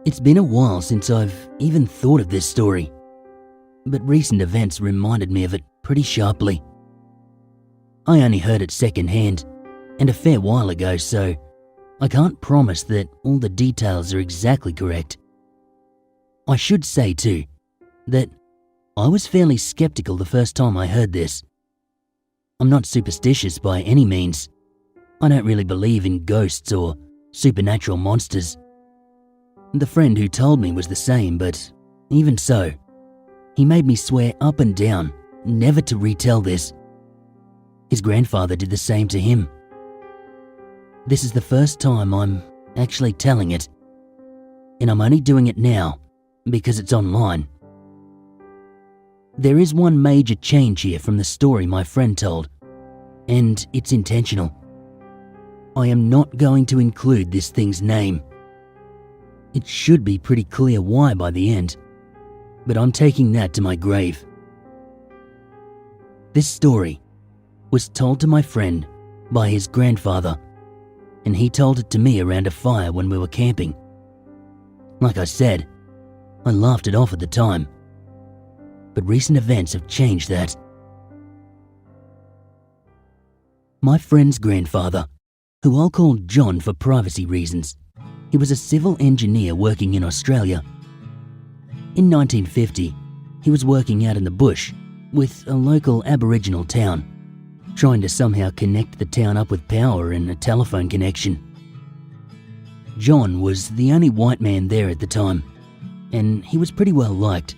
It's been a while since I've even thought of this story, but recent events reminded me of it pretty sharply. I only heard it secondhand, and a fair while ago, so I can't promise that all the details are exactly correct. I should say too, that I was fairly skeptical the first time I heard this. I'm not superstitious by any means. I don't really believe in ghosts or supernatural monsters. The friend who told me was the same, but even so, he made me swear up and down never to retell this. His grandfather did the same to him. This is the first time I'm actually telling it, and I'm only doing it now because it's online. There is one major change here from the story my friend told, and it's intentional. I am not going to include this thing's name. It should be pretty clear why by the end, but I'm taking that to my grave. This story was told to my friend by his grandfather, and he told it to me around a fire when we were camping. Like I said, I laughed it off at the time, but recent events have changed that. My friend's grandfather, who I'll call John for privacy reasons, he was a civil engineer working in Australia. In 1950, he was working out in the bush with a local Aboriginal town, trying to somehow connect the town up with power and a telephone connection. John was the only white man there at the time, and he was pretty well liked.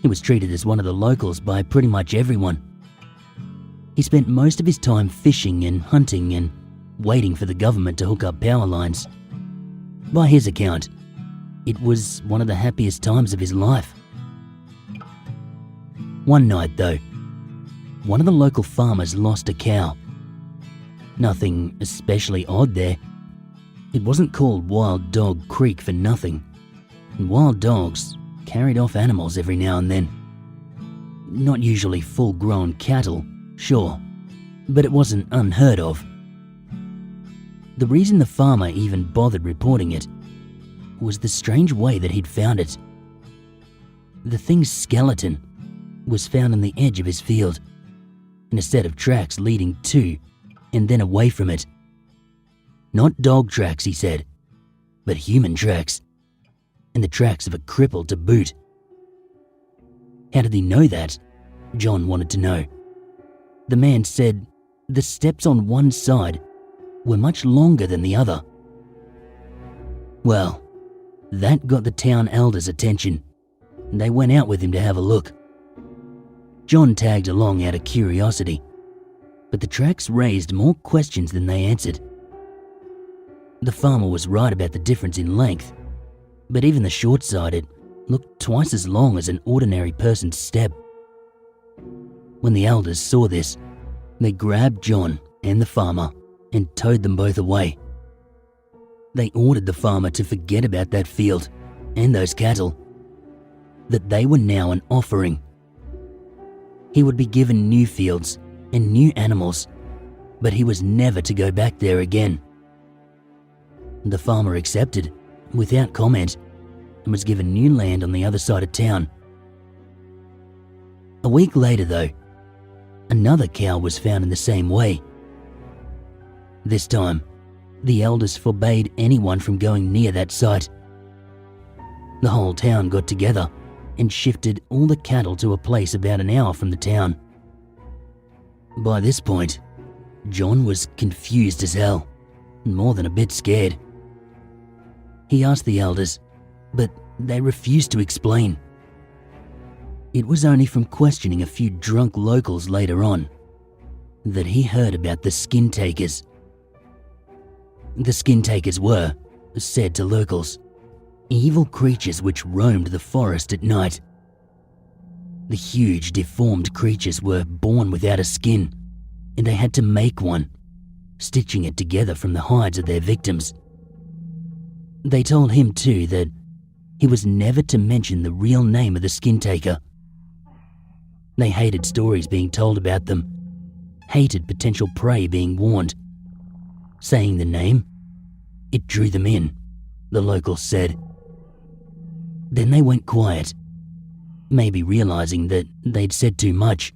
He was treated as one of the locals by pretty much everyone. He spent most of his time fishing and hunting and waiting for the government to hook up power lines. By his account, it was one of the happiest times of his life. One night though, one of the local farmers lost a cow. Nothing especially odd there. It wasn't called Wild Dog Creek for nothing, and wild dogs carried off animals every now and then. Not usually full-grown cattle, sure, but it wasn't unheard of. The reason the farmer even bothered reporting it was the strange way that he'd found it. The thing's skeleton was found on the edge of his field, in a set of tracks leading to and then away from it. Not dog tracks, he said, but human tracks, and the tracks of a cripple to boot. How did he know that? John wanted to know. The man said the steps on one side were much longer than the other. Well, that got the town elders' attention, and they went out with him to have a look. John tagged along out of curiosity, but the tracks raised more questions than they answered. The farmer was right about the difference in length, but even the short side, it looked twice as long as an ordinary person's step. When the elders saw this, they grabbed John and the farmer and towed them both away. They ordered the farmer to forget about that field and those cattle, that they were now an offering. He would be given new fields and new animals, but he was never to go back there again. The farmer accepted, without comment, and was given new land on the other side of town. A week later though, another cow was found in the same way. This time, the elders forbade anyone from going near that site. The whole town got together and shifted all the cattle to a place about an hour from the town. By this point, John was confused as hell, and more than a bit scared. He asked the elders, but they refused to explain. It was only from questioning a few drunk locals later on that he heard about the skin takers. The skin takers were, said to locals, evil creatures which roamed the forest at night. The huge, deformed creatures were born without a skin, and they had to make one, stitching it together from the hides of their victims. They told him too that he was never to mention the real name of the skin taker. They hated stories being told about them, hated potential prey being warned. Saying the name, it drew them in, the locals said. Then they went quiet, maybe realizing that they'd said too much.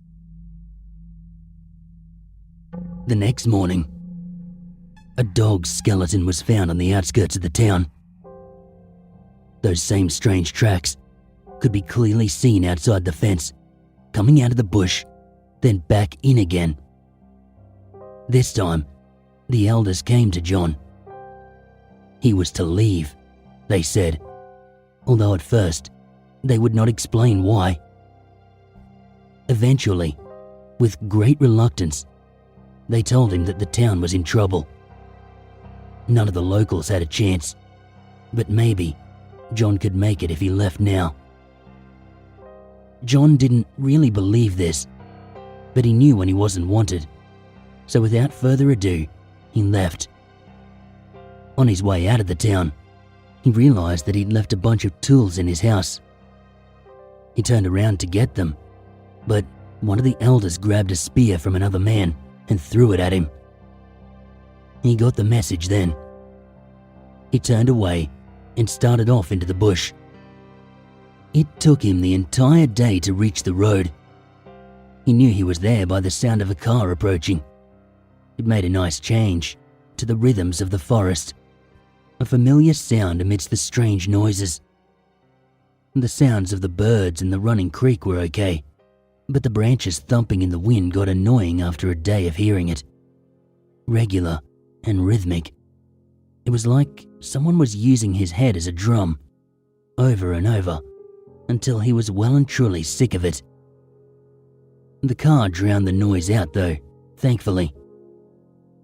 The next morning, a dog's skeleton was found on the outskirts of the town. Those same strange tracks could be clearly seen outside the fence, coming out of the bush, then back in again. This time, the elders came to John. He was to leave, they said, although at first they would not explain why. Eventually, with great reluctance, they told him that the town was in trouble. None of the locals had a chance, but maybe John could make it if he left now. John didn't really believe this, but he knew when he wasn't wanted, so without further ado, he left. On his way out of the town, he realized that he'd left a bunch of tools in his house. He turned around to get them, but one of the elders grabbed a spear from another man and threw it at him. He got the message then. He turned away and started off into the bush. It took him the entire day to reach the road. He knew he was there by the sound of a car approaching. It made a nice change to the rhythms of the forest, a familiar sound amidst the strange noises. The sounds of the birds and the running creek were okay, but the branches thumping in the wind got annoying after a day of hearing it. Regular and rhythmic. It was like someone was using his head as a drum, over and over, until he was well and truly sick of it. The car drowned the noise out though, thankfully.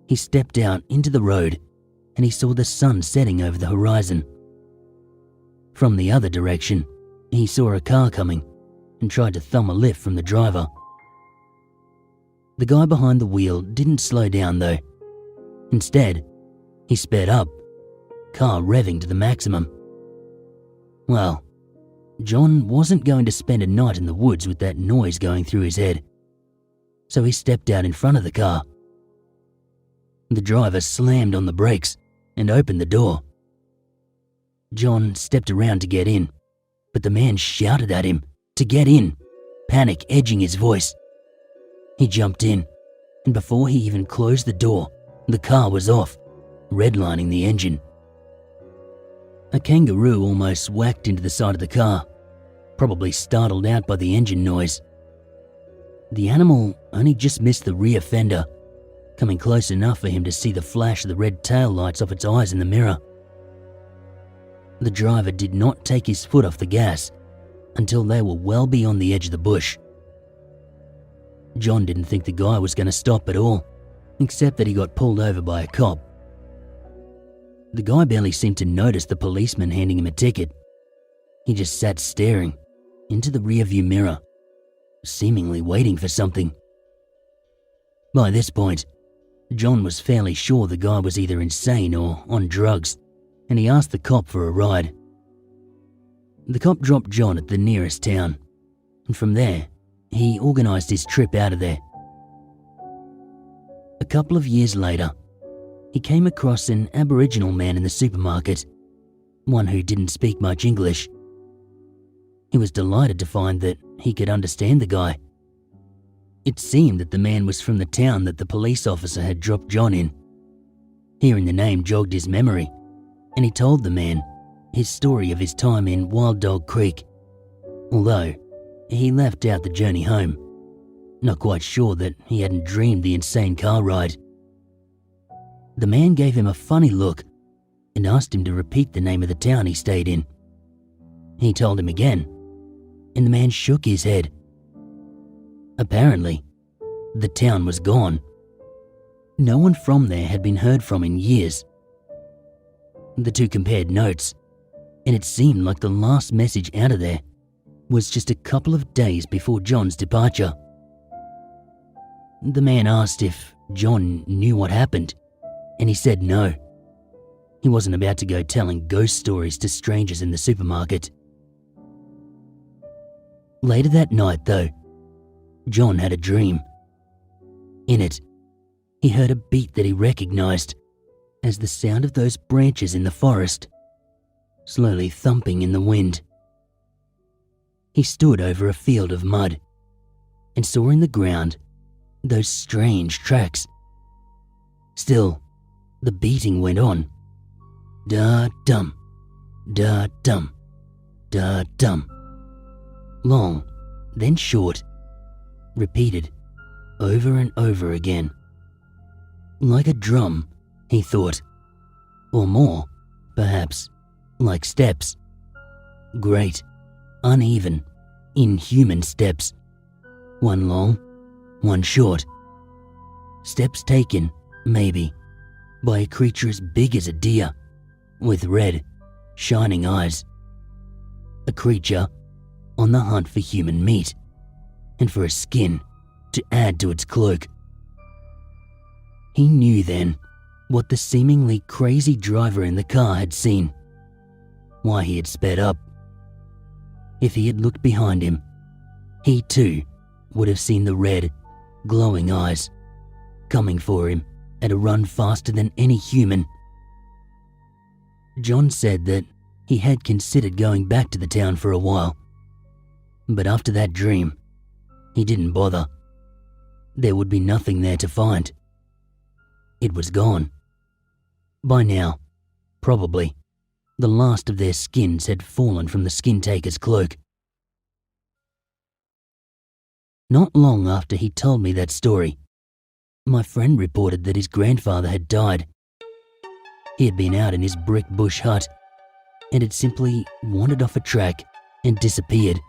He stepped out into the road and he saw the sun setting over the horizon. From the other direction, he saw a car coming and tried to thumb a lift from the driver. The guy behind the wheel didn't slow down though. Instead, he sped up, car revving to the maximum. Well, John wasn't going to spend a night in the woods with that noise going through his head, so he stepped out in front of the car. The driver slammed on the brakes and opened the door. John stepped around to get in, but the man shouted at him to get in, panic edging his voice. He jumped in, and before he even closed the door, the car was off, redlining the engine. A kangaroo almost whacked into the side of the car, probably startled out by the engine noise. The animal only just missed the rear fender, coming close enough for him to see the flash of the red tail lights off its eyes in the mirror. The driver did not take his foot off the gas until they were well beyond the edge of the bush. John didn't think the guy was going to stop at all, except that he got pulled over by a cop. The guy barely seemed to notice the policeman handing him a ticket. He just sat staring into the rearview mirror, seemingly waiting for something. By this point, John was fairly sure the guy was either insane or on drugs, and he asked the cop for a ride. The cop dropped John at the nearest town, and from there, he organized his trip out of there. A couple of years later, he came across an Aboriginal man in the supermarket, one who didn't speak much English. He was delighted to find that he could understand the guy. It seemed that the man was from the town that the police officer had dropped John in. Hearing the name jogged his memory, and he told the man his story of his time in Wild Dog Creek, although he left out the journey home, not quite sure that he hadn't dreamed the insane car ride. The man gave him a funny look and asked him to repeat the name of the town he stayed in. He told him again, and the man shook his head. Apparently, the town was gone. No one from there had been heard from in years. The two compared notes, and it seemed like the last message out of there was just a couple of days before John's departure. The man asked if John knew what happened, and he said no. He wasn't about to go telling ghost stories to strangers in the supermarket. Later that night, though, John had a dream. In it, he heard a beat that he recognized as the sound of those branches in the forest, slowly thumping in the wind. he stood over a field of mud and saw in the ground those strange tracks. Still, the beating went on. Da-dum, da-dum, da-dum. Long, then short, repeated over and over again. Like a drum, he thought, or more, perhaps, like steps. Great, uneven, inhuman steps. One long, one short. Steps taken, maybe, by a creature as big as a deer, with red, shining eyes. A creature on the hunt for human meat, and for a skin to add to its cloak. He knew then what the seemingly crazy driver in the car had seen, why he had sped up. If he had looked behind him, he too would have seen the red, glowing eyes coming for him at a run faster than any human. John said that he had considered going back to the town for a while, but after that dream, he didn't bother. There would be nothing there to find. It was gone. By now, probably, the last of their skins had fallen from the skin taker's cloak. Not long after he told me that story, my friend reported that his grandfather had died. He had been out in his brick bush hut and had simply wandered off a track and disappeared.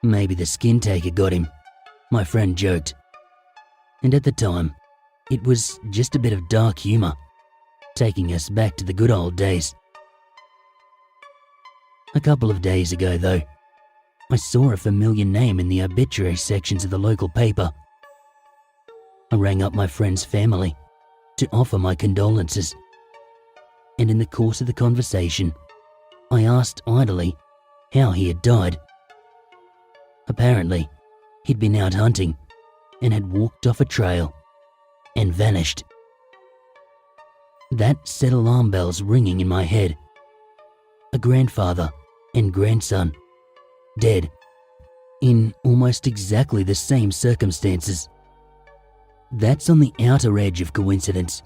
Maybe the skin taker got him, my friend joked. And at the time, it was just a bit of dark humor, taking us back to the good old days. A couple of days ago, though, I saw a familiar name in the obituary sections of the local paper. I rang up my friend's family to offer my condolences, and in the course of the conversation, I asked idly how he had died. Apparently, he'd been out hunting and had walked off a trail and vanished. That set alarm bells ringing in my head. A grandfather and grandson, dead, in almost exactly the same circumstances. That's on the outer edge of coincidence.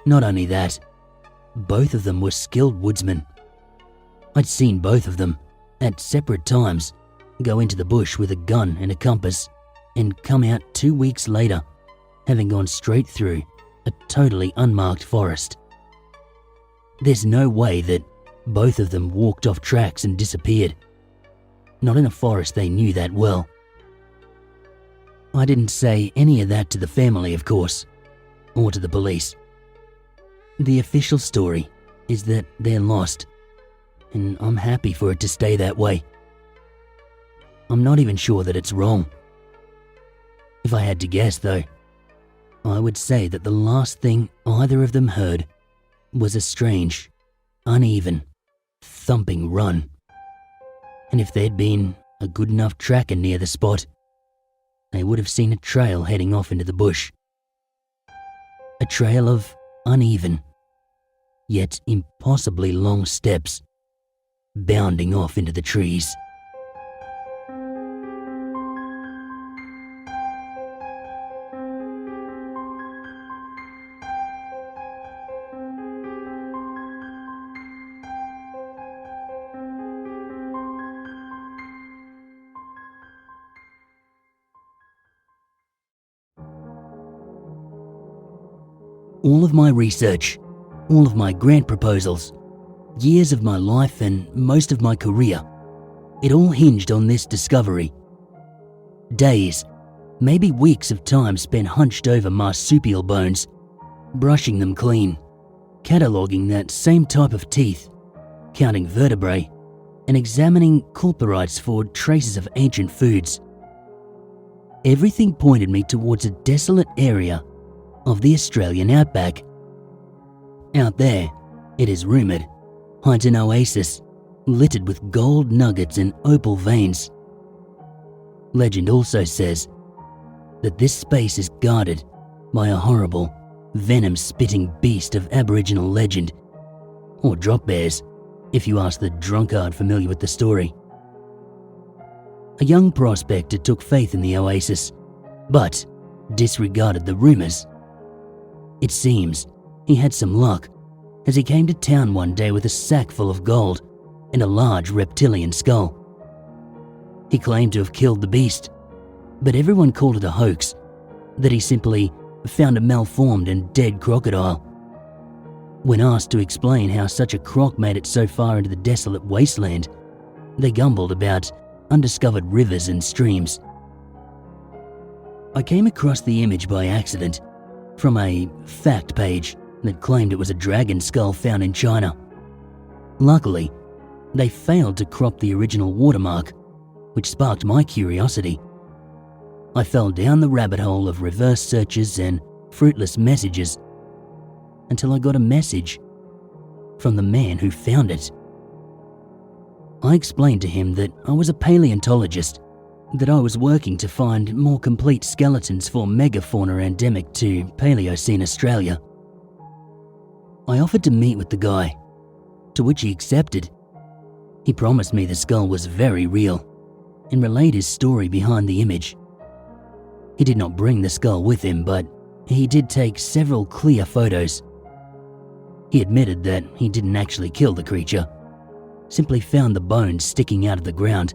Not only that, both of them were skilled woodsmen. I'd seen both of them, at separate times, go into the bush with a gun and a compass and come out 2 weeks later, having gone straight through a totally unmarked forest. There's no way that both of them walked off tracks and disappeared. Not in a forest they knew that well. I didn't say any of that to the family, of course, or to the police. The official story is that they're lost, and I'm happy for it to stay that way. I'm not even sure that it's wrong. If I had to guess, though, I would say that the last thing either of them heard was a strange, uneven, thumping run. And if there'd been a good enough tracker near the spot, they would have seen a trail heading off into the bush. A trail of uneven, yet impossibly long steps, bounding off into the trees. All of my research, all of my grant proposals, years of my life and most of my career, it all hinged on this discovery. Days, maybe weeks of time spent hunched over marsupial bones, brushing them clean, cataloguing that same type of teeth, counting vertebrae, and examining culparites for traces of ancient foods. Everything pointed me towards a desolate area of the Australian outback. Out there, it is rumoured, hides an oasis littered with gold nuggets and opal veins. Legend also says that this space is guarded by a horrible, venom-spitting beast of Aboriginal legend, or drop bears, if you ask the drunkard familiar with the story. A young prospector took faith in the oasis, but disregarded the rumours. It seems he had some luck, as he came to town one day with a sack full of gold and a large reptilian skull. He claimed to have killed the beast, but everyone called it a hoax, that he simply found a malformed and dead crocodile. When asked to explain how such a croc made it so far into the desolate wasteland, they gumbled about undiscovered rivers and streams. I came across the image by accident from a fact page that claimed it was a dragon skull found in China. Luckily, they failed to crop the original watermark, which sparked my curiosity. I fell down the rabbit hole of reverse searches and fruitless messages until I got a message from the man who found it. I explained to him that I was a paleontologist, that I was working to find more complete skeletons for megafauna endemic to Paleocene Australia. I offered to meet with the guy, to which he accepted. He promised me the skull was very real and relayed his story behind the image. He did not bring the skull with him, but he did take several clear photos. He admitted that he didn't actually kill the creature, simply found the bones sticking out of the ground.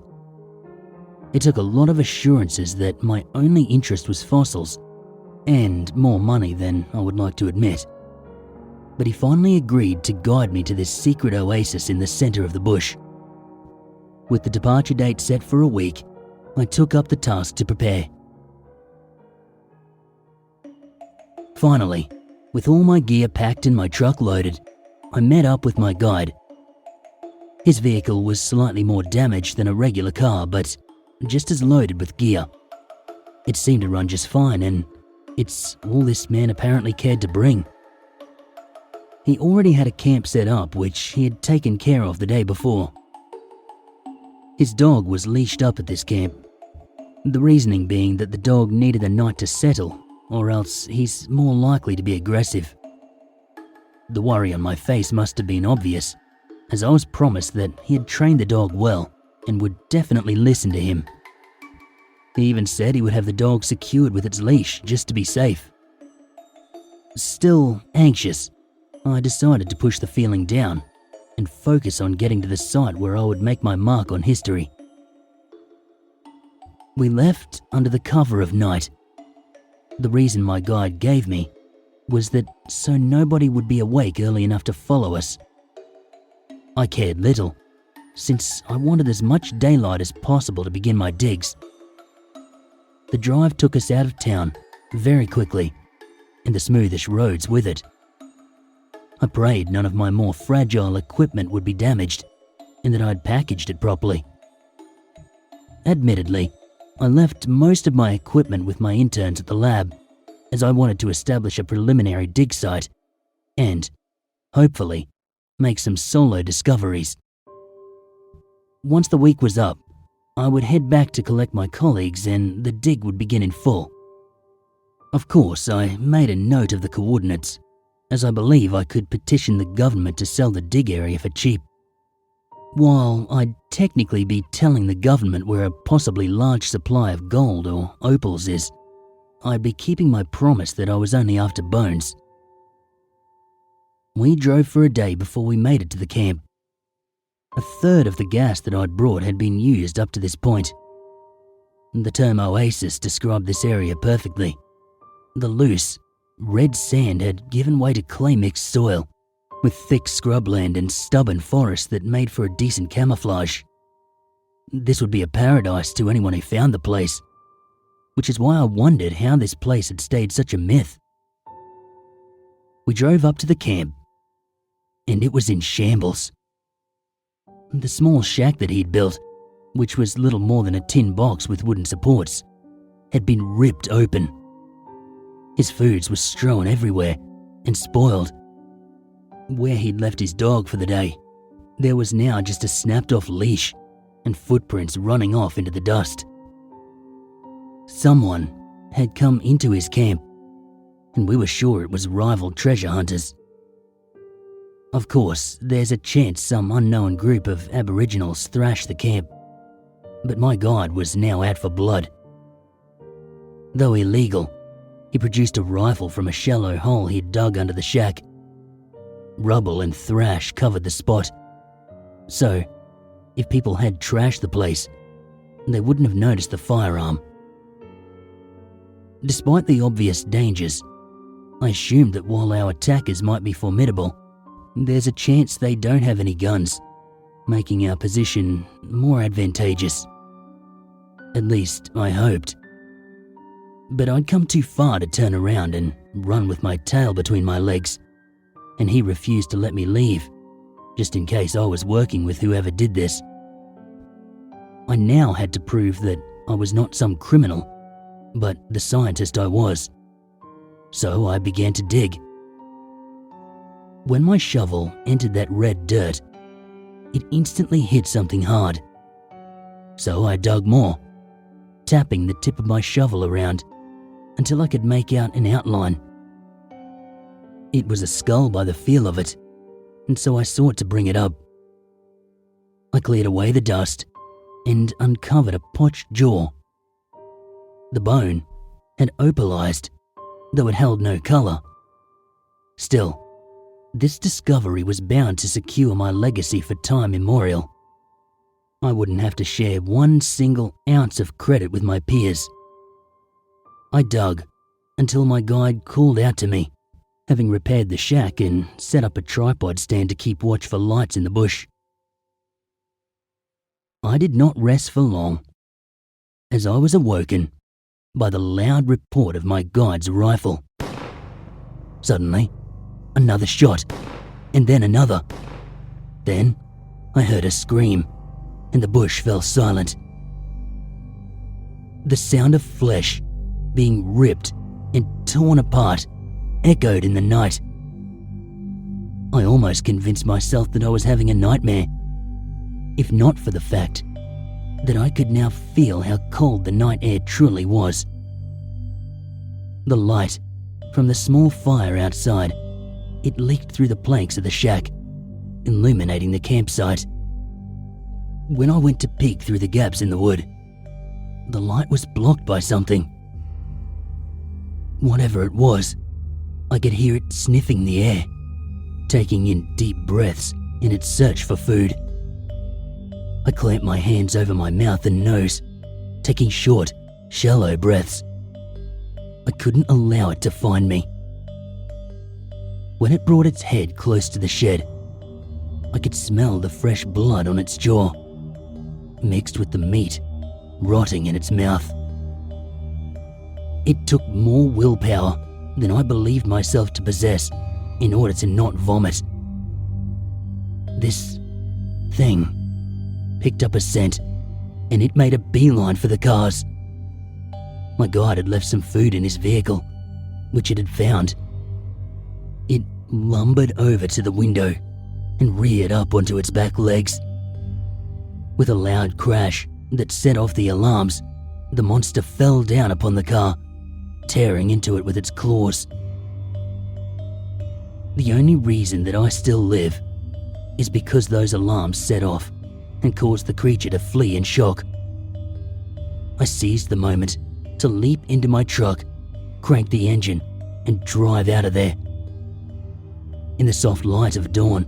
It took a lot of assurances that my only interest was fossils, and more money than I would like to admit. But he finally agreed to guide me to this secret oasis in the centre of the bush. With the departure date set for a week, I took up the task to prepare. Finally, with all my gear packed and my truck loaded, I met up with my guide. His vehicle was slightly more damaged than a regular car, but just as loaded with gear. It seemed to run just fine, and it's all this man apparently cared to bring. He already had a camp set up, which he had taken care of the day before. His dog was leashed up at this camp, the reasoning being that the dog needed a night to settle, or else he's more likely to be aggressive. The worry on my face must have been obvious, as I was promised that he had trained the dog well and would definitely listen to him. He even said he would have the dog secured with its leash just to be safe. Still anxious, I decided to push the feeling down and focus on getting to the site where I would make my mark on history. We left under the cover of night. The reason my guide gave me was that so nobody would be awake early enough to follow us. I cared little, since I wanted as much daylight as possible to begin my digs. The drive took us out of town very quickly, and the smoothish roads with it. I prayed none of my more fragile equipment would be damaged, and that I'd packaged it properly. Admittedly, I left most of my equipment with my interns at the lab, as I wanted to establish a preliminary dig site and, hopefully, make some solo discoveries. Once the week was up, I would head back to collect my colleagues and the dig would begin in full. Of course, I made a note of the coordinates, as I believe I could petition the government to sell the dig area for cheap. While I'd technically be telling the government where a possibly large supply of gold or opals is, I'd be keeping my promise that I was only after bones. We drove for a day before we made it to the camp. A third of the gas that I'd brought had been used up to this point. The term oasis described this area perfectly. The loose, red sand had given way to clay-mixed soil, with thick scrubland and stubborn forest that made for a decent camouflage. This would be a paradise to anyone who found the place, which is why I wondered how this place had stayed such a myth. We drove up to the camp, and it was in shambles. The small shack that he'd built, which was little more than a tin box with wooden supports, had been ripped open. His foods were strewn everywhere and spoiled. Where he'd left his dog for the day, there was now just a snapped-off leash and footprints running off into the dust. Someone had come into his camp, and we were sure it was rival treasure hunters. Of course, there's a chance some unknown group of Aboriginals thrashed the camp, but my guide was now out for blood. Though illegal, he produced a rifle from a shallow hole he'd dug under the shack. Rubble and thrash covered the spot, so if people had trashed the place, they wouldn't have noticed the firearm. Despite the obvious dangers, I assumed that while our attackers might be formidable, there's a chance they don't have any guns, making our position more advantageous. At least, I hoped. But I'd come too far to turn around and run with my tail between my legs, and he refused to let me leave, just in case I was working with whoever did this. I now had to prove that I was not some criminal, but the scientist I was. So I began to dig. When my shovel entered that red dirt, it instantly hit something hard. So I dug more, tapping the tip of my shovel around until I could make out an outline. It was a skull by the feel of it, and so I sought to bring it up. I cleared away the dust and uncovered a potched jaw. The bone had opalized, though it held no color. Still, this discovery was bound to secure my legacy for time immemorial. I wouldn't have to share one single ounce of credit with my peers. I dug until my guide called out to me, having repaired the shack and set up a tripod stand to keep watch for lights in the bush. I did not rest for long, as I was awoken by the loud report of my guide's rifle. Suddenly, another shot, and then another. Then, I heard a scream, and the bush fell silent. The sound of flesh being ripped and torn apart echoed in the night. I almost convinced myself that I was having a nightmare, if not for the fact that I could now feel how cold the night air truly was. The light from the small fire outside, it leaked through the planks of the shack, illuminating the campsite. When I went to peek through the gaps in the wood, the light was blocked by something. Whatever it was, I could hear it sniffing the air, taking in deep breaths in its search for food. I clamped my hands over my mouth and nose, taking short, shallow breaths. I couldn't allow it to find me. When it brought its head close to the shed, I could smell the fresh blood on its jaw, mixed with the meat rotting in its mouth. It took more willpower than I believed myself to possess in order to not vomit. This thing picked up a scent, and it made a beeline for the cars. My guide had left some food in his vehicle, which it had found. It lumbered over to the window and reared up onto its back legs. With a loud crash that set off the alarms, the monster fell down upon the car, tearing into it with its claws. The only reason that I still live is because those alarms set off and caused the creature to flee in shock. I seized the moment to leap into my truck, crank the engine, and drive out of there. In the soft light of dawn,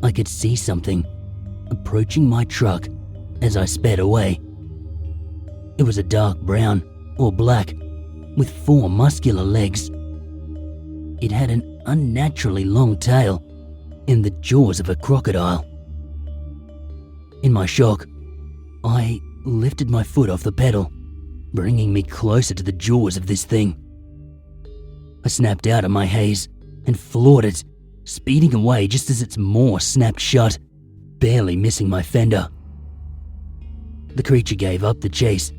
I could see something approaching my truck as I sped away. It was a dark brown or black with 4 muscular legs. It had an unnaturally long tail and the jaws of a crocodile. In my shock, I lifted my foot off the pedal, bringing me closer to the jaws of this thing. I snapped out of my haze and floored it, speeding away just as its maw snapped shut, barely missing my fender. The creature gave up the chase,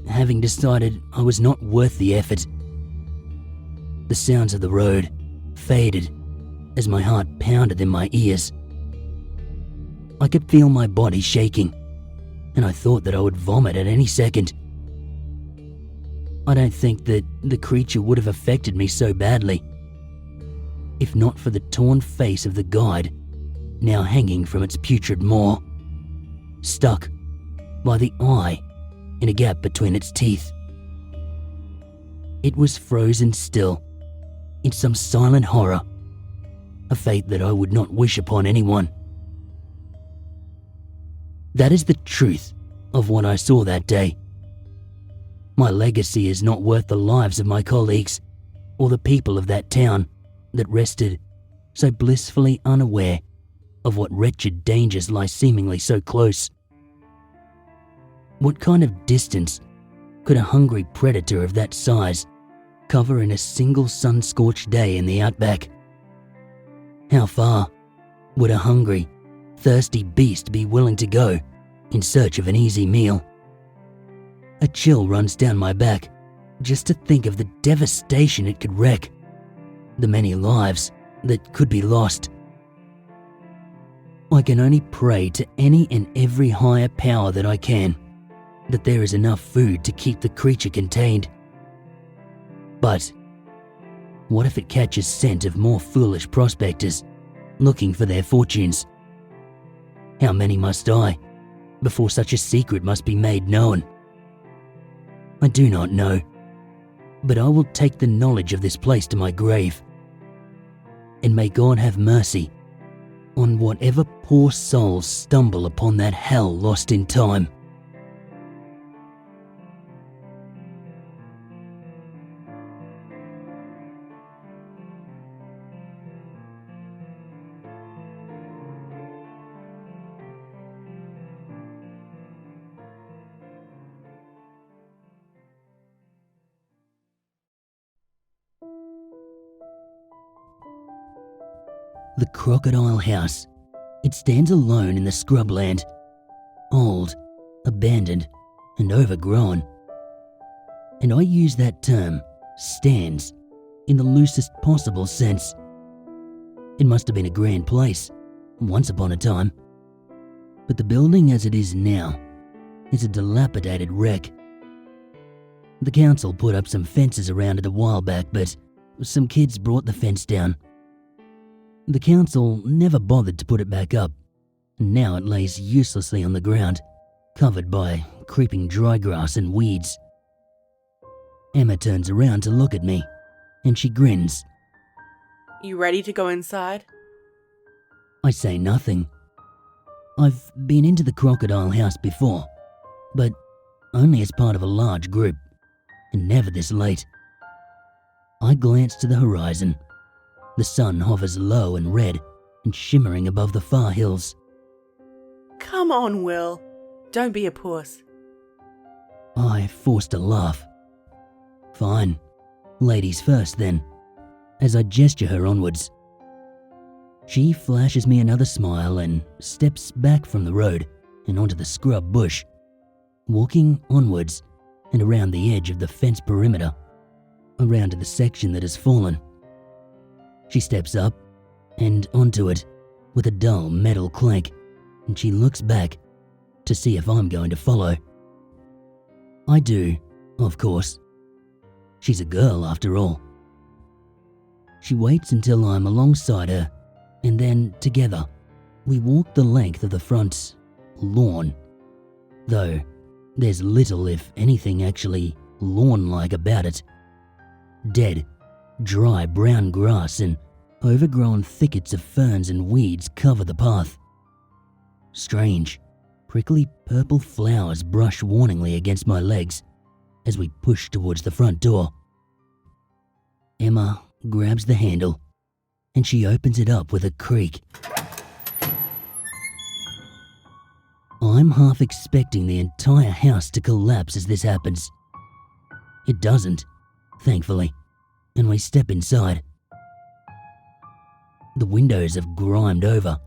having decided I was not worth the effort. The sounds of the road faded as my heart pounded in my ears. I could feel my body shaking, and I thought that I would vomit at any second. I don't think that the creature would have affected me so badly, if not for the torn face of the guide now hanging from its putrid maw, stuck by the eye in a gap between its teeth. It was frozen still in some silent horror, a fate that I would not wish upon anyone. That is the truth of what I saw that day. My legacy is not worth the lives of my colleagues or the people of that town that rested so blissfully unaware of what wretched dangers lie seemingly so close. What kind of distance could a hungry predator of that size cover in a single sun-scorched day in the outback? How far would a hungry, thirsty beast be willing to go in search of an easy meal? A chill runs down my back just to think of the devastation it could wreak, the many lives that could be lost. I can only pray to any and every higher power that I can that there is enough food to keep the creature contained. But what if it catches scent of more foolish prospectors looking for their fortunes? How many must die before such a secret must be made known? I do not know, but I will take the knowledge of this place to my grave. And may God have mercy on whatever poor souls stumble upon that hell lost in time. The Crocodile House. It stands alone in the scrubland, old, abandoned, and overgrown. And I use that term, stands, in the loosest possible sense. It must have been a grand place, once upon a time. But the building as it is now is a dilapidated wreck. The council put up some fences around it a while back, but some kids brought the fence down. The council never bothered to put it back up, and now it lays uselessly on the ground, covered by creeping dry grass and weeds. Emma turns around to look at me, and she grins. You ready to go inside? I say nothing. I've been into the Crocodile House before, but only as part of a large group, and never this late. I glance to the horizon. The sun hovers low and red and shimmering above the far hills. Come on, Will. Don't be a puss. I forced a laugh. Fine. Ladies first, then, as I gesture her onwards. She flashes me another smile and steps back from the road and onto the scrub bush, walking onwards and around the edge of the fence perimeter, around to the section that has fallen. She steps up and onto it with a dull metal clank, and she looks back to see if I'm going to follow. I do, of course. She's a girl after all. She waits until I'm alongside her, and then together we walk the length of the front lawn, though there's little, if anything, actually lawn-like about it. Dead, dry brown grass and overgrown thickets of ferns and weeds cover the path. Strange, prickly purple flowers brush warningly against my legs as we push towards the front door. Emma grabs the handle and she opens it up with a creak. I'm half expecting the entire house to collapse as this happens. It doesn't, thankfully, and we step inside. The windows have grimed over,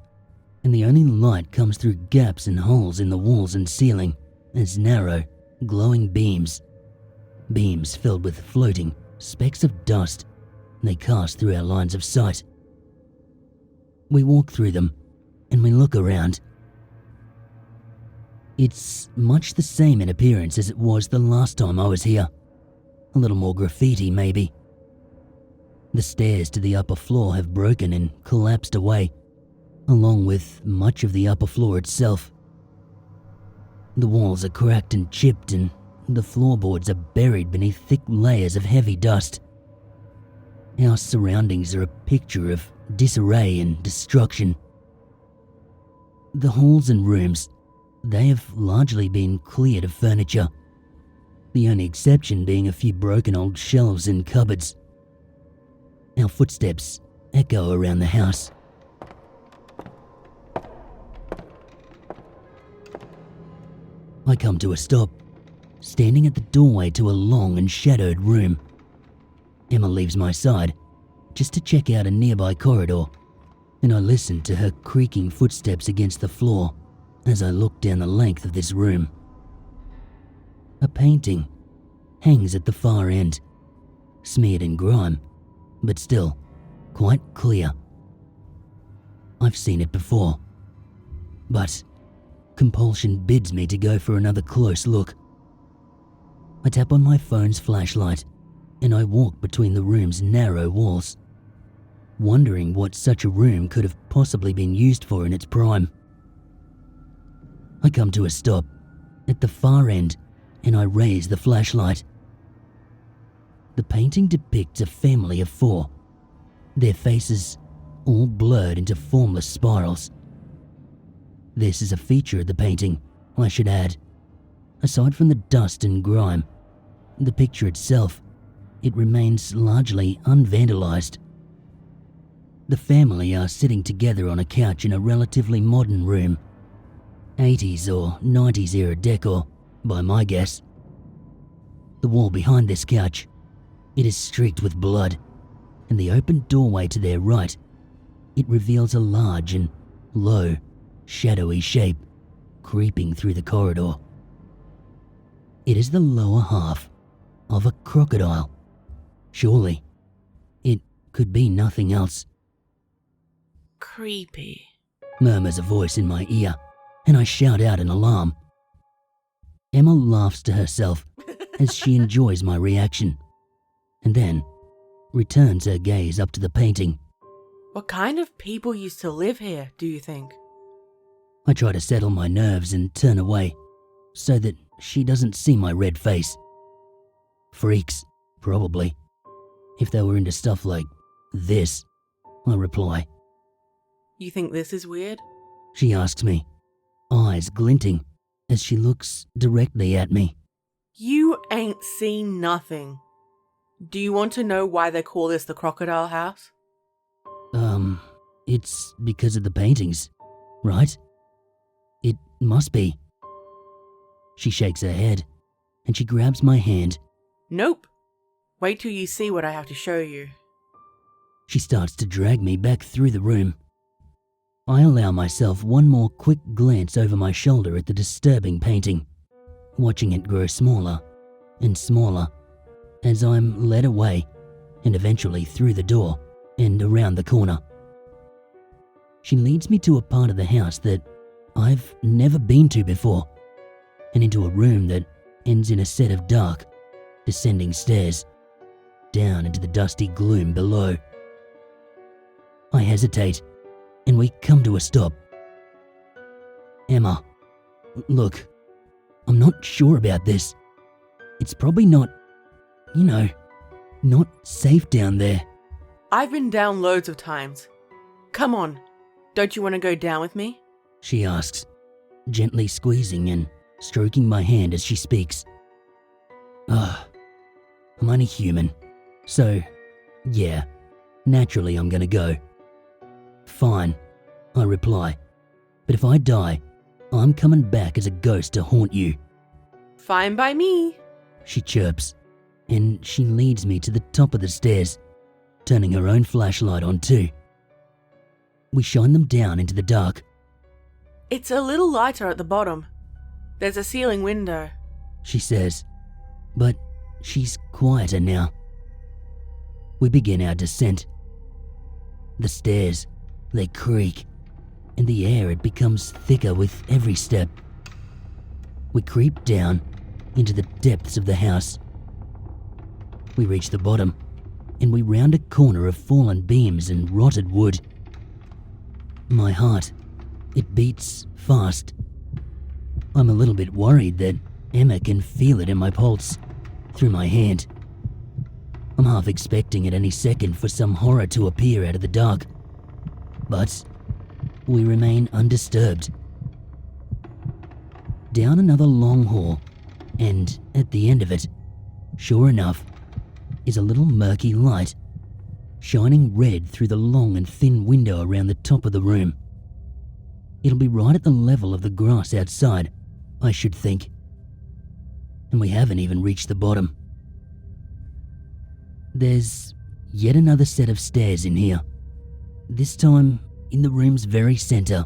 and the only light comes through gaps and holes in the walls and ceiling as narrow, glowing beams filled with floating specks of dust they cast through our lines of sight. We walk through them, and we look around. It's much the same in appearance as it was the last time I was here. A little more graffiti, maybe. The stairs to the upper floor have broken and collapsed away, along with much of the upper floor itself. The walls are cracked and chipped, and the floorboards are buried beneath thick layers of heavy dust. Our surroundings are a picture of disarray and destruction. The halls and rooms, they have largely been cleared of furniture, the only exception being a few broken old shelves and cupboards. Our footsteps echo around the house. I come to a stop, standing at the doorway to a long and shadowed room. Emma leaves my side, just to check out a nearby corridor, and I listen to her creaking footsteps against the floor as I look down the length of this room. A painting hangs at the far end, smeared in grime, but still quite clear. I've seen it before, but compulsion bids me to go for another close look. I tap on my phone's flashlight and I walk between the room's narrow walls, wondering what such a room could have possibly been used for in its prime. I come to a stop at the far end and I raise the flashlight. The painting depicts a family of 4, their faces all blurred into formless spirals. This is a feature of the painting, I should add. Aside from the dust and grime, the picture itself, it remains largely unvandalized. The family are sitting together on a couch in a relatively modern room. 80s or 90s era decor, by my guess. The wall behind this couch, it is streaked with blood, and the open doorway to their right, it reveals a large and low, shadowy shape creeping through the corridor. It is the lower half of a crocodile. Surely, it could be nothing else. Creepy, Murmurs a voice in my ear, and I shout out in alarm. Emma laughs to herself as she enjoys my reaction, and then returns her gaze up to the painting. What kind of people used to live here, do you think? I try to settle my nerves and turn away, so that she doesn't see my red face. Freaks, probably. If they were into stuff like this, I reply. You think this is weird? She asks me, eyes glinting as she looks directly at me. You ain't seen nothing. Do you want to know why they call this the Crocodile House? It's because of the paintings, right? It must be. She shakes her head, and she grabs my hand. Nope. Wait till you see what I have to show you. She starts to drag me back through the room. I allow myself one more quick glance over my shoulder at the disturbing painting, watching it grow smaller and smaller as I'm led away and eventually through the door and around the corner. She leads me to a part of the house that I've never been to before, and into a room that ends in a set of dark, descending stairs down into the dusty gloom below. I hesitate, and we come to a stop. Emma, look, I'm not sure about this. It's probably not, not safe down there. I've been down loads of times. Come on, don't you want to go down with me? She asks, gently squeezing and stroking my hand as she speaks. I'm only human, so yeah, naturally I'm gonna go. Fine, I reply, but if I die, I'm coming back as a ghost to haunt you. Fine by me, she chirps, and she leads me to the top of the stairs, turning her own flashlight on too. We shine them down into the dark. It's a little lighter at the bottom. There's a ceiling window, she says, but she's quieter now. We begin our descent. The stairs, they creak, and the air, it becomes thicker with every step. We creep down into the depths of the house. We reach the bottom, and we round a corner of fallen beams and rotted wood. My heart, it beats fast. I'm a little bit worried that Emma can feel it in my pulse, through my hand. I'm half expecting at any second for some horror to appear out of the dark. But we remain undisturbed. Down another long hall, and at the end of it, sure enough, is a little murky light, shining red through the long and thin window around the top of the room. It'll be right at the level of the grass outside, I should think. And we haven't even reached the bottom. There's yet another set of stairs in here, this time in the room's very center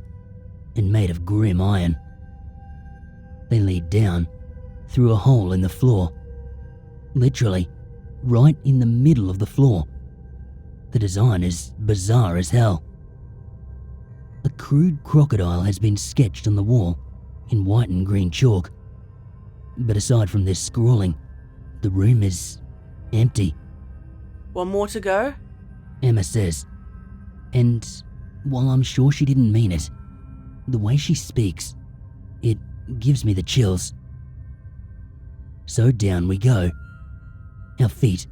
and made of grim iron. They lead down through a hole in the floor, literally right in the middle of the floor. The design is bizarre as hell. A crude crocodile has been sketched on the wall in white and green chalk. But aside from this scrawling, the room is empty. One more to go? Emma says. And while I'm sure she didn't mean it, the way she speaks, it gives me the chills. So down we go, our feet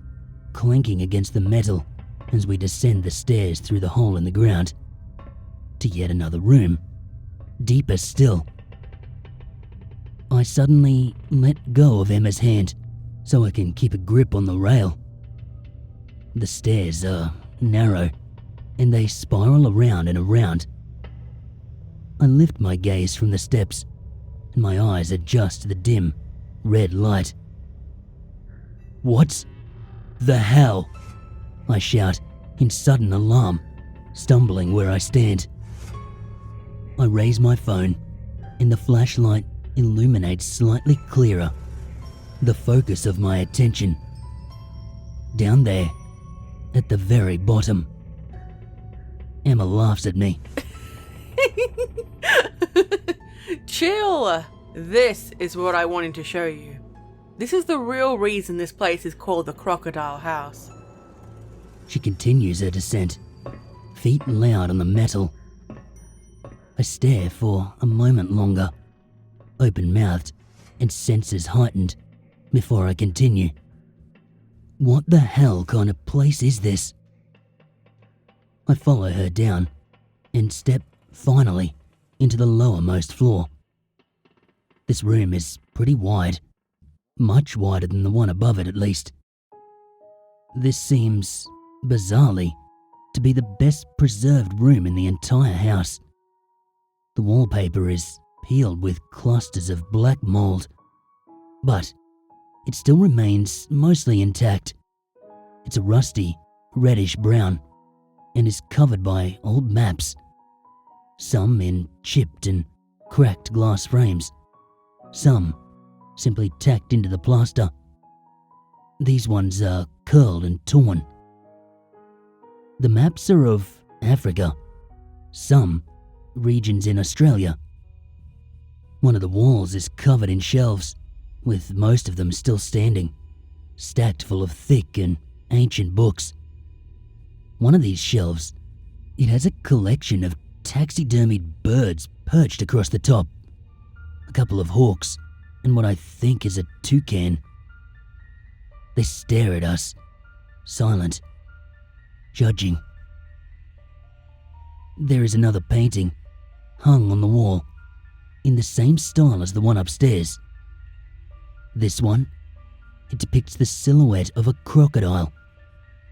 clanking against the metal as we descend the stairs through the hole in the ground, to yet another room, deeper still. I suddenly let go of Emma's hand so I can keep a grip on the rail. The stairs are narrow and they spiral around and around. I lift my gaze from the steps and my eyes adjust to the dim, red light. What the hell? I shout in sudden alarm, stumbling where I stand. I raise my phone and the flashlight illuminates slightly clearer, the focus of my attention. Down there, at the very bottom. Emma laughs at me. Chill! This is what I wanted to show you. This is the real reason this place is called the Crocodile House. She continues her descent, feet loud on the metal. I stare for a moment longer, open-mouthed and senses heightened, before I continue. What the hell kind of place is this? I follow her down and step, finally, into the lowermost floor. This room is pretty wide, much wider than the one above it at least. This seems, bizarrely, to be the best preserved room in the entire house. The wallpaper is peeled with clusters of black mold, but it still remains mostly intact. It's a rusty, reddish brown and is covered by old maps, some in chipped and cracked glass frames, some simply tacked into the plaster. These ones are curled and torn. The maps are of Africa, some regions in Australia. One of the walls is covered in shelves, with most of them still standing, stacked full of thick and ancient books. One of these shelves, it has a collection of taxidermied birds perched across the top, a couple of hawks, and what I think is a toucan. They stare at us, silent, judging. There is another painting, hung on the wall, in the same style as the one upstairs. This one, it depicts the silhouette of a crocodile,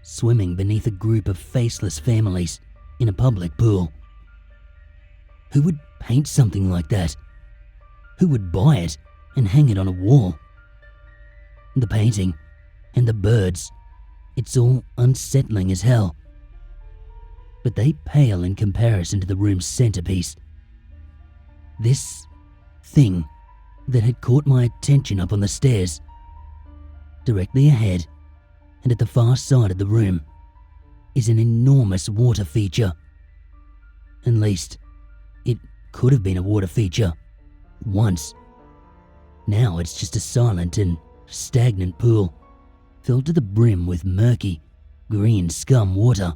swimming beneath a group of faceless families in a public pool. Who would paint something like that? Who would buy it and hang it on a wall? The painting and the birds, it's all unsettling as hell. But they pale in comparison to the room's centerpiece. This thing that had caught my attention up on the stairs. Directly ahead, and at the far side of the room, is an enormous water feature. At least, it could have been a water feature, once. Now it's just a silent and stagnant pool, filled to the brim with murky, green scum water.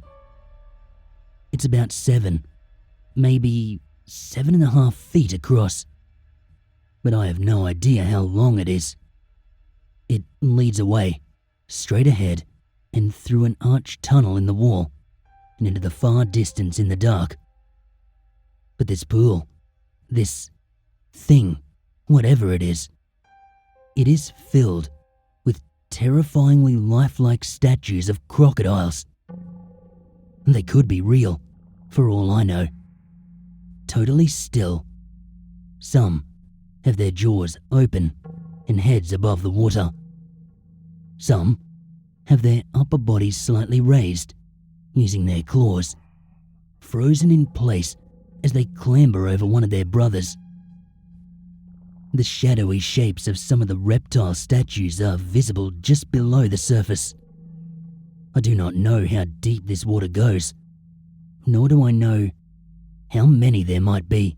It's about 7, maybe 7.5 feet across, but I have no idea how long it is. It leads away, straight ahead, and through an arched tunnel in the wall, and into the far distance in the dark. But this pool, this thing, whatever it is filled with terrifyingly lifelike statues of crocodiles. They could be real, for all I know. Totally still. Some have their jaws open and heads above the water. Some have their upper bodies slightly raised, using their claws, frozen in place as they clamber over one of their brothers. The shadowy shapes of some of the reptile statues are visible just below the surface. I do not know how deep this water goes, nor do I know how many there might be.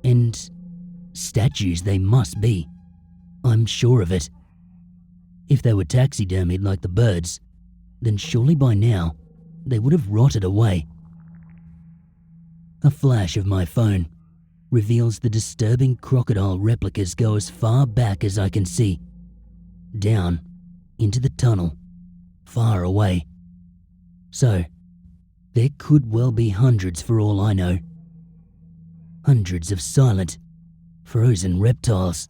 And statues they must be. I'm sure of it. If they were taxidermied like the birds, then surely by now they would have rotted away. A flash of my phone reveals the disturbing crocodile replicas go as far back as I can see, down into the tunnel, far away. So, there could well be hundreds for all I know. Hundreds of silent, frozen reptiles,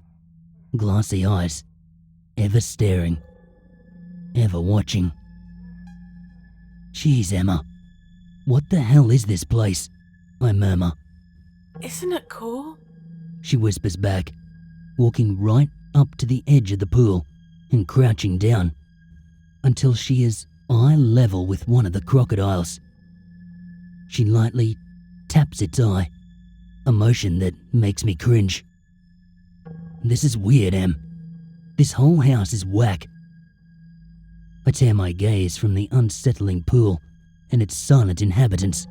glassy eyes, ever staring, ever watching. Jeez, Emma, what the hell is this place? I murmur. Isn't it cool? She whispers back, walking right up to the edge of the pool and crouching down until she is eye level with one of the crocodiles. She lightly taps its eye, a motion that makes me cringe. This is weird, Em. This whole house is whack. I tear my gaze from the unsettling pool and its silent inhabitants,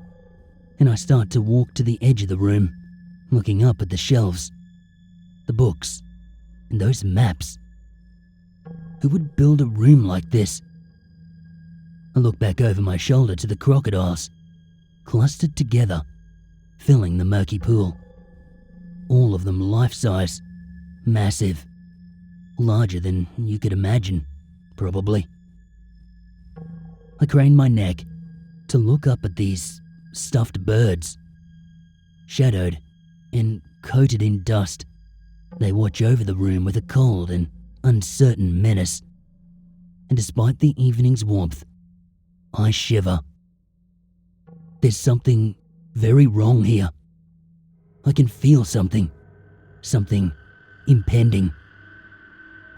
and I start to walk to the edge of the room, looking up at the shelves, the books, and those maps. Who would build a room like this? I look back over my shoulder to the crocodiles, clustered together, filling the murky pool. All of them life-size, massive, larger than you could imagine, probably. I crane my neck to look up at these stuffed birds. Shadowed and coated in dust, they watch over the room with a cold and uncertain menace. And despite the evening's warmth, I shiver. There's something very wrong here. I can feel something impending.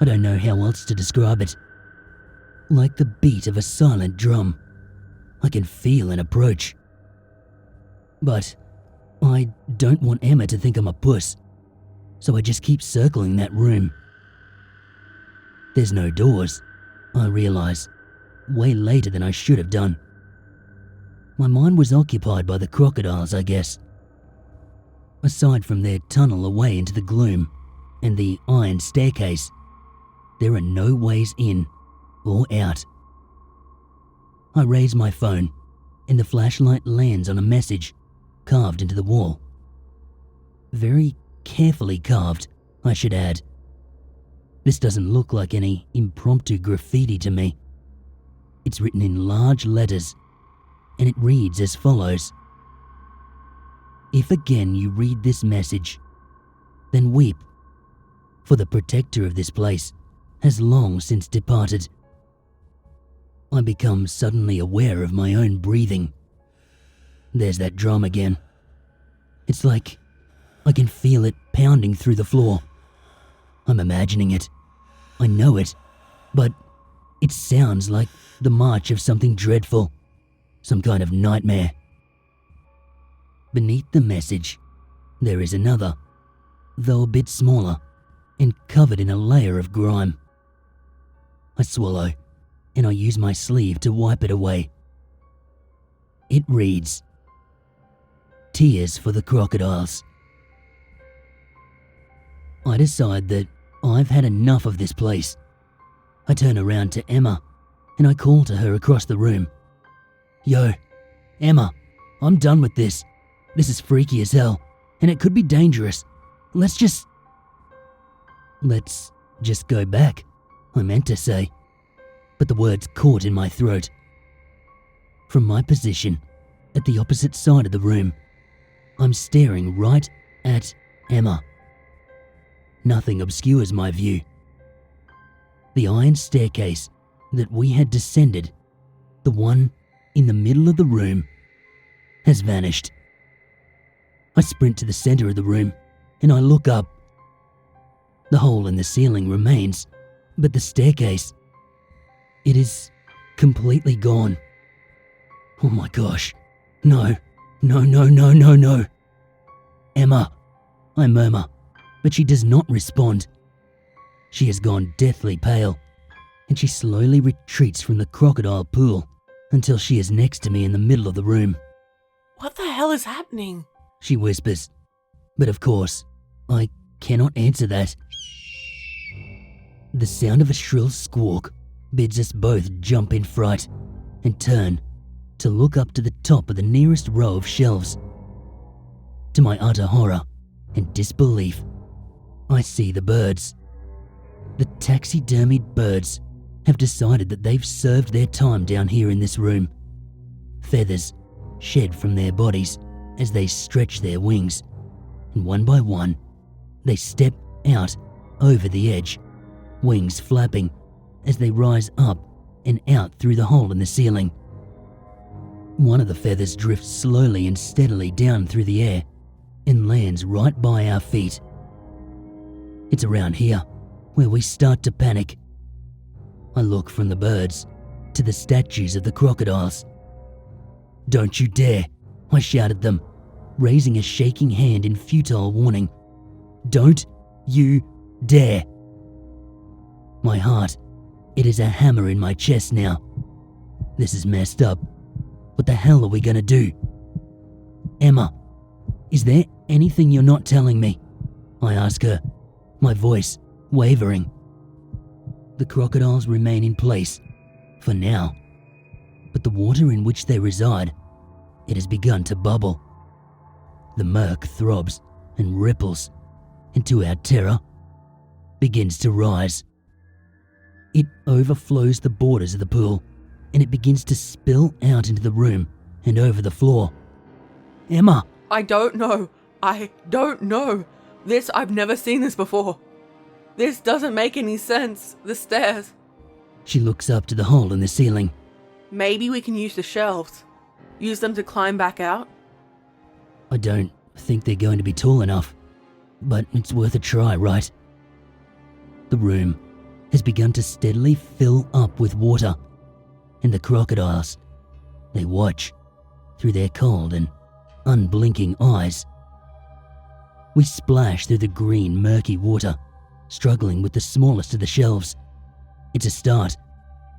I don't know how else to describe it. Like the beat of a silent drum, I can feel an approach. But I don't want Emma to think I'm a puss, so I just keep circling that room. There's no doors, I realise, way later than I should have done. My mind was occupied by the crocodiles, I guess. Aside from their tunnel away into the gloom and the iron staircase, there are no ways in or out. I raise my phone, and the flashlight lands on a message carved into the wall. Very carefully carved, I should add. This doesn't look like any impromptu graffiti to me. It's written in large letters, and it reads as follows. If again you read this message, then weep, for the protector of this place has long since departed. I become suddenly aware of my own breathing. There's that drum again. It's like I can feel it pounding through the floor. I'm imagining it. I know it, but it sounds like the march of something dreadful, some kind of nightmare. Beneath the message, there is another, though a bit smaller, and covered in a layer of grime. I swallow, and I use my sleeve to wipe it away. It reads, "Tears for the crocodiles." I decide that I've had enough of this place. I turn around to Emma, and I call to her across the room. "Yo, Emma, I'm done with this. This is freaky as hell, and it could be dangerous. Let's just go back, I meant to say, but the words caught in my throat. From my position, at the opposite side of the room, I'm staring right at Emma. Nothing obscures my view. The iron staircase that we had descended, the one in the middle of the room, has vanished. I sprint to the center of the room and I look up. The hole in the ceiling remains, but the staircase, it is completely gone. Oh my gosh. No. Emma, I murmur, but she does not respond. She has gone deathly pale, and she slowly retreats from the crocodile pool until she is next to me in the middle of the room. What the hell is happening? She whispers, but of course, I cannot answer that. The sound of a shrill squawk bids us both jump in fright and turn to look up to the top of the nearest row of shelves. To my utter horror and disbelief, I see the birds. The taxidermied birds have decided that they've served their time down here in this room. Feathers shed from their bodies as they stretch their wings, and one by one, they step out over the edge, wings flapping as they rise up and out through the hole in the ceiling. One of the feathers drifts slowly and steadily down through the air and lands right by our feet. It's around here where we start to panic. I look from the birds to the statues of the crocodiles. "Don't you dare," I shout at them, raising a shaking hand in futile warning. "Don't you dare." My heart, it is a hammer in my chest now. This is messed up. What the hell are we gonna do? "Emma, is there anything you're not telling me?" I ask her, my voice wavering. The crocodiles remain in place, for now, but the water in which they reside, it has begun to bubble. The murk throbs and ripples, and to our terror, begins to rise. It overflows the borders of the pool, and it begins to spill out into the room and over the floor. "Emma!" I don't know. I've never seen this before. This doesn't make any sense. The stairs. She looks up to the hole in the ceiling. Maybe we can use the shelves. Use them to climb back out? I don't think they're going to be tall enough, but it's worth a try, right? The room has begun to steadily fill up with water, and the crocodiles, they watch through their cold and unblinking eyes. We splash through the green, murky water, struggling with the smallest of the shelves. It's a start,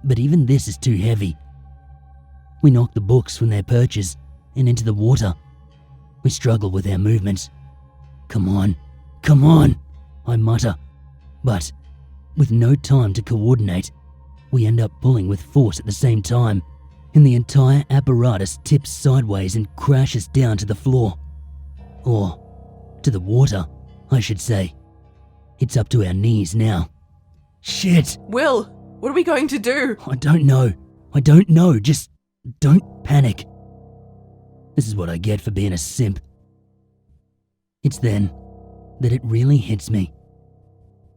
but even this is too heavy. We knock the books from their perches and into the water. We struggle with our movements. Come on, I mutter. But with no time to coordinate, we end up pulling with force at the same time, and the entire apparatus tips sideways and crashes down to the floor. Or to the water, I should say. It's up to our knees now. Shit! Will, what are we going to do? I don't know. Just don't panic. This is what I get for being a simp. It's then that it really hits me.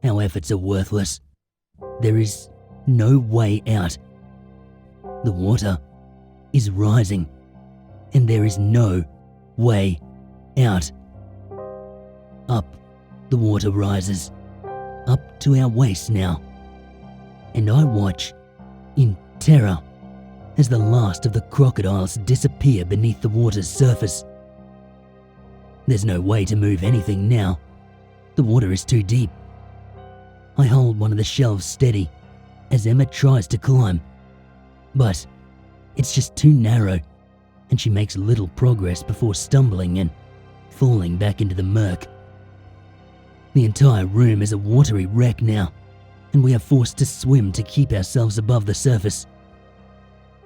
Our efforts are worthless. There is no way out. The water is rising, and there is no way out. Up the water rises, up to our waist now, and I watch in terror as the last of the crocodiles disappear beneath the water's surface. There's no way to move anything now. The water is too deep. I hold one of the shelves steady as Emma tries to climb, but it's just too narrow, and she makes little progress before stumbling and falling back into the murk. The entire room is a watery wreck now, and we are forced to swim to keep ourselves above the surface.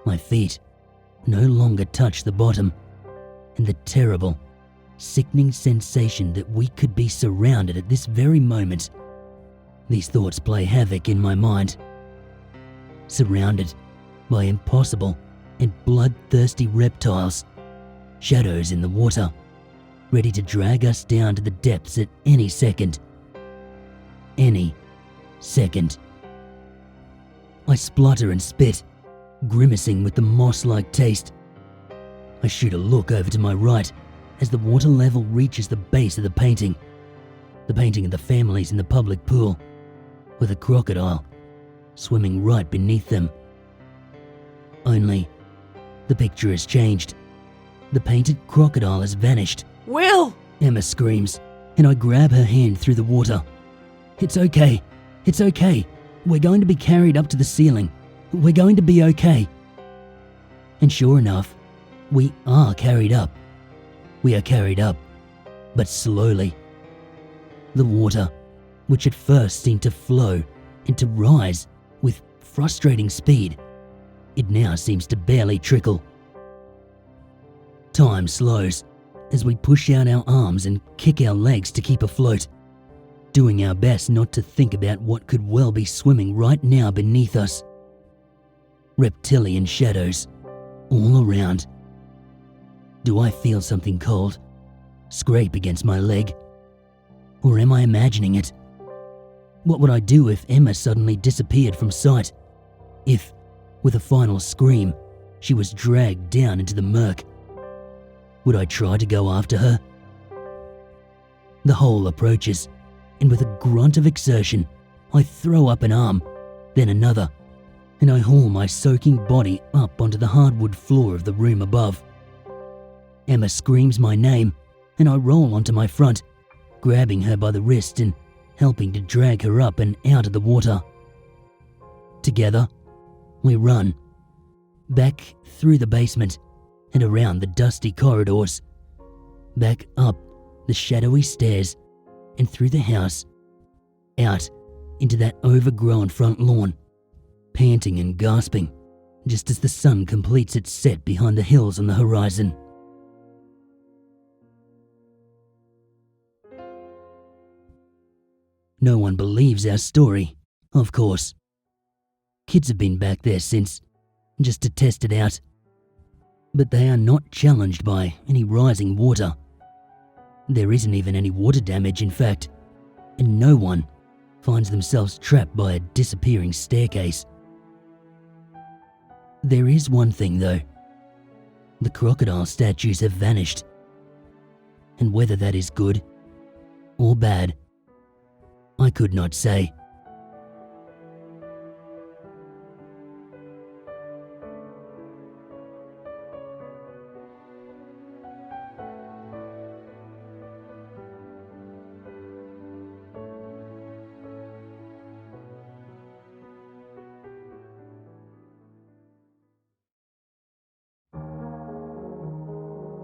My feet no longer touch the bottom, and the terrible, sickening sensation that we could be surrounded at this very moment. These thoughts play havoc in my mind. Surrounded by impossible and bloodthirsty reptiles, shadows in the water, ready to drag us down to the depths at any second. Any second. I splutter and spit, grimacing with the moss-like taste. I shoot a look over to my right as the water level reaches the base of the painting of the families in the public pool, with a crocodile swimming right beneath them. Only, the picture has changed. The painted crocodile has vanished. Will! Emma screams, and I grab her hand through the water. It's okay. It's okay. We're going to be carried up to the ceiling. We're going to be okay. And sure enough, we are carried up. We are carried up, but slowly. The water, which at first seemed to flow and to rise with frustrating speed, it now seems to barely trickle. Time slows as we push out our arms and kick our legs to keep afloat, doing our best not to think about what could well be swimming right now beneath us. Reptilian shadows all around. Do I feel something cold scrape against my leg? Or am I imagining it? What would I do if Emma suddenly disappeared from sight? If, with a final scream, she was dragged down into the murk? Would I try to go after her? The hole approaches, and with a grunt of exertion, I throw up an arm, then another, and I haul my soaking body up onto the hardwood floor of the room above. Emma screams my name, and I roll onto my front, grabbing her by the wrist and helping to drag her up and out of the water. Together, we run, back through the basement and around the dusty corridors, back up the shadowy stairs and through the house, out into that overgrown front lawn, panting and gasping just as the sun completes its set behind the hills on the horizon. No one believes our story, of course. Kids have been back there since, just to test it out. But they are not challenged by any rising water. There isn't even any water damage, in fact, and no one finds themselves trapped by a disappearing staircase. There is one thing, though. The crocodile statues have vanished. And whether that is good or bad, I could not say.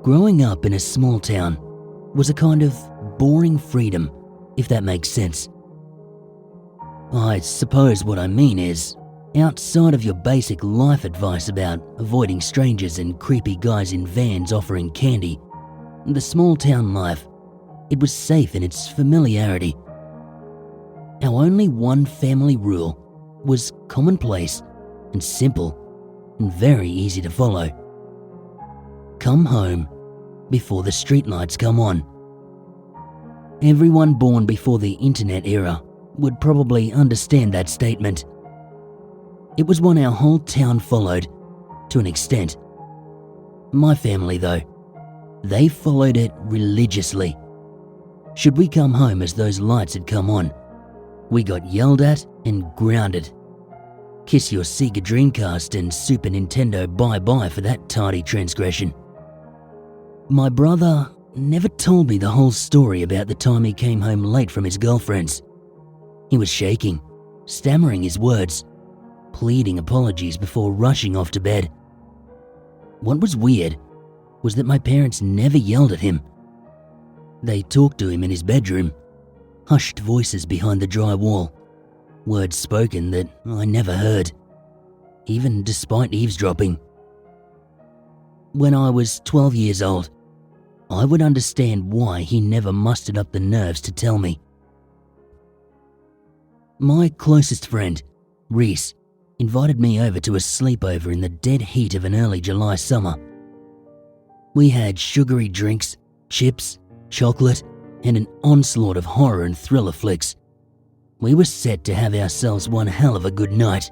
Growing up in a small town was a kind of boring freedom, if that makes sense. I suppose what I mean is, outside of your basic life advice about avoiding strangers and creepy guys in vans offering candy, the small town life, it was safe in its familiarity. Our only one family rule was commonplace and simple and very easy to follow. Come home before the streetlights come on. Everyone born before the internet era would probably understand that statement. It was one our whole town followed, to an extent. My family, though, they followed it religiously. Should we come home as those lights had come on, we got yelled at and grounded. Kiss your Sega Dreamcast and Super Nintendo bye-bye for that tardy transgression. My brother never told me the whole story about the time he came home late from his girlfriend's. He was shaking, stammering his words, pleading apologies before rushing off to bed. What was weird was that my parents never yelled at him. They talked to him in his bedroom, hushed voices behind the dry wall, words spoken that I never heard, even despite eavesdropping. When I was 12 years old, I would understand why he never mustered up the nerves to tell me. My closest friend, Reese, invited me over to a sleepover in the dead heat of an early July summer. We had sugary drinks, chips, chocolate, and an onslaught of horror and thriller flicks. We were set to have ourselves one hell of a good night.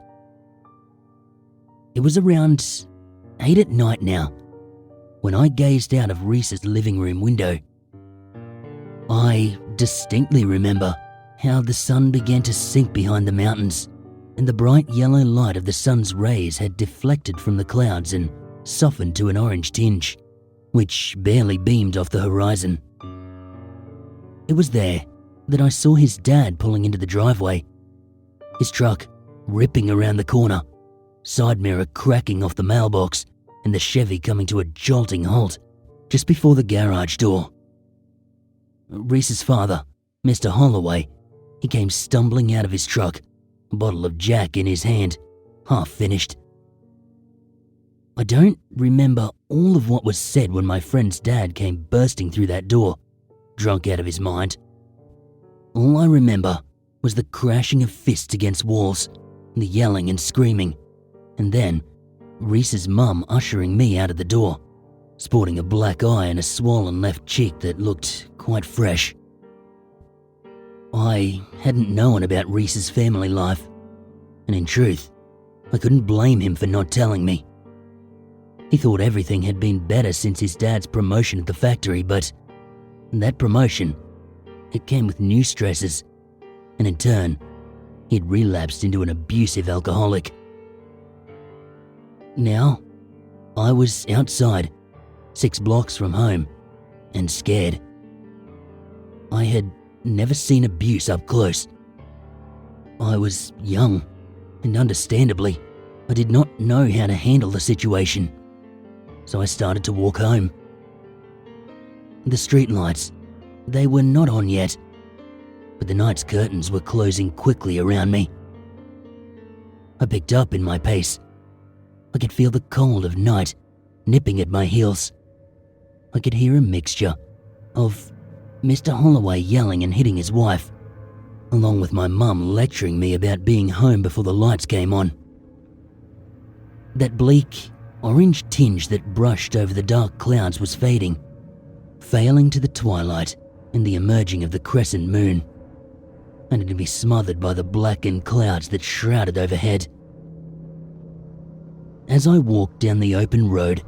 It was around 8 at night now, when I gazed out of Reese's living room window. I distinctly remember how the sun began to sink behind the mountains, and the bright yellow light of the sun's rays had deflected from the clouds and softened to an orange tinge, which barely beamed off the horizon. It was there that I saw his dad pulling into the driveway, his truck ripping around the corner, side mirror cracking off the mailbox, and the Chevy coming to a jolting halt just before the garage door. Reese's father, Mr. Holloway, he came stumbling out of his truck, a bottle of Jack in his hand, half finished. I don't remember all of what was said when my friend's dad came bursting through that door, drunk out of his mind. All I remember was the crashing of fists against walls, the yelling and screaming, and then Reese's mum ushering me out of the door, sporting a black eye and a swollen left cheek that looked quite fresh. I hadn't known about Reese's family life, and in truth, I couldn't blame him for not telling me. He thought everything had been better since his dad's promotion at the factory, but that promotion, it came with new stresses, and in turn, he'd relapsed into an abusive alcoholic. Now, I was outside, 6 blocks from home, and scared. I had never seen abuse up close. I was young, and understandably, I did not know how to handle the situation, so I started to walk home. The streetlights, they were not on yet, but the night's curtains were closing quickly around me. I picked up in my pace. I could feel the cold of night nipping at my heels. I could hear a mixture of Mr. Holloway yelling and hitting his wife, along with my mum lecturing me about being home before the lights came on. That bleak, orange tinge that brushed over the dark clouds was fading, failing to the twilight and the emerging of the crescent moon, and it would be smothered by the blackened clouds that shrouded overhead. As I walked down the open road,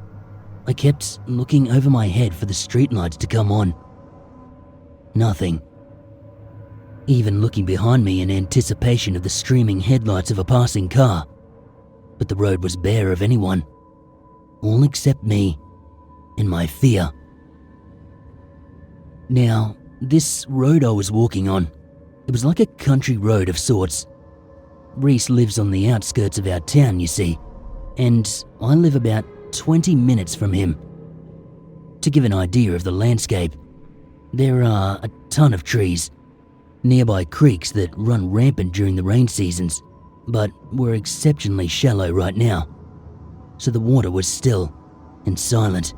I kept looking over my head for the streetlights to come on. Nothing. Even looking behind me in anticipation of the streaming headlights of a passing car, but the road was bare of anyone, all except me and my fear. Now, this road I was walking on, it was like a country road of sorts. Reese lives on the outskirts of our town, you see, and I live about 20 minutes from him. To give an idea of the landscape, there are a ton of trees, nearby creeks that run rampant during the rain seasons, but were exceptionally shallow right now, so the water was still and silent.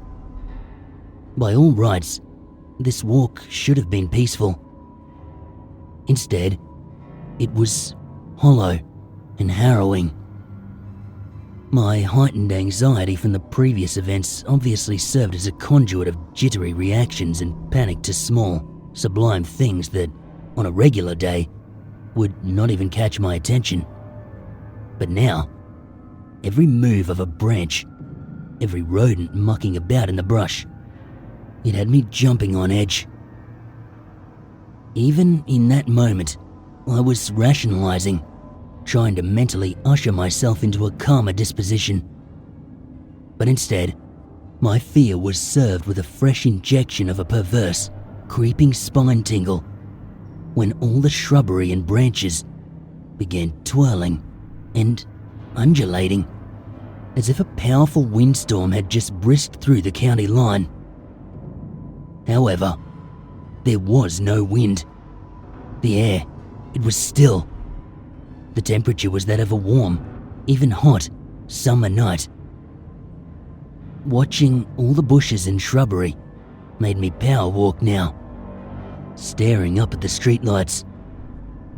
By all rights, this walk should have been peaceful. Instead, it was hollow and harrowing. My heightened anxiety from the previous events obviously served as a conduit of jittery reactions and panic to small, sublime things that, on a regular day, would not even catch my attention. But now, every move of a branch, every rodent mucking about in the brush, it had me jumping on edge. Even in that moment, I was rationalizing, trying to mentally usher myself into a calmer disposition. But instead, my fear was served with a fresh injection of a perverse, creeping spine tingle when all the shrubbery and branches began twirling and undulating as if a powerful windstorm had just brisked through the county line. However, there was no wind. The air, it was still. The temperature was that of a warm, even hot, summer night. Watching all the bushes and shrubbery, made me power walk now, staring up at the streetlights,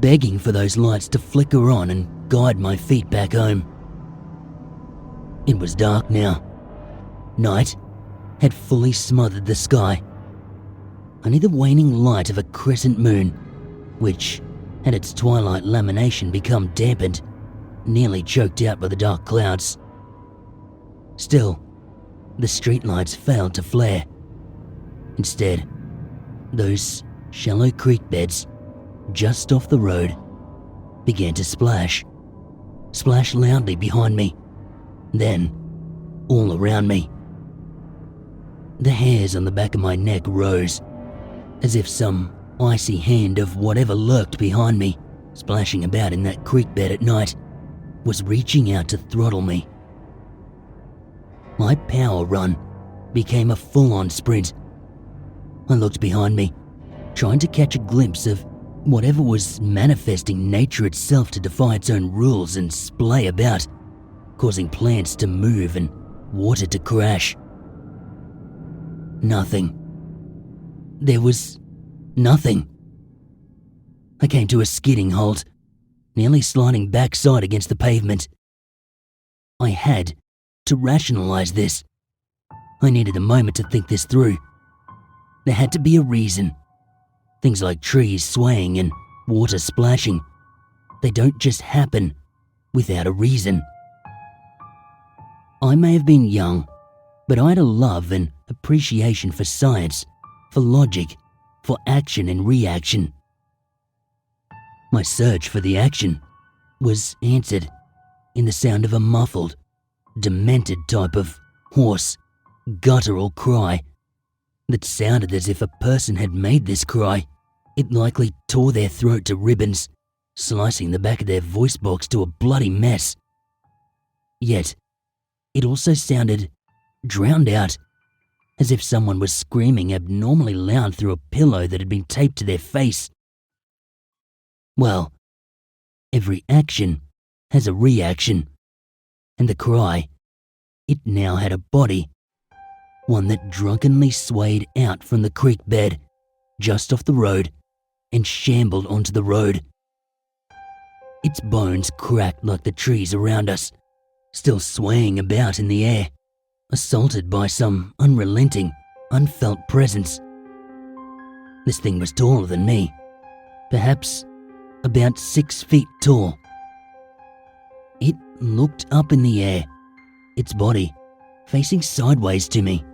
begging for those lights to flicker on and guide my feet back home. It was dark now. Night had fully smothered the sky. Only the waning light of a crescent moon, which had its twilight lamination become dampened, nearly choked out by the dark clouds. Still, the streetlights failed to flare. Instead, those shallow creek beds just off the road began to splash loudly behind me, then all around me. The hairs on the back of my neck rose, as if some icy hand of whatever lurked behind me, splashing about in that creek bed at night, was reaching out to throttle me. My power run became a full-on sprint. I looked behind me, trying to catch a glimpse of whatever was manifesting nature itself to defy its own rules and splay about, causing plants to move and water to crash. Nothing. There was nothing. I came to a skidding halt, nearly sliding backside against the pavement. I had to rationalize this. I needed a moment to think this through. There had to be a reason. Things like trees swaying and water splashing, they don't just happen without a reason. I may have been young, but I had a love and appreciation for science, for logic, for action and reaction. My search for the action was answered in the sound of a muffled, demented type of hoarse, guttural cry that sounded as if a person had made this cry. It likely tore their throat to ribbons, slicing the back of their voice box to a bloody mess. Yet, it also sounded drowned out, as if someone was screaming abnormally loud through a pillow that had been taped to their face. Well, every action has a reaction, and the cry, it now had a body, one that drunkenly swayed out from the creek bed just off the road and shambled onto the road. Its bones cracked like the trees around us, still swaying about in the air, assaulted by some unrelenting, unfelt presence. This thing was taller than me, perhaps about 6 feet tall. It looked up in the air, its body facing sideways to me,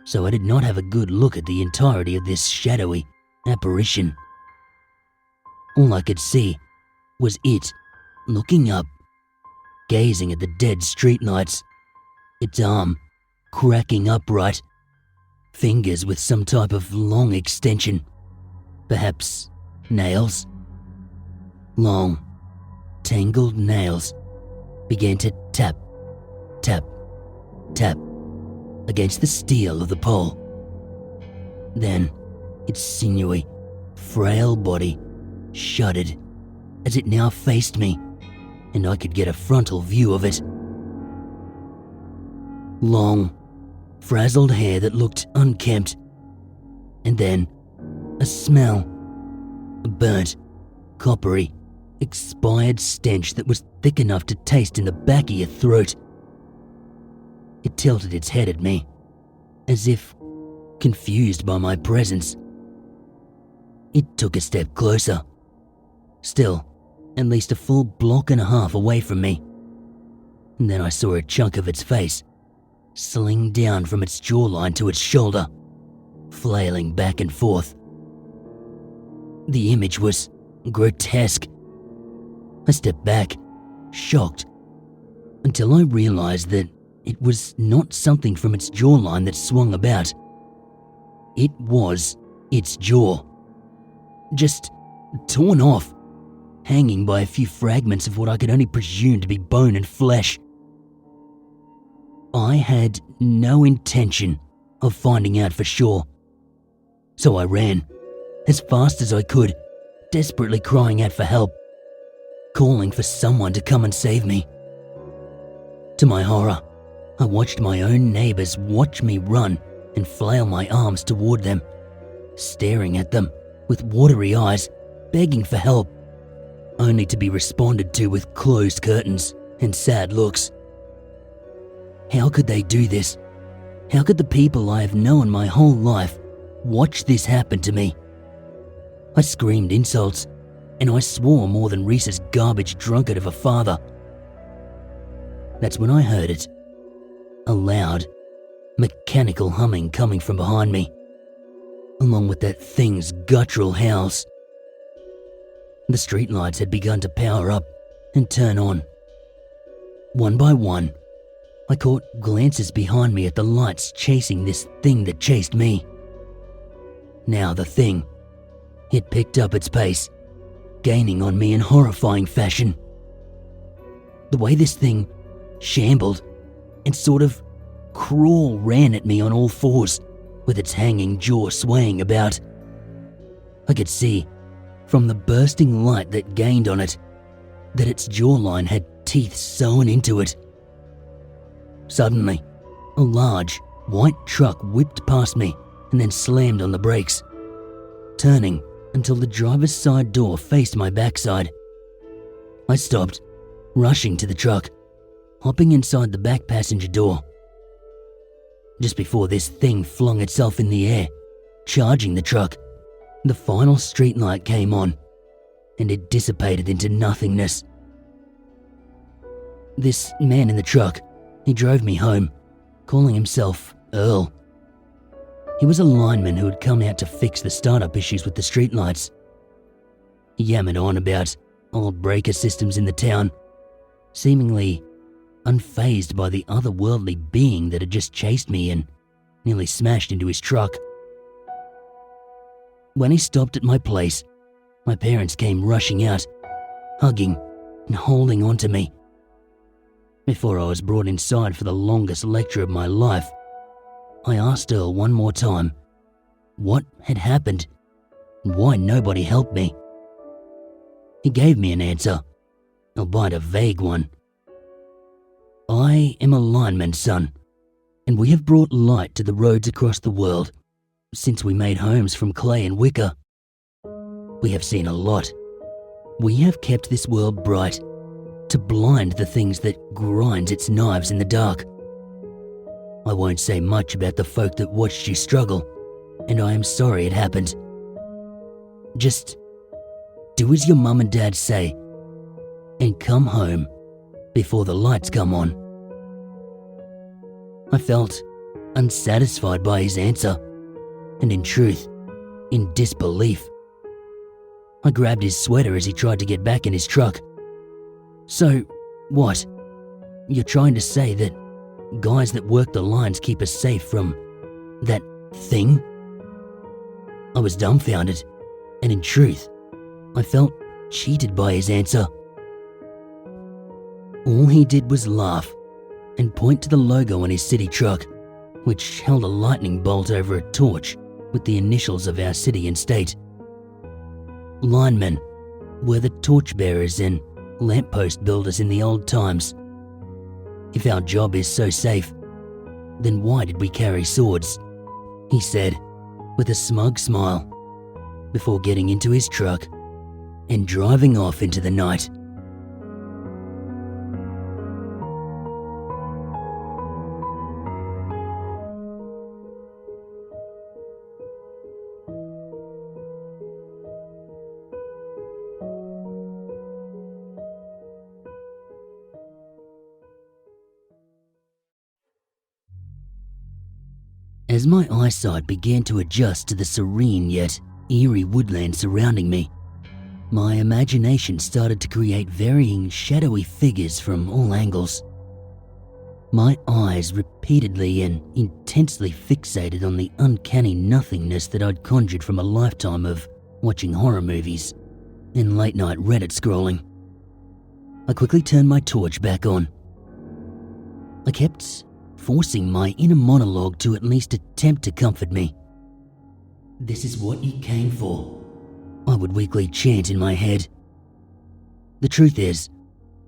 so I did not have a good look at the entirety of this shadowy apparition. All I could see was it looking up, gazing at the dead streetlights, its arm cracking upright, fingers with some type of long extension, perhaps nails. Long, tangled nails began to tap, tap, tap against the steel of the pole. Then its sinewy, frail body shuddered as it now faced me, and I could get a frontal view of it. Long, frazzled hair that looked unkempt, and then a smell, a burnt, coppery, expired stench that was thick enough to taste in the back of your throat. It tilted its head at me, as if confused by my presence. It took a step closer, still at least a full block and a half away from me, and then I saw a chunk of its face sling down from its jawline to its shoulder, flailing back and forth. The image was grotesque. I stepped back, shocked, until I realized that it was not something from its jawline that swung about. It was its jaw, just torn off, hanging by a few fragments of what I could only presume to be bone and flesh. I had no intention of finding out for sure, so I ran as fast as I could, desperately crying out for help, calling for someone to come and save me. To my horror, I watched my own neighbors watch me run and flail my arms toward them, staring at them with watery eyes, begging for help, only to be responded to with closed curtains and sad looks. How could they do this? How could the people I have known my whole life watch this happen to me? I screamed insults, and I swore more than Reese's garbage drunkard of a father. That's when I heard it. A loud, mechanical humming coming from behind me, along with that thing's guttural howls. The streetlights had begun to power up and turn on. One by one, I caught glances behind me at the lights chasing this thing that chased me. Now the thing, it picked up its pace, gaining on me in horrifying fashion. The way this thing shambled and sort of crawl ran at me on all fours, with its hanging jaw swaying about. I could see, from the bursting light that gained on it, that its jawline had teeth sewn into it. Suddenly, a large, white truck whipped past me and then slammed on the brakes, turning until the driver's side door faced my backside. I stopped, rushing to the truck, hopping inside the back passenger door. Just before this thing flung itself in the air, charging the truck, the final streetlight came on, and it dissipated into nothingness. This man in the truck, he drove me home, calling himself Earl. He was a lineman who had come out to fix the startup issues with the streetlights. He yammered on about old breaker systems in the town, seemingly unfazed by the otherworldly being that had just chased me and nearly smashed into his truck. When he stopped at my place, my parents came rushing out, hugging and holding on to me. Before I was brought inside for the longest lecture of my life, I asked Earl one more time what had happened and why nobody helped me. He gave me an answer, albeit a vague one. I am a lineman, son, and we have brought light to the roads across the world since we made homes from clay and wicker. We have seen a lot. We have kept this world bright to blind the things that grind its knives in the dark. I won't say much about the folk that watched you struggle, and I am sorry it happened. Just do as your mum and dad say, and come home before the lights come on. I felt unsatisfied by his answer, and in truth, in disbelief. I grabbed his sweater as he tried to get back in his truck. So, what? You're trying to say that guys that work the lines keep us safe from that thing? I was dumbfounded, and in truth, I felt cheated by his answer. All he did was laugh and point to the logo on his city truck, which held a lightning bolt over a torch with the initials of our city and state. Linemen were the torchbearers and lamppost builders in the old times. If our job is so safe, then why did we carry swords? He said, with a smug smile, before getting into his truck and driving off into the night. As my eyesight began to adjust to the serene yet eerie woodland surrounding me, my imagination started to create varying shadowy figures from all angles. My eyes repeatedly and intensely fixated on the uncanny nothingness that I'd conjured from a lifetime of watching horror movies and late-night Reddit scrolling. I quickly turned my torch back on. I kept forcing my inner monologue to at least attempt to comfort me. "This is what you came for," I would weakly chant in my head. The truth is,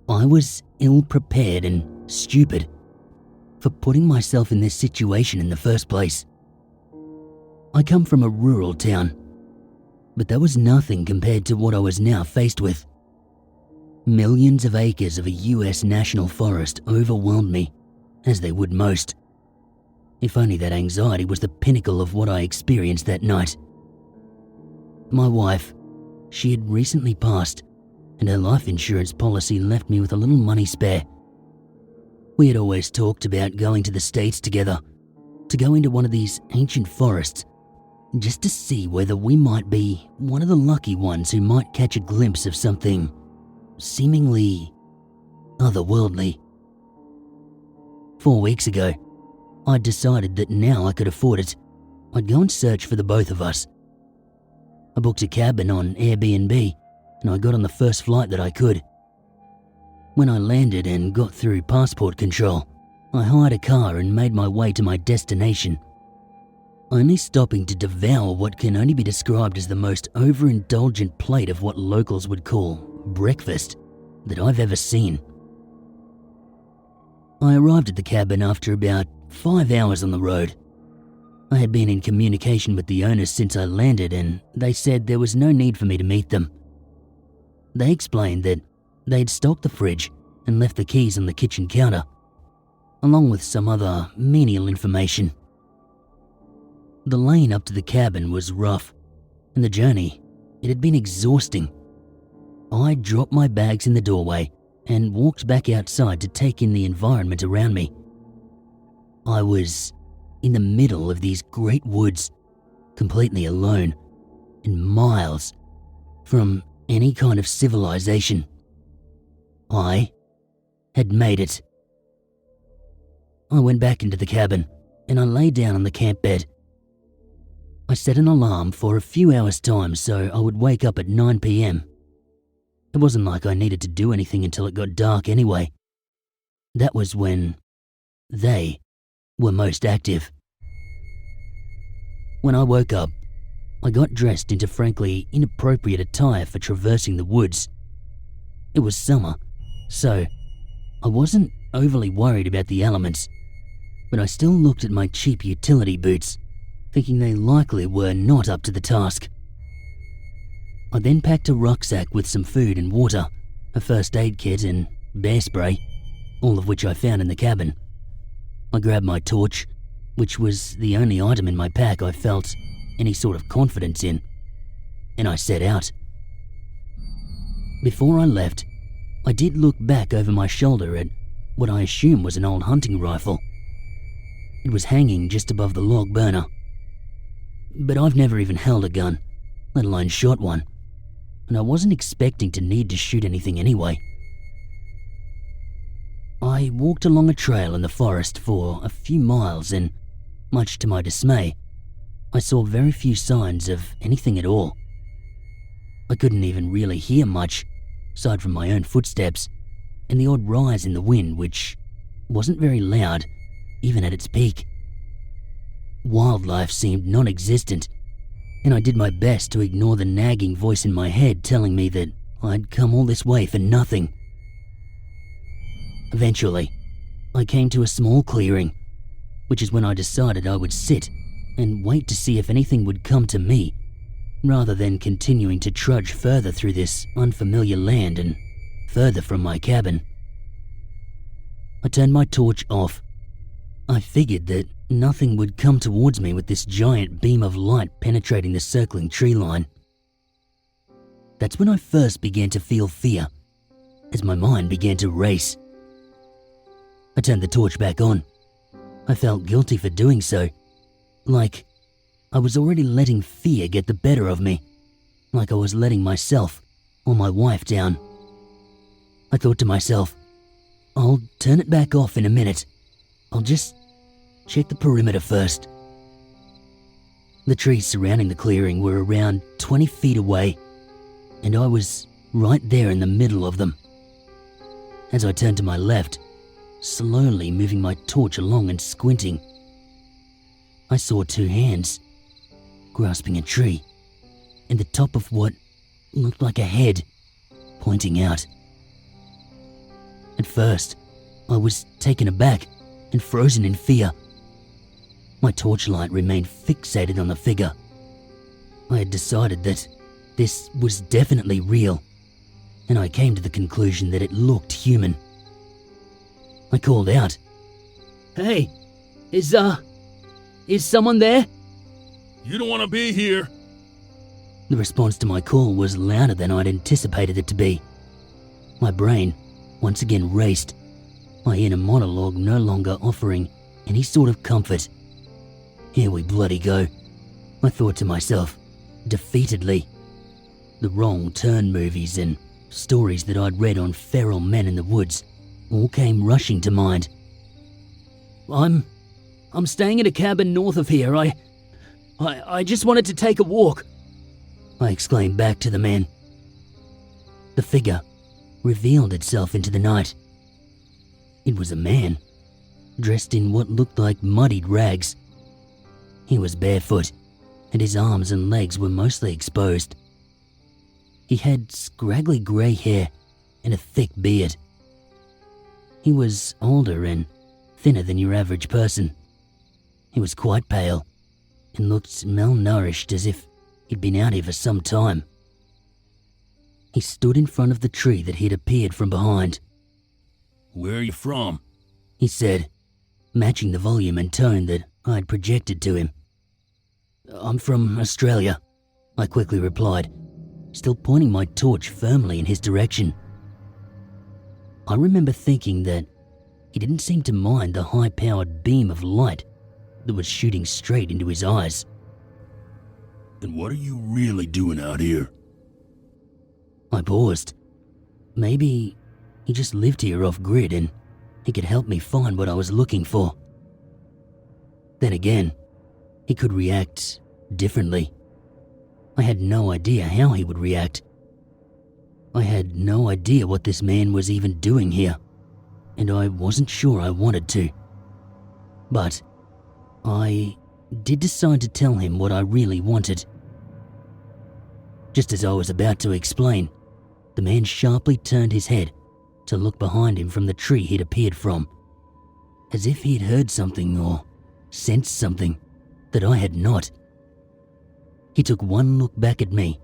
I was ill-prepared and stupid for putting myself in this situation in the first place. I come from a rural town, but that was nothing compared to what I was now faced with. Millions of acres of a US national forest overwhelmed me, as they would most. If only that anxiety was the pinnacle of what I experienced that night. My wife, she had recently passed, and her life insurance policy left me with a little money spare. We had always talked about going to the States together, to go into one of these ancient forests, just to see whether we might be one of the lucky ones who might catch a glimpse of something seemingly otherworldly. 4 weeks ago, I'd decided that now I could afford it, I'd go and search for the both of us. I booked a cabin on Airbnb, and I got on the first flight that I could. When I landed and got through passport control, I hired a car and made my way to my destination, only stopping to devour what can only be described as the most overindulgent plate of what locals would call breakfast that I've ever seen. I arrived at the cabin after about 5 hours on the road. I had been in communication with the owners since I landed, and they said there was no need for me to meet them. They explained that they'd stocked the fridge and left the keys on the kitchen counter, along with some other menial information. The lane up to the cabin was rough, and the journey, it had been exhausting. I dropped my bags in the doorway and walked back outside to take in the environment around me. I was in the middle of these great woods, completely alone, and miles from any kind of civilization. I had made it. I went back into the cabin and I lay down on the camp bed. I set an alarm for a few hours' time so I would wake up at 9 p.m. It wasn't like I needed to do anything until it got dark anyway. That was when they were most active. When I woke up, I got dressed into frankly inappropriate attire for traversing the woods. It was summer, so I wasn't overly worried about the elements, but I still looked at my cheap utility boots, thinking they likely were not up to the task. I then packed a rucksack with some food and water, a first aid kit and bear spray, all of which I found in the cabin. I grabbed my torch, which was the only item in my pack I felt any sort of confidence in, and I set out. Before I left, I did look back over my shoulder at what I assume was an old hunting rifle. It was hanging just above the log burner. But I've never even held a gun, let alone shot one, and I wasn't expecting to need to shoot anything anyway. I walked along a trail in the forest for a few miles and, much to my dismay, I saw very few signs of anything at all. I couldn't even really hear much, aside from my own footsteps and the odd rise in the wind, which wasn't very loud, even at its peak. Wildlife seemed non-existent, and I did my best to ignore the nagging voice in my head telling me that I'd come all this way for nothing. Eventually, I came to a small clearing, which is when I decided I would sit and wait to see if anything would come to me, rather than continuing to trudge further through this unfamiliar land and further from my cabin. I turned my torch off. I figured that nothing would come towards me with this giant beam of light penetrating the circling tree line. That's when I first began to feel fear, as my mind began to race. I turned the torch back on. I felt guilty for doing so, like I was already letting fear get the better of me, like I was letting myself or my wife down. I thought to myself, I'll turn it back off in a minute. I'll just check the perimeter first. The trees surrounding the clearing were around 20 feet away, and I was right there in the middle of them. As I turned to my left, slowly moving my torch along and squinting, I saw two hands grasping a tree, and the top of what looked like a head pointing out. At first, I was taken aback and frozen in fear. My torchlight remained fixated on the figure. I had decided that this was definitely real, and I came to the conclusion that it looked human. I called out, "Hey, is someone there?" You don't want to be here. The response to my call was louder than I'd anticipated it to be. My brain once again raced, my inner monologue no longer offering any sort of comfort. Here we bloody go, I thought to myself, defeatedly. The wrong turn movies and stories that I'd read on feral men in the woods all came rushing to mind. I'm staying at a cabin north of here. I just wanted to take a walk, I exclaimed back to the man. The figure revealed itself into the night. It was a man, dressed in what looked like muddied rags. He was barefoot, and his arms and legs were mostly exposed. He had scraggly grey hair and a thick beard. He was older and thinner than your average person. He was quite pale and looked malnourished, as if he'd been out here for some time. He stood in front of the tree that he'd appeared from behind. Where are you from? He said, matching the volume and tone that I'd projected to him. I'm from Australia, I quickly replied, still pointing my torch firmly in his direction. I remember thinking that he didn't seem to mind the high-powered beam of light that was shooting straight into his eyes. And what are you really doing out here? I paused. Maybe he just lived here off-grid and he could help me find what I was looking for. Then again, he could react differently. I had no idea how he would react. I had no idea what this man was even doing here, and I wasn't sure I wanted to. But I did decide to tell him what I really wanted. Just as I was about to explain, the man sharply turned his head to look behind him from the tree he'd appeared from, as if he'd heard something or sensed something that I had not. He took one look back at me,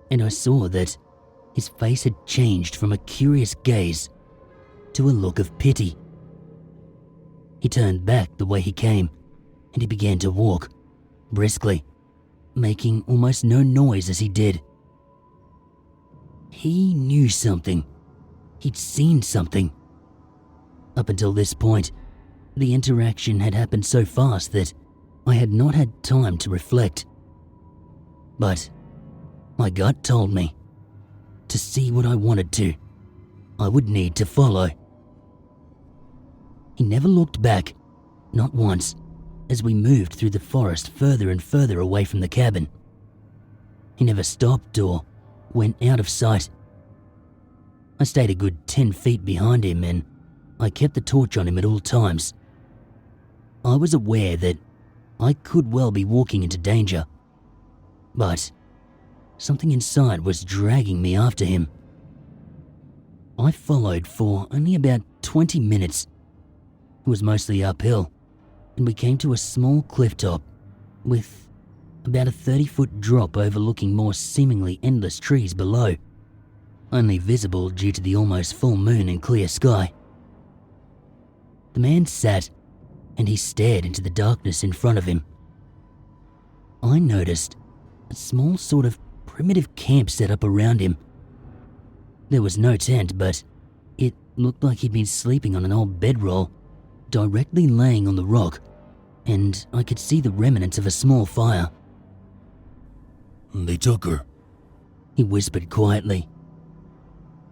and I saw that his face had changed from a curious gaze to a look of pity. He turned back the way he came, and he began to walk, briskly, making almost no noise as he did. He knew something. He'd seen something. Up until this point, the interaction had happened so fast that I had not had time to reflect. But my gut told me, to see what I wanted to, I would need to follow. He never looked back, not once, as we moved through the forest further and further away from the cabin. He never stopped or went out of sight. I stayed a good 10 feet behind him, and I kept the torch on him at all times. I was aware that I could well be walking into danger, but something inside was dragging me after him. I followed for only about 20 minutes. It was mostly uphill, and we came to a small cliff top with about a 30-foot drop overlooking more seemingly endless trees below, only visible due to the almost full moon and clear sky. The man sat, and he stared into the darkness in front of him. I noticed a small sort of primitive camp set up around him. There was no tent, but it looked like he'd been sleeping on an old bedroll, directly laying on the rock, and I could see the remnants of a small fire. They took her, he whispered quietly.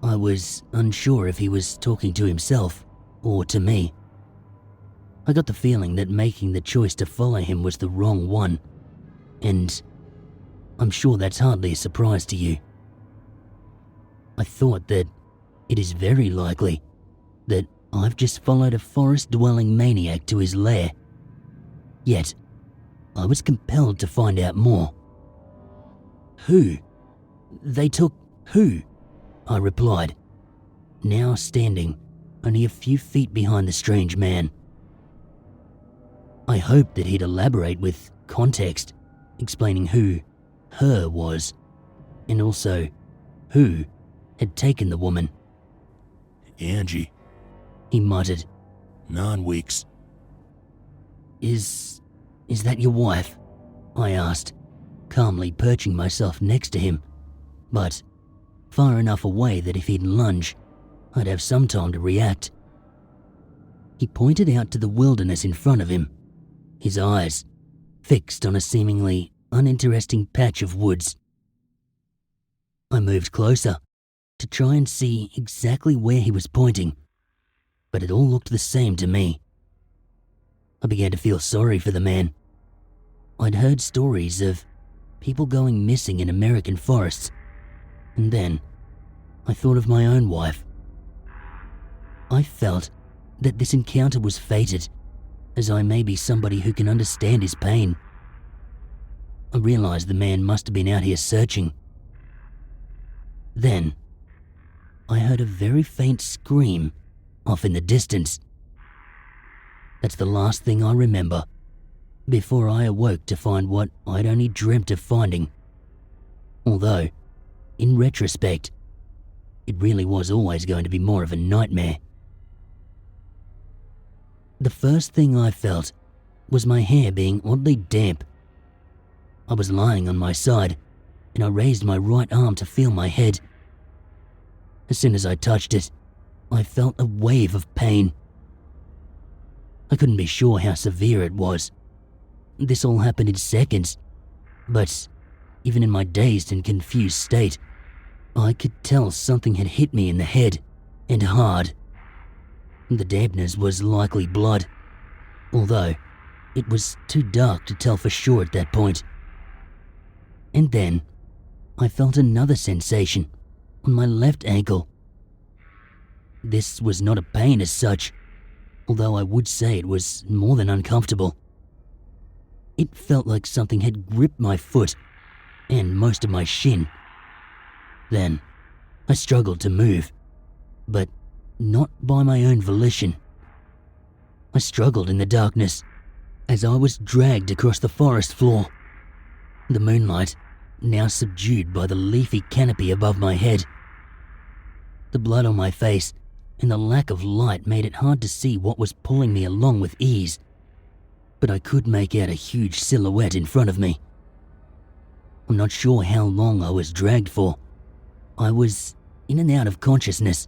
I was unsure if he was talking to himself or to me. I got the feeling that making the choice to follow him was the wrong one, and I'm sure that's hardly a surprise to you. I thought that it is very likely that I've just followed a forest-dwelling maniac to his lair. Yet, I was compelled to find out more. Who? They took who? I replied, now standing only a few feet behind the strange man. I hoped that he'd elaborate with context, explaining who her was, and also who had taken the woman. Angie, He muttered. 9 weeks. Is that your wife? I asked, calmly perching myself next to him, but far enough away that if he'd lunge, I'd have some time to react. He pointed out to the wilderness in front of him, his eyes fixed on a seemingly uninteresting patch of woods. I moved closer to try and see exactly where he was pointing, but it all looked the same to me. I began to feel sorry for the man. I'd heard stories of people going missing in American forests, and then I thought of my own wife. I felt that this encounter was fated, as I may be somebody who can understand his pain. I realized the man must have been out here searching. Then, I heard a very faint scream off in the distance. That's the last thing I remember, before I awoke to find what I'd only dreamt of finding. Although, in retrospect, it really was always going to be more of a nightmare. The first thing I felt was my hair being oddly damp. I was lying on my side, and I raised my right arm to feel my head. As soon as I touched it, I felt a wave of pain. I couldn't be sure how severe it was. This all happened in seconds, but even in my dazed and confused state, I could tell something had hit me in the head, and hard. The dampness was likely blood, although it was too dark to tell for sure at that point. And then I felt another sensation on my left ankle. This was not a pain as such, although I would say it was more than uncomfortable. It felt like something had gripped my foot and most of my shin. Then I struggled to move, but not by my own volition. I struggled in the darkness as I was dragged across the forest floor. The moonlight, now subdued by the leafy canopy above my head. The blood on my face and the lack of light made it hard to see what was pulling me along with ease, but I could make out a huge silhouette in front of me. I'm not sure how long I was dragged for. I was in and out of consciousness,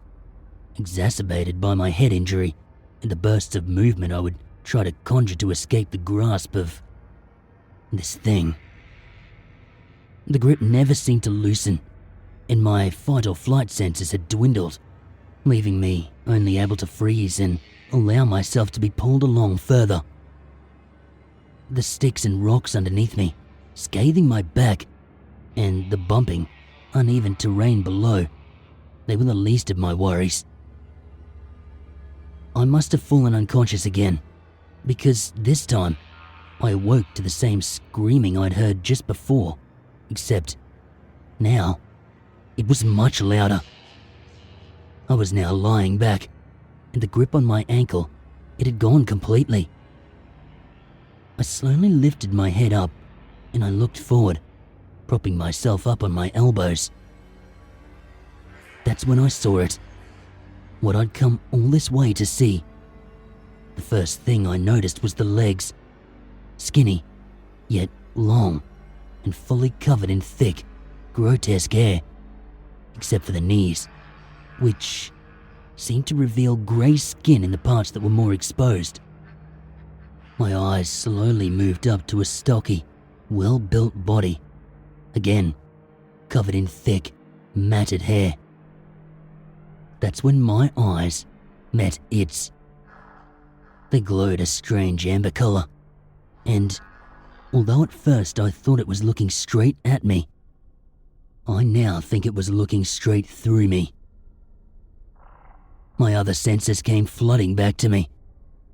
exacerbated by my head injury and the bursts of movement I would try to conjure to escape the grasp of this thing. The grip never seemed to loosen, and my fight or flight senses had dwindled, leaving me only able to freeze and allow myself to be pulled along further. The sticks and rocks underneath me, scathing my back, and the bumping, uneven terrain below, they were the least of my worries. I must have fallen unconscious again, because this time I awoke to the same screaming I'd heard just before, except now it was much louder. I was now lying back, and the grip on my ankle, it had gone completely. I slowly lifted my head up, and I looked forward, propping myself up on my elbows. That's when I saw it, what I'd come all this way to see. The first thing I noticed was the legs, skinny, yet long, and fully covered in thick, grotesque hair, except for the knees, which seemed to reveal grey skin in the parts that were more exposed. My eyes slowly moved up to a stocky, well-built body, again covered in thick, matted hair. That's when my eyes met its. They glowed a strange amber colour, and although at first I thought it was looking straight at me, I now think it was looking straight through me. My other senses came flooding back to me,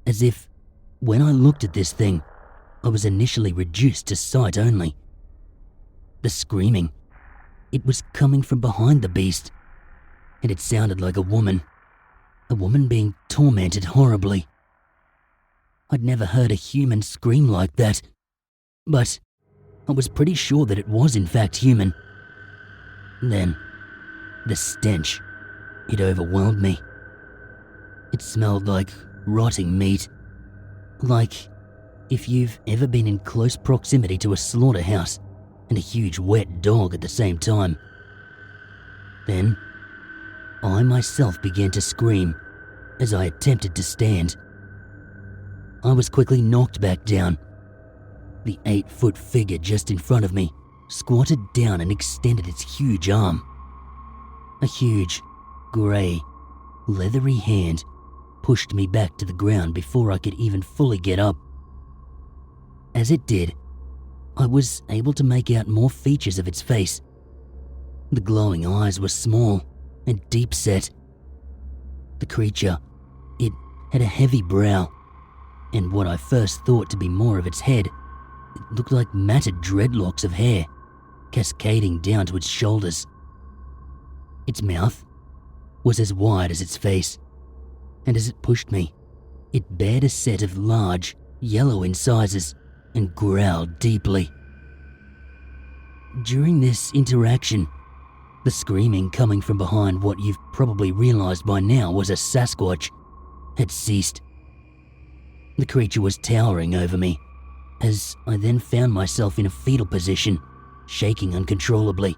as if, when I looked at this thing, I was initially reduced to sight only. The screaming, it was coming from behind the beast, and it sounded like a woman being tormented horribly. I'd never heard a human scream like that, but I was pretty sure that it was in fact human. Then, the stench, it overwhelmed me. It smelled like rotting meat, like if you've ever been in close proximity to a slaughterhouse and a huge wet dog at the same time. Then, I myself began to scream as I attempted to stand. I was quickly knocked back down. The 8-foot figure just in front of me squatted down and extended its huge arm. A huge, grey, leathery hand pushed me back to the ground before I could even fully get up. As it did, I was able to make out more features of its face. The glowing eyes were small and deep-set. The creature, it had a heavy brow, and what I first thought to be more of its head, it looked like matted dreadlocks of hair, cascading down to its shoulders. Its mouth was as wide as its face, and as it pushed me, it bared a set of large, yellow incisors and growled deeply. During this interaction, the screaming coming from behind what you've probably realized by now was a Sasquatch had ceased. The creature was towering over me, as I then found myself in a fetal position, shaking uncontrollably.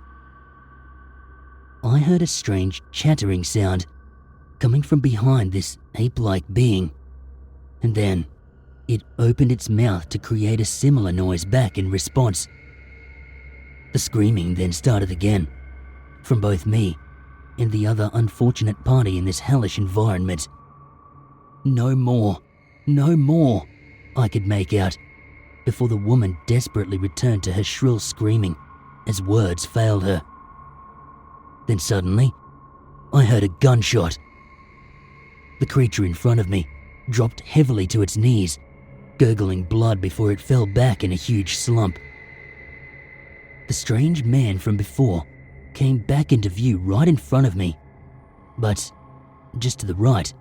I heard a strange chattering sound coming from behind this ape-like being, and then it opened its mouth to create a similar noise back in response. The screaming then started again, from both me and the other unfortunate party in this hellish environment. No more, I could make out, before the woman desperately returned to her shrill screaming as words failed her. Then suddenly, I heard a gunshot. The creature in front of me dropped heavily to its knees, gurgling blood before it fell back in a huge slump. The strange man from before came back into view right in front of me, but just to the right.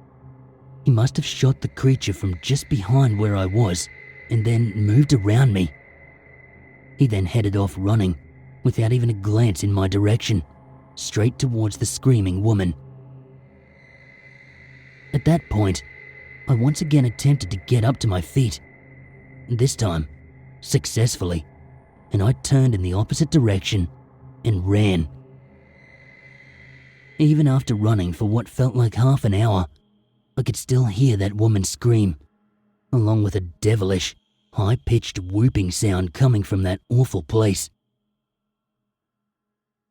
He must have shot the creature from just behind where I was and then moved around me. He then headed off running, without even a glance in my direction, straight towards the screaming woman. At that point, I once again attempted to get up to my feet, this time successfully, and I turned in the opposite direction and ran. Even after running for what felt like half an hour, I could still hear that woman scream, along with a devilish, high-pitched whooping sound coming from that awful place.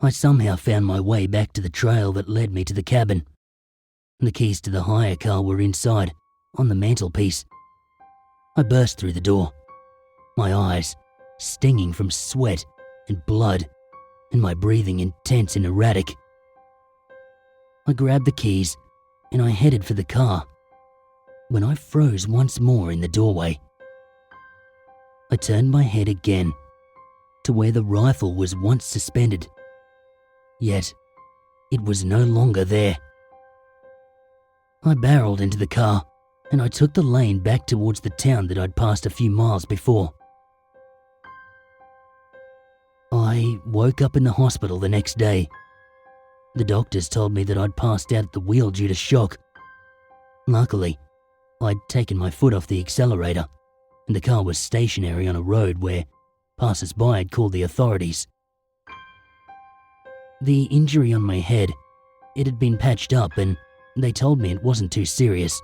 I somehow found my way back to the trail that led me to the cabin. The keys to the hire car were inside, on the mantelpiece. I burst through the door, my eyes stinging from sweat and blood, and my breathing intense and erratic. I grabbed the keys and I headed for the car, when I froze once more in the doorway. I turned my head again to where the rifle was once suspended, yet it was no longer there. I barreled into the car and I took the lane back towards the town that I'd passed a few miles before. I woke up in the hospital the next day. The doctors told me that I'd passed out at the wheel due to shock. Luckily, I'd taken my foot off the accelerator, and the car was stationary on a road where passers-by had called the authorities. The injury on my head, it had been patched up, and they told me it wasn't too serious,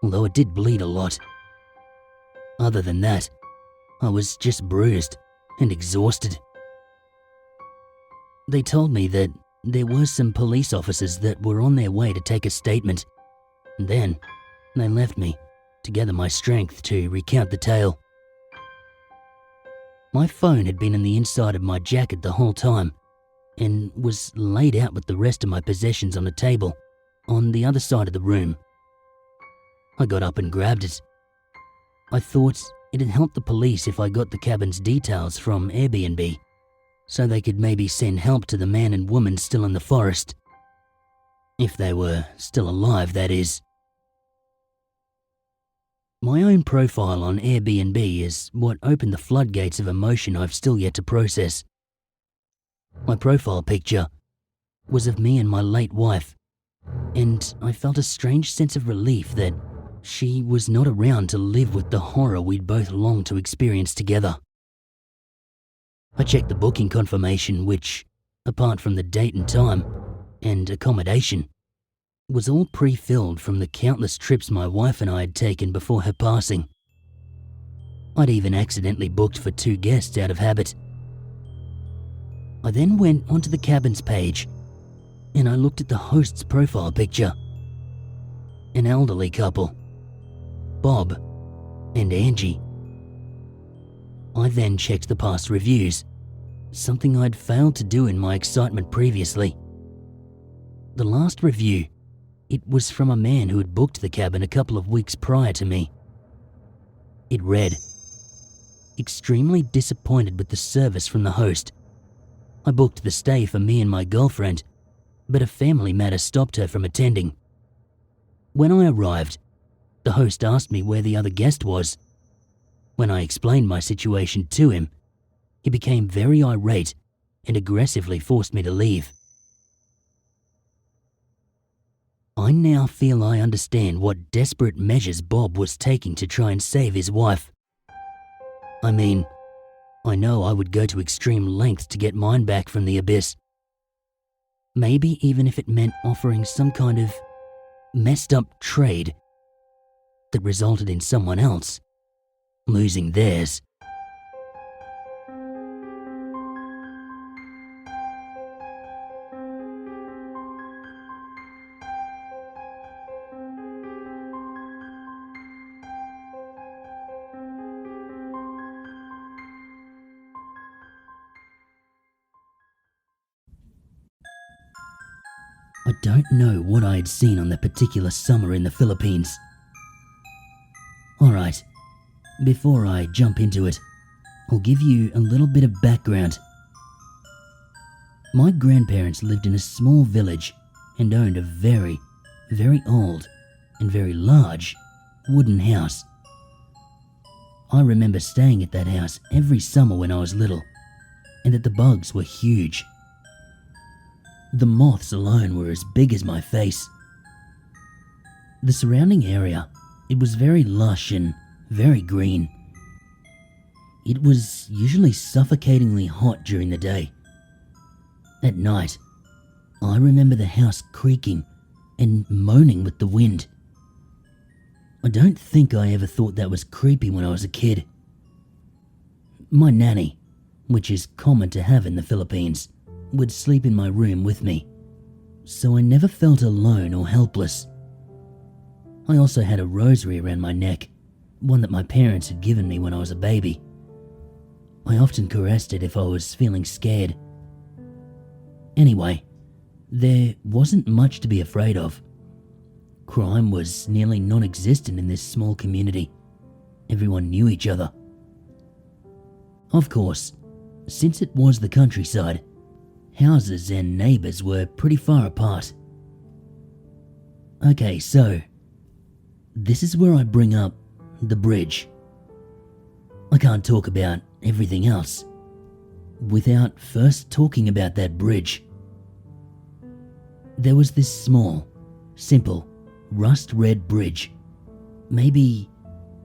although it did bleed a lot. Other than that, I was just bruised and exhausted. They told me that there were some police officers that were on their way to take a statement, and then they left me to gather my strength to recount the tale. My phone had been in the inside of my jacket the whole time and was laid out with the rest of my possessions on a table on the other side of the room. I got up and grabbed it. I thought it'd help the police if I got the cabin's details from Airbnb, so they could maybe send help to the man and woman still in the forest. If they were still alive, that is. My own profile on Airbnb is what opened the floodgates of emotion I've still yet to process. My profile picture was of me and my late wife, and I felt a strange sense of relief that she was not around to live with the horror we'd both longed to experience together. I checked the booking confirmation, which, apart from the date and time and accommodation, was all pre-filled from the countless trips my wife and I had taken before her passing. I'd even accidentally booked for 2 guests out of habit. I then went onto the cabin's page and I looked at the host's profile picture. An elderly couple, Bob and Angie. I then checked the past reviews, something I'd failed to do in my excitement previously. The last review, it was from a man who had booked the cabin a couple of weeks prior to me. It read, "Extremely disappointed with the service from the host. I booked the stay for me and my girlfriend, but a family matter stopped her from attending. When I arrived, the host asked me where the other guest was. When I explained my situation to him, he became very irate and aggressively forced me to leave. I now feel I understand what desperate measures Bob was taking to try and save his wife. I mean, I know I would go to extreme lengths to get mine back from the abyss. Maybe even if it meant offering some kind of messed up trade that resulted in someone else losing theirs. I don't know what I had seen on that particular summer in the Philippines. Alright, before I jump into it, I'll give you a little bit of background. My grandparents lived in a small village and owned a very, very old and very large wooden house. I remember staying at that house every summer when I was little, and that the bugs were huge. The moths alone were as big as my face. The surrounding area, it was very lush and very green. It was usually suffocatingly hot during the day. At night, I remember the house creaking and moaning with the wind. I don't think I ever thought that was creepy when I was a kid. My nanny, which is common to have in the Philippines, would sleep in my room with me, so I never felt alone or helpless. I also had a rosary around my neck, one that my parents had given me when I was a baby. I often caressed it if I was feeling scared. Anyway, there wasn't much to be afraid of. Crime was nearly non-existent in this small community. Everyone knew each other. Of course, since it was the countryside, houses and neighbours were pretty far apart. Okay, so this is where I bring up the bridge. I can't talk about everything else without first talking about that bridge. There was this small, simple, rust-red bridge, maybe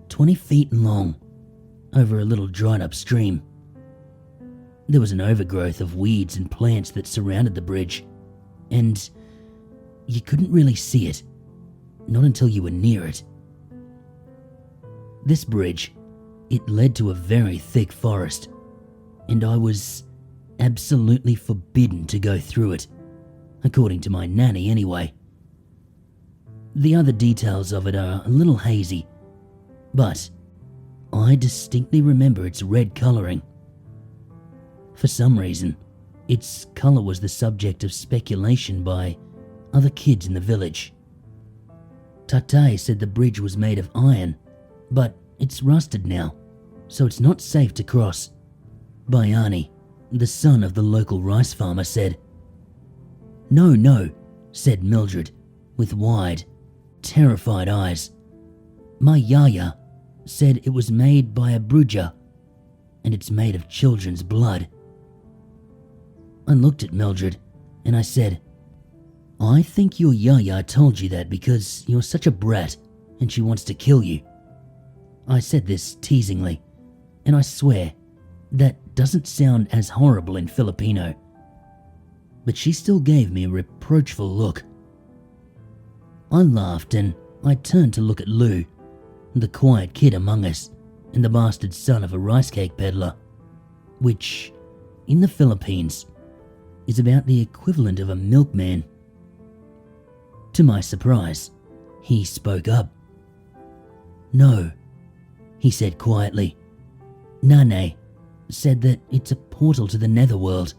20 feet long, over a little dried-up stream. There was an overgrowth of weeds and plants that surrounded the bridge, and you couldn't really see it, not until you were near it. This bridge, it led to a very thick forest, and I was absolutely forbidden to go through it, according to my nanny anyway. The other details of it are a little hazy, but I distinctly remember its red colouring. For some reason, its colour was the subject of speculation by other kids in the village. Tate said the bridge was made of iron, but it's rusted now, so it's not safe to cross. Bayani, the son of the local rice farmer, said. No, said Mildred, with wide, terrified eyes. My yaya said it was made by a bruja, and it's made of children's blood. I looked at Mildred and I said, I think your Yaya told you that because you're such a brat and she wants to kill you. I said this teasingly, and I swear that doesn't sound as horrible in Filipino. But she still gave me a reproachful look. I laughed and I turned to look at Lou, the quiet kid among us and the bastard son of a rice cake peddler, which, in the Philippines, is about the equivalent of a milkman. To my surprise, he spoke up. No, he said quietly. Nane said that it's a portal to the netherworld,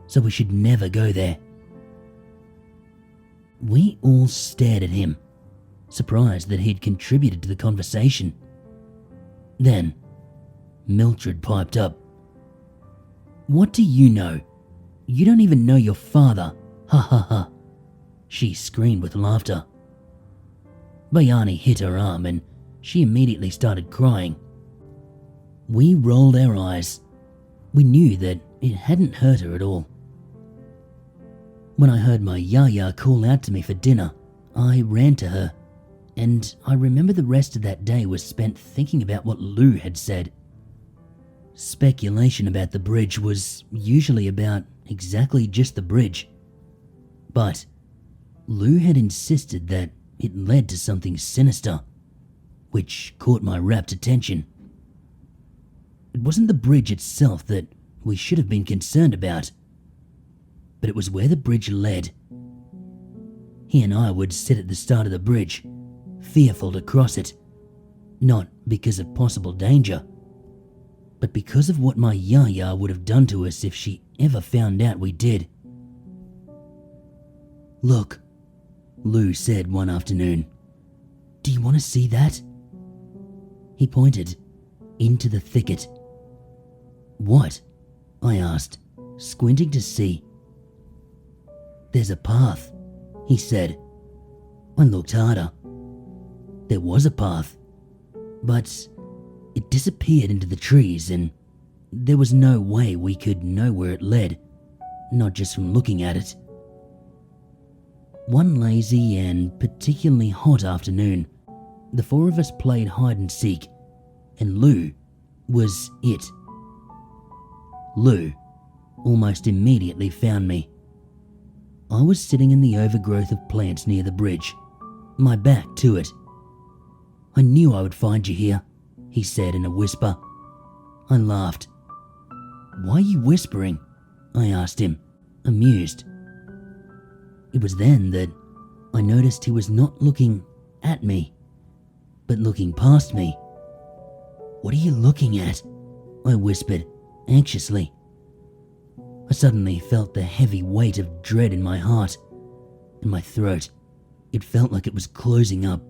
so we should never go there. We all stared at him, surprised that he'd contributed to the conversation. Then, Mildred piped up. What do you know? You don't even know your father. Ha ha ha. She screamed with laughter. Bayani hit her arm and she immediately started crying. We rolled our eyes. We knew that it hadn't hurt her at all. When I heard my Yaya call out to me for dinner, I ran to her, and I remember the rest of that day was spent thinking about what Lou had said. Speculation about the bridge was usually about exactly just the bridge, but Lou had insisted that it led to something sinister, which caught my rapt attention. It wasn't the bridge itself that we should have been concerned about, but it was where the bridge led. He and I would sit at the start of the bridge, fearful to cross it, not because of possible danger, but because of what my Yaya would have done to us if she ever found out we did. Look, Lou said one afternoon. Do you want to see that? He pointed into the thicket. What? I asked, squinting to see. There's a path, he said. I looked harder. There was a path, but it disappeared into the trees and there was no way we could know where it led, not just from looking at it. One lazy and particularly hot afternoon, the four of us played hide and seek, and Lou was it. Lou almost immediately found me. I was sitting in the overgrowth of plants near the bridge, my back to it. I knew I would find you here, he said in a whisper. I laughed. Why are you whispering? I asked him, amused. It was then that I noticed he was not looking at me, but looking past me. What are you looking at? I whispered, anxiously. I suddenly felt the heavy weight of dread in my heart, in my throat. It felt like it was closing up.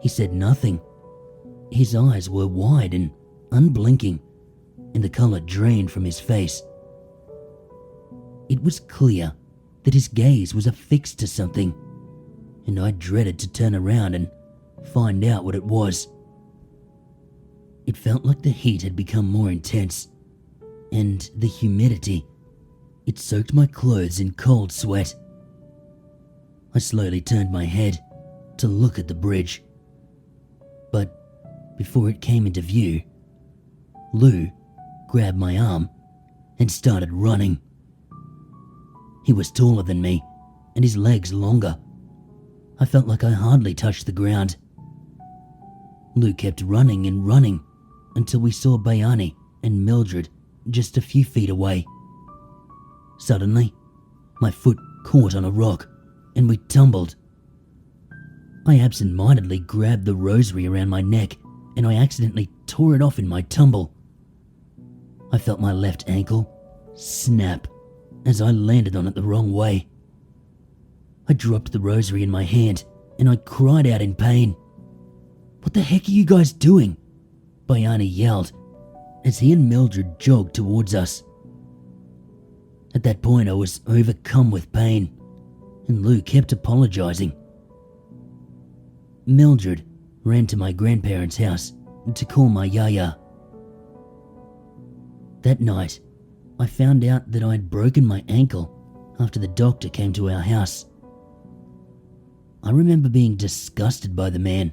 He said nothing. His eyes were wide and unblinking, and the colour drained from his face. It was clear that his gaze was affixed to something, and I dreaded to turn around and find out what it was. It felt like the heat had become more intense, and the humidity, it soaked my clothes in cold sweat. I slowly turned my head to look at the bridge, but before it came into view, Lou grabbed my arm and started running. He was taller than me, and his legs longer. I felt like I hardly touched the ground. Lou kept running and running until we saw Bayani and Mildred just a few feet away. Suddenly, my foot caught on a rock and we tumbled. I absent-mindedly grabbed the rosary around my neck and I accidentally tore it off in my tumble. I felt my left ankle snap as I landed on it the wrong way. I dropped the rosary in my hand and I cried out in pain. What the heck are you guys doing? Bayani yelled as he and Mildred jogged towards us. At that point I was overcome with pain and Lou kept apologizing. Mildred ran to my grandparents' house to call my yaya. That night, I found out that I'd broken my ankle after the doctor came to our house. I remember being disgusted by the man.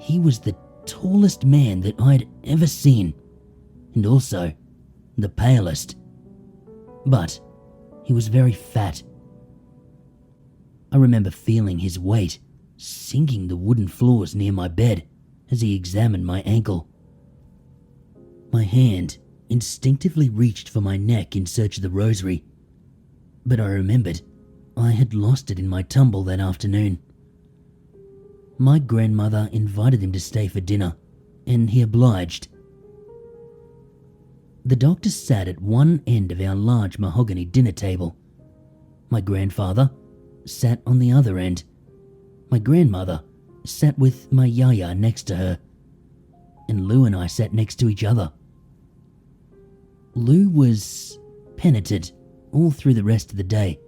He was the tallest man that I'd ever seen, and also the palest. But he was very fat. I remember feeling his weight sinking the wooden floors near my bed as he examined my ankle. My hand instinctively reached for my neck in search of the rosary, but I remembered I had lost it in my tumble that afternoon. My grandmother invited him to stay for dinner, and he obliged. The doctor sat at one end of our large mahogany dinner table. My grandfather sat on the other end. My grandmother sat with my yaya next to her, and Lou and I sat next to each other. Lou was penitent all through the rest of the day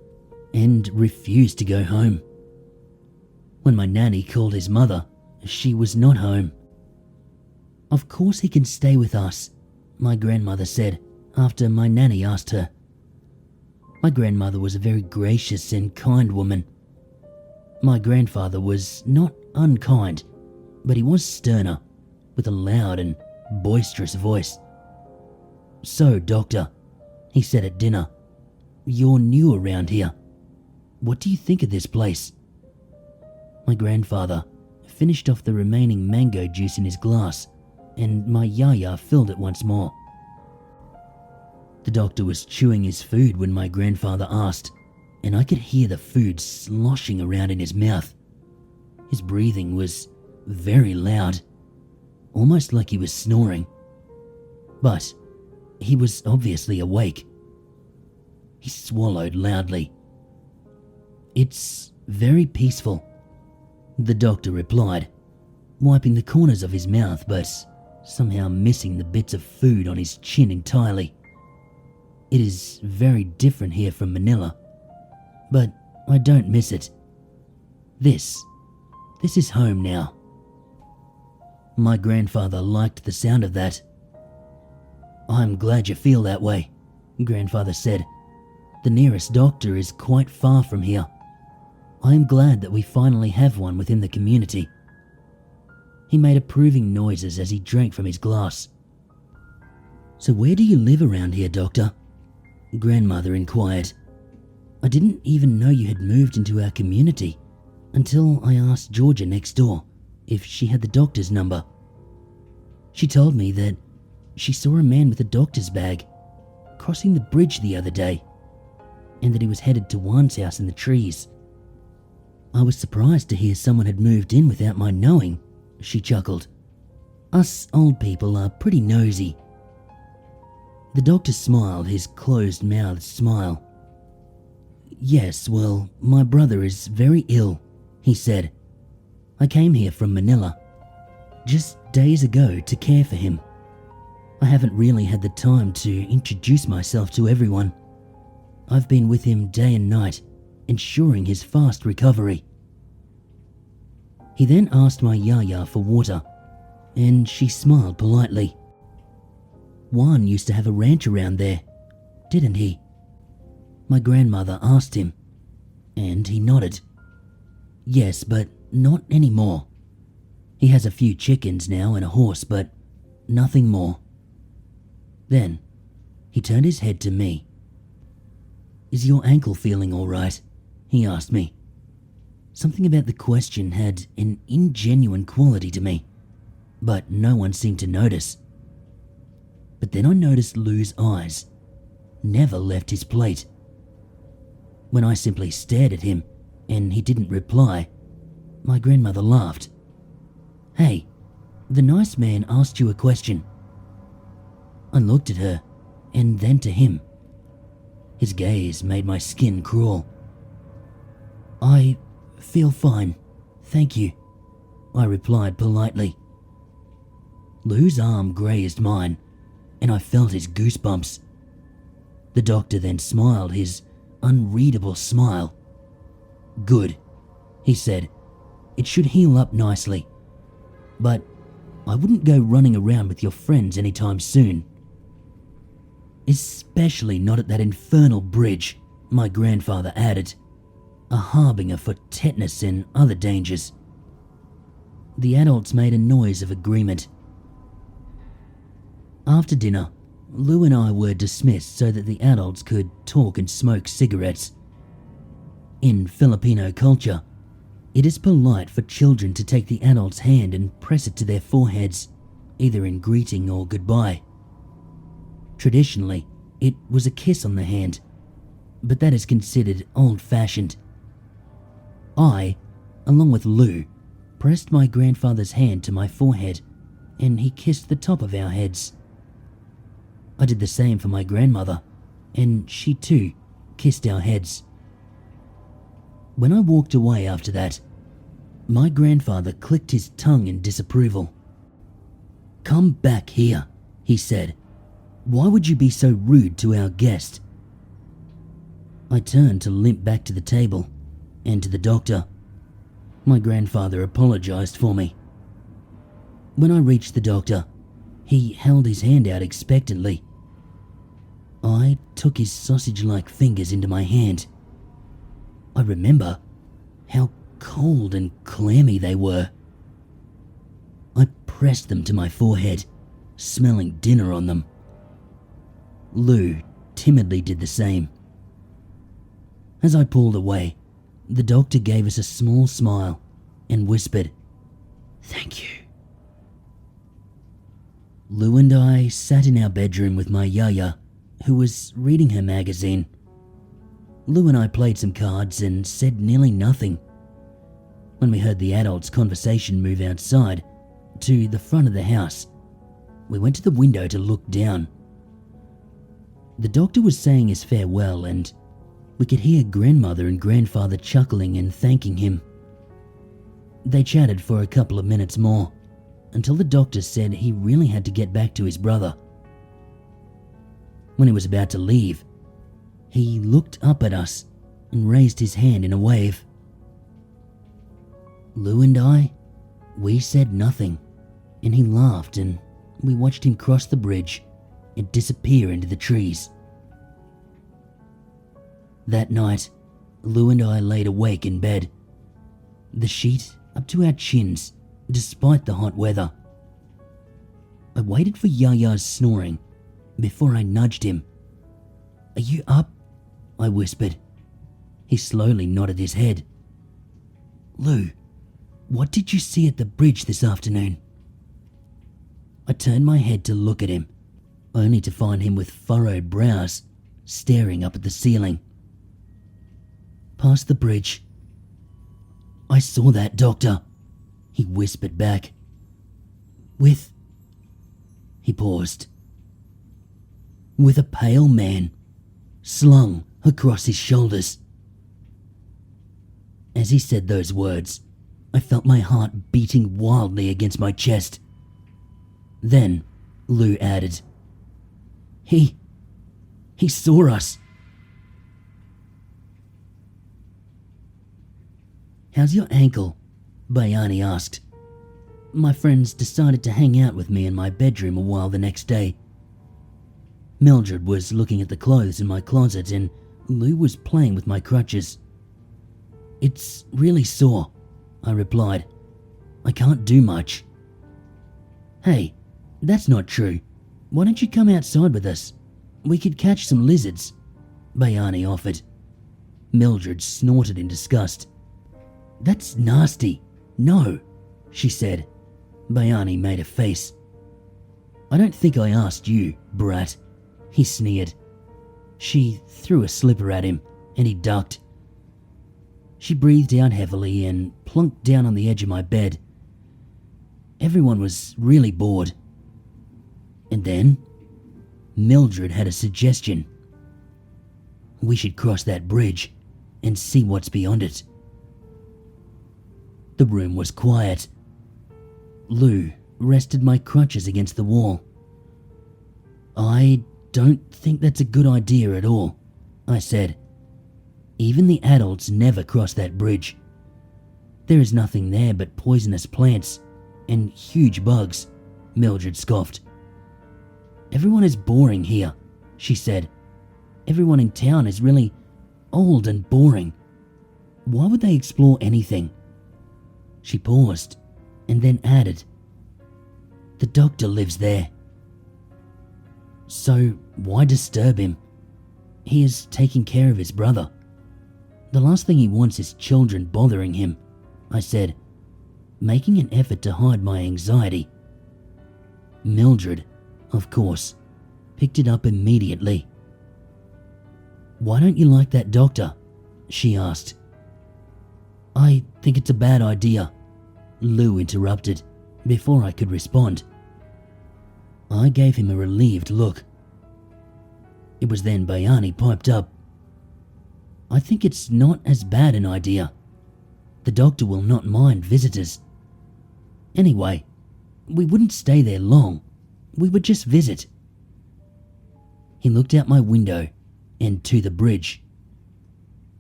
and refused to go home. When my nanny called his mother, she was not home. "Of course he can stay with us," my grandmother said after my nanny asked her. My grandmother was a very gracious and kind woman. My grandfather was not unkind, but he was sterner, with a loud and boisterous voice. "So, doctor," he said at dinner, "you're new around here. What do you think of this place?" My grandfather finished off the remaining mango juice in his glass, and my yaya filled it once more. The doctor was chewing his food when my grandfather asked, and I could hear the food sloshing around in his mouth. His breathing was very loud, almost like he was snoring. But he was obviously awake. He swallowed loudly. "It's very peaceful," the doctor replied, wiping the corners of his mouth but somehow missing the bits of food on his chin entirely. "It is very different here from Manila, but I don't miss it. This is home now." My grandfather liked the sound of that. "I'm glad you feel that way," grandfather said. "The nearest doctor is quite far from here. I am glad that we finally have one within the community." He made approving noises as he drank from his glass. "So where do you live around here, doctor?" grandmother inquired. "I didn't even know you had moved into our community until I asked Georgia next door if she had the doctor's number. She told me that she saw a man with a doctor's bag crossing the bridge the other day, and that he was headed to Juan's house in the trees. I was surprised to hear someone had moved in without my knowing," she chuckled. "Us old people are pretty nosy." The doctor smiled his closed-mouthed smile. "Yes, well, my brother is very ill," he said. "I came here from Manila just days ago to care for him. I haven't really had the time to introduce myself to everyone. I've been with him day and night, ensuring his fast recovery." He then asked my yaya for water, and she smiled politely. "Juan used to have a ranch around there, didn't he?" my grandmother asked him, and he nodded. "Yes, but not anymore. He has a few chickens now and a horse, but nothing more." Then he turned his head to me. "Is your ankle feeling all right?" he asked me. Something about the question had an ingenuine quality to me, but no one seemed to notice. But then I noticed Lou's eyes never left his plate. When I simply stared at him and he didn't reply, my grandmother laughed. "Hey, the nice man asked you a question." I looked at her and then to him. His gaze made my skin crawl. "I feel fine, thank you," I replied politely. Lou's arm grazed mine, and I felt his goosebumps. The doctor then smiled his unreadable smile. "Good," he said. "It should heal up nicely, but I wouldn't go running around with your friends anytime soon. Especially not at that infernal bridge, my grandfather added, a harbinger for tetanus and other dangers. The adults made a noise of agreement. After dinner, Lou and I were dismissed so that the adults could talk and smoke cigarettes. In Filipino culture, it is polite for children to take the adult's hand and press it to their foreheads, either in greeting or goodbye. Traditionally, it was a kiss on the hand, but that is considered old-fashioned. I, along with Lou, pressed my grandfather's hand to my forehead, and he kissed the top of our heads. I did the same for my grandmother, and she too kissed our heads. When I walked away after that, my grandfather clicked his tongue in disapproval. "Come back here," he said. "Why would you be so rude to our guest?" I turned to limp back to the table and to the doctor. My grandfather apologized for me. When I reached the doctor, he held his hand out expectantly. I took his sausage-like fingers into my hand. I remember how cold and clammy they were. I pressed them to my forehead, smelling dinner on them. Lou timidly did the same. As I pulled away, the doctor gave us a small smile and whispered, "Thank you." Lou and I sat in our bedroom with my yaya, who was reading her magazine. Lou and I played some cards and said nearly nothing. When we heard the adults' conversation move outside to the front of the house, we went to the window to look down. The doctor was saying his farewell, and we could hear grandmother and grandfather chuckling and thanking him. They chatted for a couple of minutes more, until the doctor said he really had to get back to his brother. When he was about to leave, he looked up at us and raised his hand in a wave. Lou and I, we said nothing, and he laughed, and we watched him cross the bridge and disappear into the trees. That night, Lou and I laid awake in bed, the sheet up to our chins, despite the hot weather. I waited for Yaya's snoring before I nudged him. "Are you up?" I whispered. He slowly nodded his head. "Lou, what did you see at the bridge this afternoon?" I turned my head to look at him, only to find him with furrowed brows, staring up at the ceiling. "Past the bridge. I saw that, Doctor," he whispered back. "With..." He paused. "With a pale man, slung across his shoulders." As he said those words, I felt my heart beating wildly against my chest. Then Lou added, He saw us." "How's your ankle?" Bayani asked. My friends decided to hang out with me in my bedroom a while the next day. Mildred was looking at the clothes in my closet, and Lou was playing with my crutches. "It's really sore," I replied. "I can't do much." "Hey, that's not true. Why don't you come outside with us? We could catch some lizards," Bayani offered. Mildred snorted in disgust. "That's nasty. No," she said. Bayani made a face. "I don't think I asked you, brat," he sneered. She threw a slipper at him, and he ducked. She breathed out heavily and plunked down on the edge of my bed. Everyone was really bored. And then, Mildred had a suggestion. "We should cross that bridge and see what's beyond it." The room was quiet. Lou rested my crutches against the wall. "I don't think that's a good idea at all," I said. "Even the adults never cross that bridge. There is nothing there but poisonous plants and huge bugs, Mildred scoffed. Everyone is boring here, she said. Everyone in town is really old and boring. Why would they explore anything? She paused and then added, the doctor lives there. So why disturb him? He is taking care of his brother. The last thing he wants is children bothering him, I said, making an effort to hide my anxiety. Mildred, of course, picked it up immediately. Why don't you like that doctor? She asked. I think it's a bad idea, Lou interrupted before I could respond. I gave him a relieved look. It was then Bayani piped up. I think it's not as bad an idea. The doctor will not mind visitors. Anyway, we wouldn't stay there long. We would just visit. He looked out my window and to the bridge.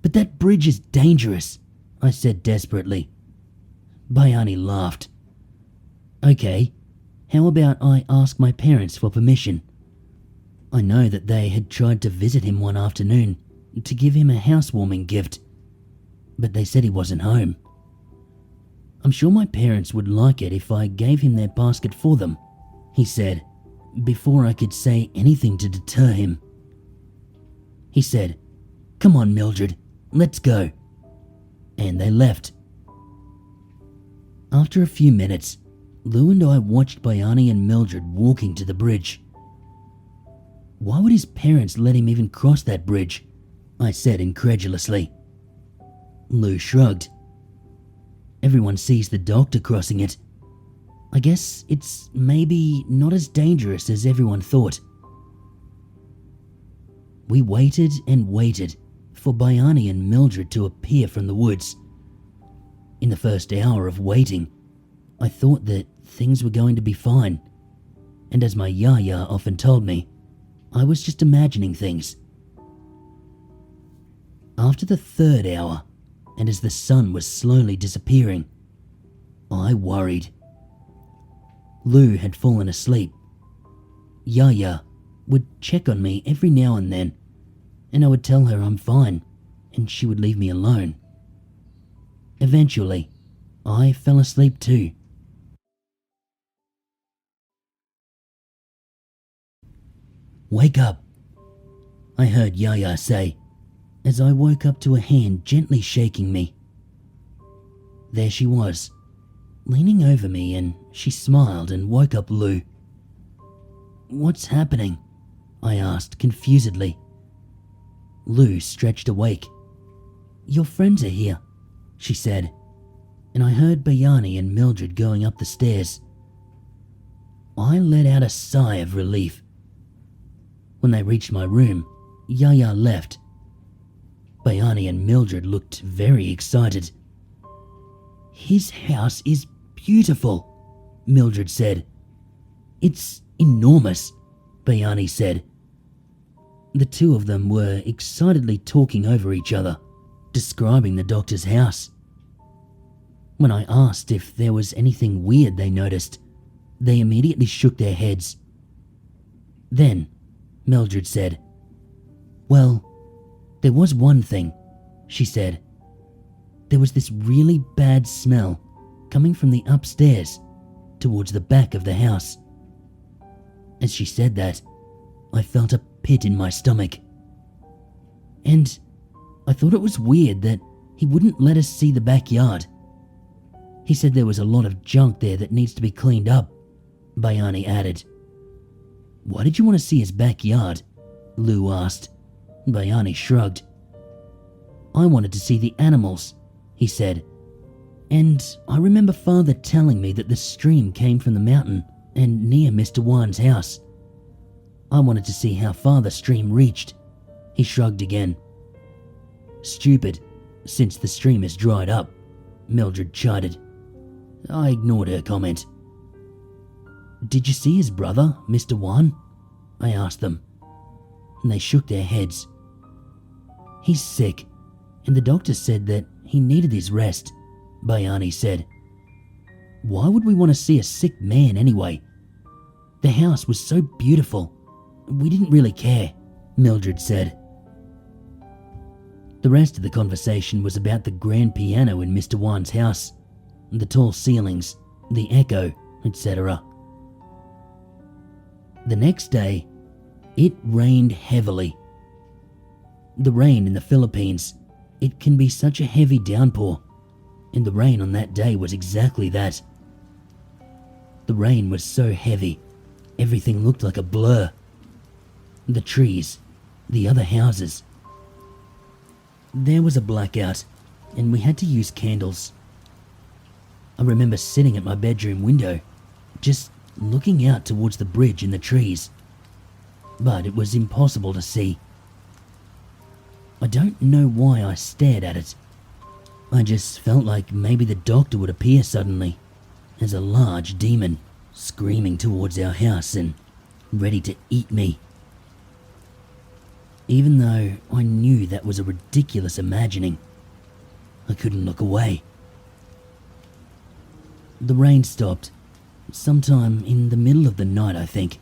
But that bridge is dangerous, I said desperately. Bayani laughed. Okay, how about I ask my parents for permission? I know that they had tried to visit him one afternoon to give him a housewarming gift, but they said he wasn't home. I'm sure my parents would like it if I gave him their basket for them, he said, before I could say anything to deter him. He said, come on, Mildred, let's go. And they left. After a few minutes, Lou and I watched Bayani and Mildred walking to the bridge. Why would his parents let him even cross that bridge? I said incredulously. Lou shrugged. Everyone sees the doctor crossing it. I guess it's maybe not as dangerous as everyone thought. We waited and waited for Bayani and Mildred to appear from the woods. In the first hour of waiting, I thought that things were going to be fine, and as my Yaya often told me, I was just imagining things. After the third hour, and as the sun was slowly disappearing, I worried. Lou had fallen asleep. Yaya would check on me every now and then, and I would tell her I'm fine, and she would leave me alone. Eventually, I fell asleep too. Wake up, I heard Yaya say, as I woke up to a hand gently shaking me. There she was, leaning over me, and she smiled and woke up Lou. What's happening? I asked confusedly. Lou stretched awake. Your friends are here, she said, and I heard Bayani and Mildred going up the stairs. I let out a sigh of relief. When they reached my room, Yaya left. Bayani and Mildred looked very excited. His house is beautiful, Mildred said. It's enormous, Bayani said. The two of them were excitedly talking over each other, describing the doctor's house. When I asked if there was anything weird they noticed, they immediately shook their heads. Then, Mildred said, well, there was one thing, she said. There was this really bad smell coming from the upstairs towards the back of the house. As she said that, I felt a pit in my stomach. And I thought it was weird that he wouldn't let us see the backyard. He said there was a lot of junk there that needs to be cleaned up, Bayani added. Why did you want to see his backyard? Lou asked. Bayani shrugged. I wanted to see the animals, he said. And I remember Father telling me that the stream came from the mountain and near Mr. Wan's house. I wanted to see how far the stream reached. He shrugged again. Stupid, since the stream is dried up, Mildred chided. I ignored her comment. Did you see his brother, Mr. Wan? I asked them, and they shook their heads. He's sick, and the doctor said that he needed his rest, Bayani said. Why would we want to see a sick man anyway? The house was so beautiful. We didn't really care, Mildred said. The rest of the conversation was about the grand piano in Mr. Wan's house, the tall ceilings, the echo, etc. The next day, it rained heavily. The rain in the Philippines, it can be such a heavy downpour, and the rain on that day was exactly that. The rain was so heavy, everything looked like a blur. The trees, the other houses. There was a blackout, and we had to use candles. I remember sitting at my bedroom window, just looking out towards the bridge and the trees, but it was impossible to see. I don't know why I stared at it. I just felt like maybe the doctor would appear suddenly as a large demon screaming towards our house and ready to eat me. Even though I knew that was a ridiculous imagining, I couldn't look away. The rain stopped, sometime in the middle of the night, I think.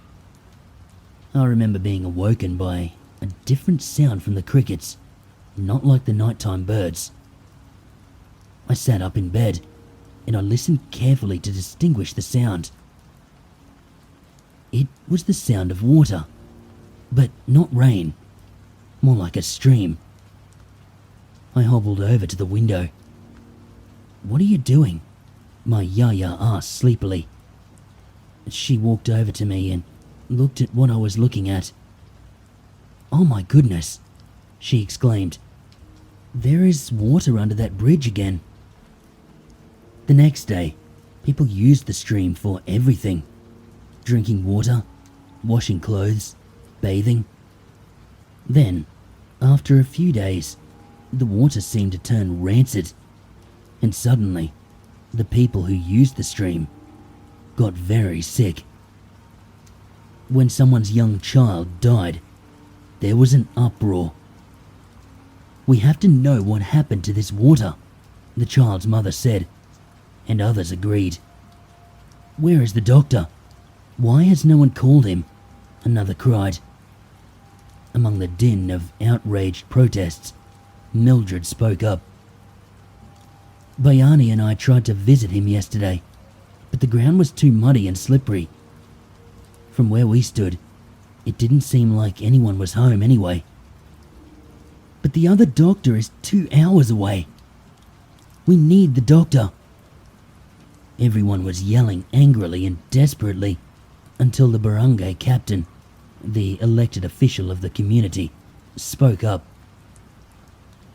I remember being awoken by a different sound from the crickets, not like the nighttime birds. I sat up in bed and I listened carefully to distinguish the sound. It was the sound of water, but not rain, more like a stream. I hobbled over to the window. "What are you doing?" my Yaya asked sleepily. She walked over to me and looked at what I was looking at. "Oh my goodness," she exclaimed. "There is water under that bridge again." The next day, people used the stream for everything. Drinking water, washing clothes, bathing. Then, after a few days, the water seemed to turn rancid, and suddenly, the people who used the stream got very sick. When someone's young child died, there was an uproar. "We have to know what happened to this water," the child's mother said, and others agreed. "Where is the doctor? Why has no one called him?" another cried. Among the din of outraged protests, Mildred spoke up. "Bayani and I tried to visit him yesterday, but the ground was too muddy and slippery. From where we stood, it didn't seem like anyone was home anyway. But the other doctor is 2 hours away. We need the doctor." Everyone was yelling angrily and desperately until the barangay captain, the elected official of the community, spoke up.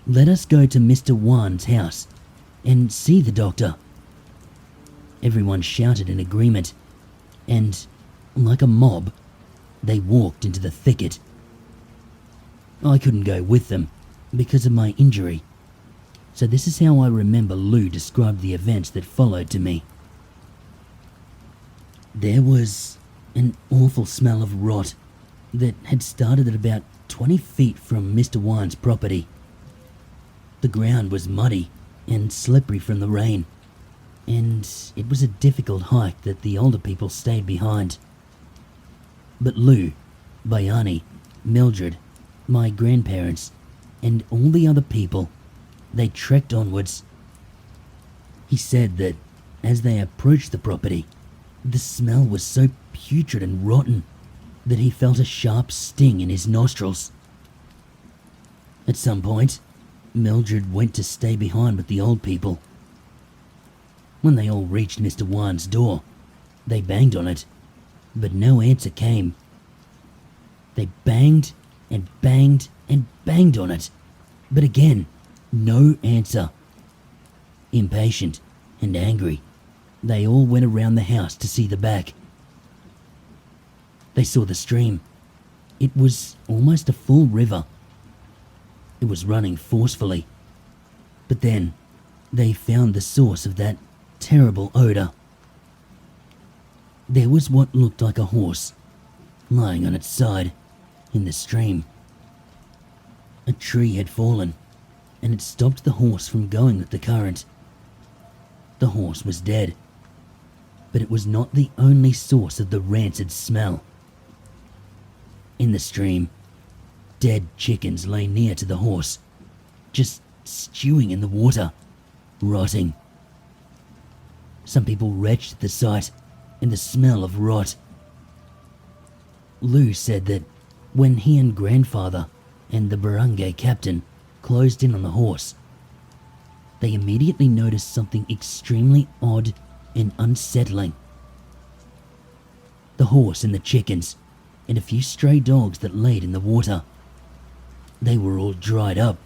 "Let us go to Mr. Wan's house and see the doctor." Everyone shouted in agreement, and, like a mob, they walked into the thicket. I couldn't go with them because of my injury, so this is how I remember Lou described the events that followed to me. There was an awful smell of rot that had started at about 20 feet from Mr. Wan's property. The ground was muddy and slippery from the rain, and it was a difficult hike that the older people stayed behind. But Lou, Bayani, Mildred, my grandparents, and all the other people, they trekked onwards. He said that as they approached the property, the smell was so putrid and rotten that he felt a sharp sting in his nostrils. At some point, Mildred went to stay behind with the old people. When they all reached Mr. Wan's door, they banged on it, but no answer came. They banged and banged and banged on it, but again, no answer. Impatient and angry, they all went around the house to see the back. They saw the stream. It was almost a full river. It was running forcefully. But then, they found the source of that terrible odor. There was what looked like a horse, lying on its side, in the stream. A tree had fallen, and it stopped the horse from going with the current. The horse was dead, but it was not the only source of the rancid smell. In the stream, dead chickens lay near to the horse, just stewing in the water, rotting. Some people retched at the sight and the smell of rot. Lou said that when he and grandfather and the barangay captain closed in on the horse, they immediately noticed something extremely odd and unsettling. The horse and the chickens and a few stray dogs that laid in the water, they were all dried up.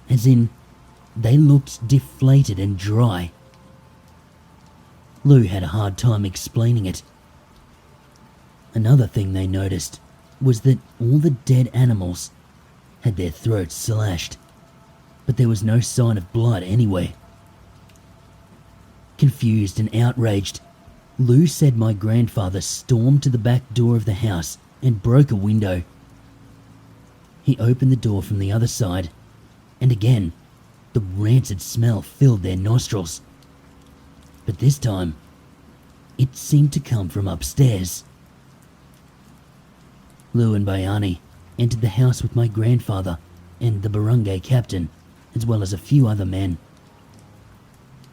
As in, they looked deflated and dry. Lou had a hard time explaining it. Another thing they noticed was that all the dead animals had their throats slashed, but there was no sign of blood anywhere. Confused and outraged, Lou said my grandfather stormed to the back door of the house and broke a window. He opened the door from the other side, and again, the rancid smell filled their nostrils. But this time, it seemed to come from upstairs. Lou and Bayani entered the house with my grandfather and the barangay captain, as well as a few other men.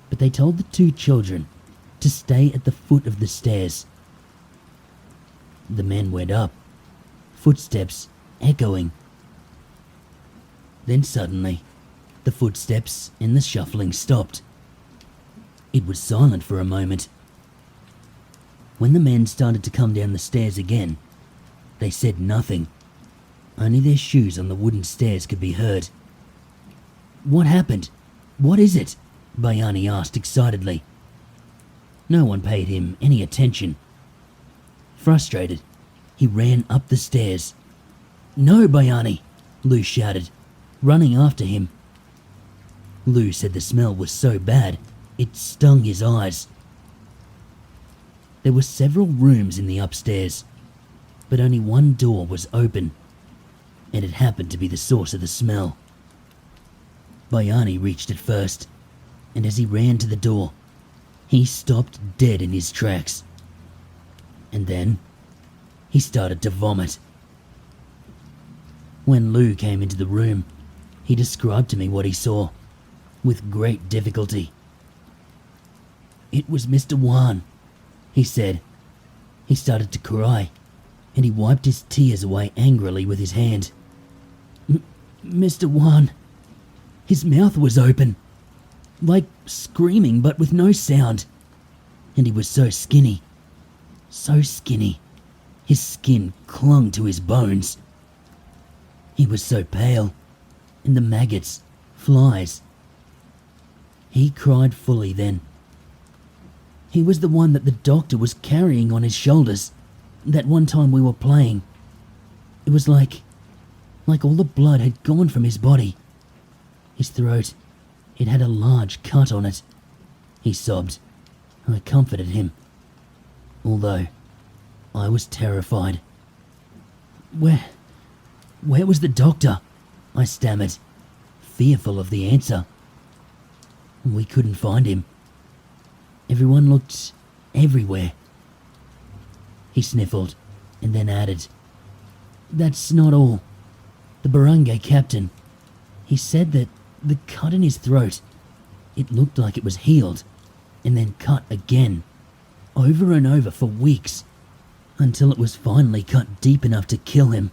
But they told the two children to stay at the foot of the stairs. The men went up, footsteps echoing. Then suddenly, the footsteps and the shuffling stopped. It was silent for a moment. When the men started to come down the stairs again, they said nothing. Only their shoes on the wooden stairs could be heard. "What happened? What is it?" Bayani asked excitedly. No one paid him any attention. Frustrated, he ran up the stairs. "No, Bayani!" Lou shouted, running after him. Lou said the smell was so bad, it stung his eyes. There were several rooms in the upstairs, but only one door was open, and it happened to be the source of the smell. Bayani reached it first, and as he ran to the door, he stopped dead in his tracks. And then, he started to vomit. When Lou came into the room, he described to me what he saw, with great difficulty. "It was Mr. Wan," he said. He started to cry, and he wiped his tears away angrily with his hand. "Mr. Wan, his mouth was open, like screaming but with no sound, and he was so skinny, his skin clung to his bones. He was so pale, and the maggots, flies." He cried fully then. "He was the one that the doctor was carrying on his shoulders, that one time we were playing. It was like all the blood had gone from his body. His throat, it had a large cut on it," he sobbed. I comforted him, although I was terrified. Where was the doctor?" I stammered, fearful of the answer. "We couldn't find him. Everyone looked everywhere." He sniffled and then added, "That's not all. The barangay captain, he said that the cut in his throat, it looked like it was healed and then cut again, over and over for weeks, until it was finally cut deep enough to kill him."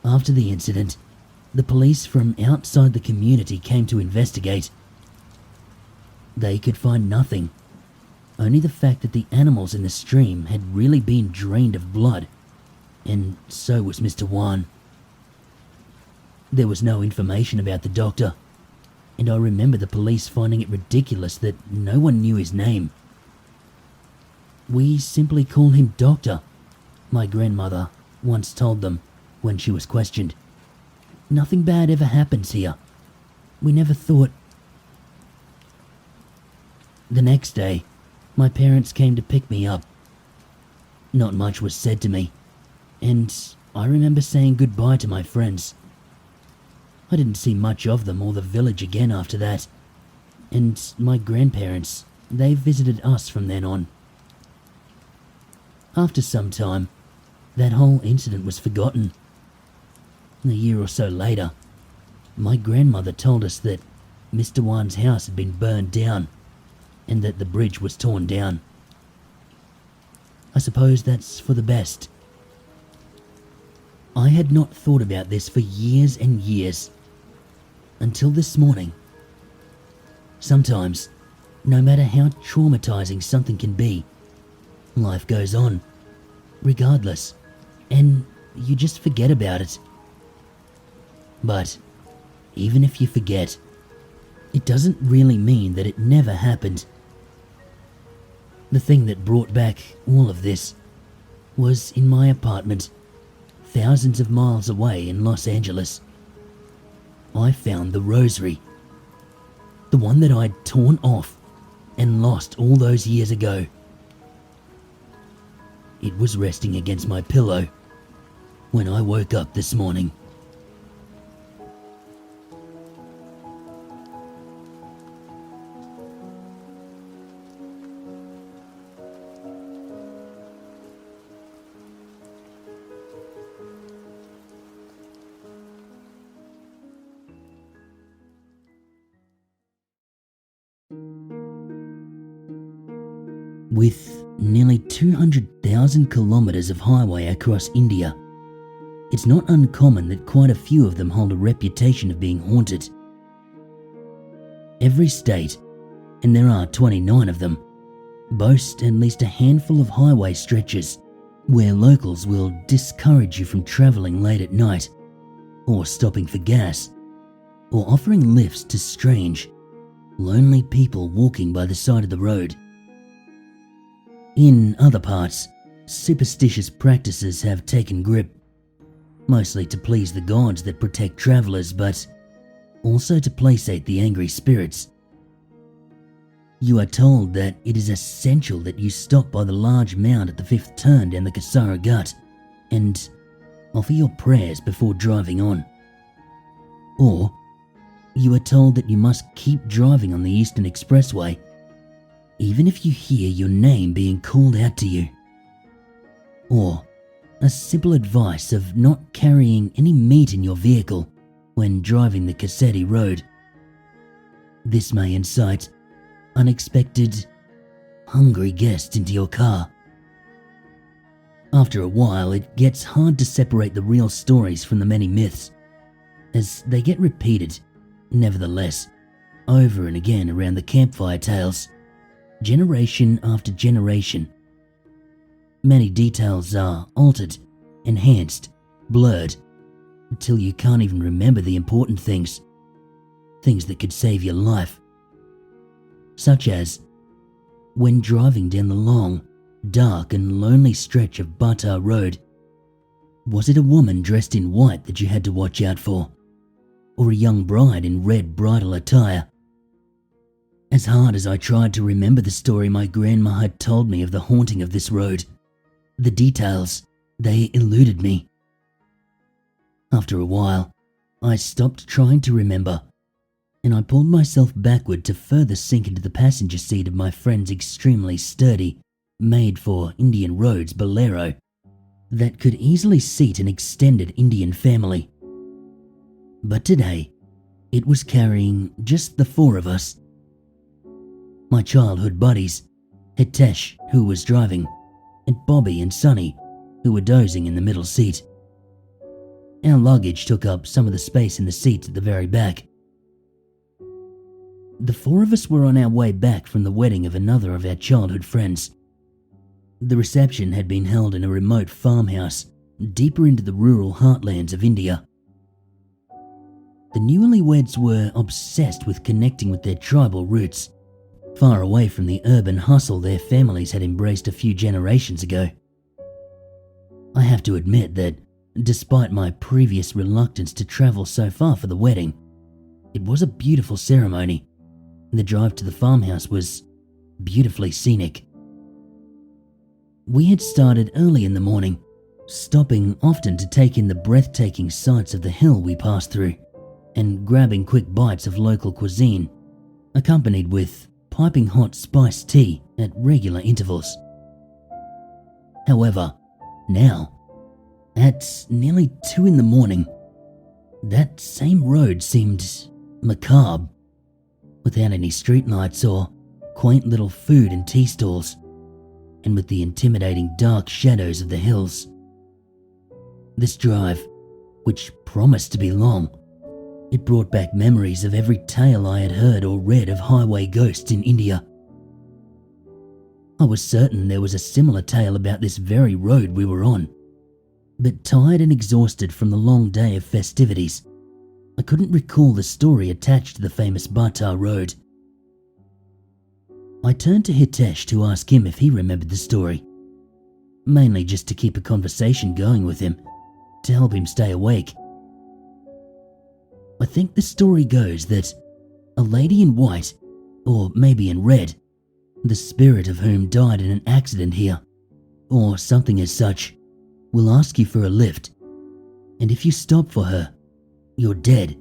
After the incident, the police from outside the community came to investigate. They could find nothing, only the fact that the animals in the stream had really been drained of blood, and so was Mr. Wan. There was no information about the doctor, and I remember the police finding it ridiculous that no one knew his name. "We simply call him Doctor," my grandmother once told them when she was questioned. "Nothing bad ever happens here. We never thought..." The next day, my parents came to pick me up. Not much was said to me, and I remember saying goodbye to my friends. I didn't see much of them or the village again after that. and my grandparents, they visited us from then on. After some time, that whole incident was forgotten. A year or so later, my grandmother told us that Mr. Wan's house had been burned down and that the bridge was torn down. I suppose that's for the best. I had not thought about this for years and years, until this morning. Sometimes, no matter how traumatizing something can be, life goes on, regardless, and you just forget about it. But even if you forget, it doesn't really mean that it never happened. The thing that brought back all of this was in my apartment, thousands of miles away in Los Angeles. I found the rosary, the one that I'd torn off and lost all those years ago. It was resting against my pillow when I woke up this morning. With nearly 200,000 kilometers of highway across India, it's not uncommon that quite a few of them hold a reputation of being haunted. Every state, and there are 29 of them, boast at least a handful of highway stretches where locals will discourage you from travelling late at night, or stopping for gas, or offering lifts to strange, lonely people walking by the side of the road. In other parts, superstitious practices have taken grip, mostly to please the gods that protect travellers, but also to placate the angry spirits. You are told that it is essential that you stop by the large mound at the fifth turn down the Kasara Gut and offer your prayers before driving on. Or you are told that you must keep driving on the Eastern Expressway even if you hear your name being called out to you. Or a simple advice of not carrying any meat in your vehicle when driving the Kaseti Road. This may incite unexpected, hungry guests into your car. After a while, it gets hard to separate the real stories from the many myths, as they get repeated, nevertheless, over and again around the campfire tales, generation after generation. Many details are altered, enhanced, blurred, until you can't even remember the important things that could save your life. Such as, when driving down the long, dark and lonely stretch of Bata Road, was it a woman dressed in white that you had to watch out for? Or a young bride in red bridal attire? As hard as I tried to remember the story my grandma had told me of the haunting of this road, the details, they eluded me. After a while, I stopped trying to remember, and I pulled myself backward to further sink into the passenger seat of my friend's extremely sturdy, made-for Indian roads Bolero that could easily seat an extended Indian family. But today, it was carrying just the four of us. My childhood buddies, Hitesh, who was driving, and Bobby and Sonny, who were dozing in the middle seat. Our luggage took up some of the space in the seats at the very back. The four of us were on our way back from the wedding of another of our childhood friends. The reception had been held in a remote farmhouse deeper into the rural heartlands of India. The newlyweds were obsessed with connecting with their tribal roots, far away from the urban hustle their families had embraced a few generations ago. I have to admit that, despite my previous reluctance to travel so far for the wedding, it was a beautiful ceremony, and the drive to the farmhouse was beautifully scenic. We had started early in the morning, stopping often to take in the breathtaking sights of the hill we passed through, and grabbing quick bites of local cuisine, accompanied with piping hot spiced tea at regular intervals. However, now, at nearly 2 in the morning, that same road seemed macabre, without any streetlights or quaint little food and tea stalls, and with the intimidating dark shadows of the hills. This drive, which promised to be long, it brought back memories of every tale I had heard or read of highway ghosts in India. I was certain there was a similar tale about this very road we were on, but tired and exhausted from the long day of festivities, I couldn't recall the story attached to the famous Bata road. I turned to Hitesh to ask him if he remembered the story, mainly just to keep a conversation going with him, to help him stay awake. I think the story goes that a lady in white, or maybe in red, the spirit of whom died in an accident here, or something as such, will ask you for a lift, and if you stop for her, you're dead.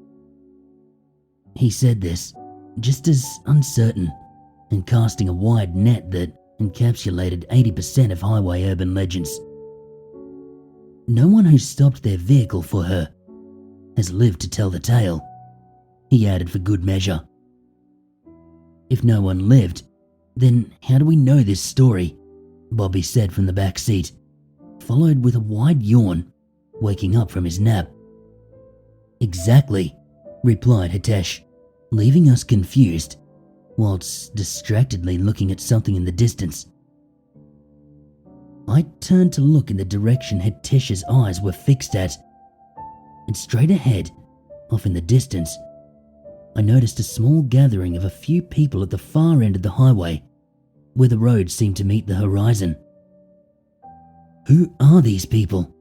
He said this, just as uncertain, and casting a wide net that encapsulated 80% of highway urban legends. No one who stopped their vehicle for her has lived to tell the tale, he added for good measure. If no one lived, then how do we know this story? Bobby said from the back seat, followed with a wide yawn, waking up from his nap. Exactly, replied Hitesh, leaving us confused, whilst distractedly looking at something in the distance. I turned to look in the direction Hitesh's eyes were fixed at, and straight ahead, off in the distance, I noticed a small gathering of a few people at the far end of the highway, where the road seemed to meet the horizon. Who are these people?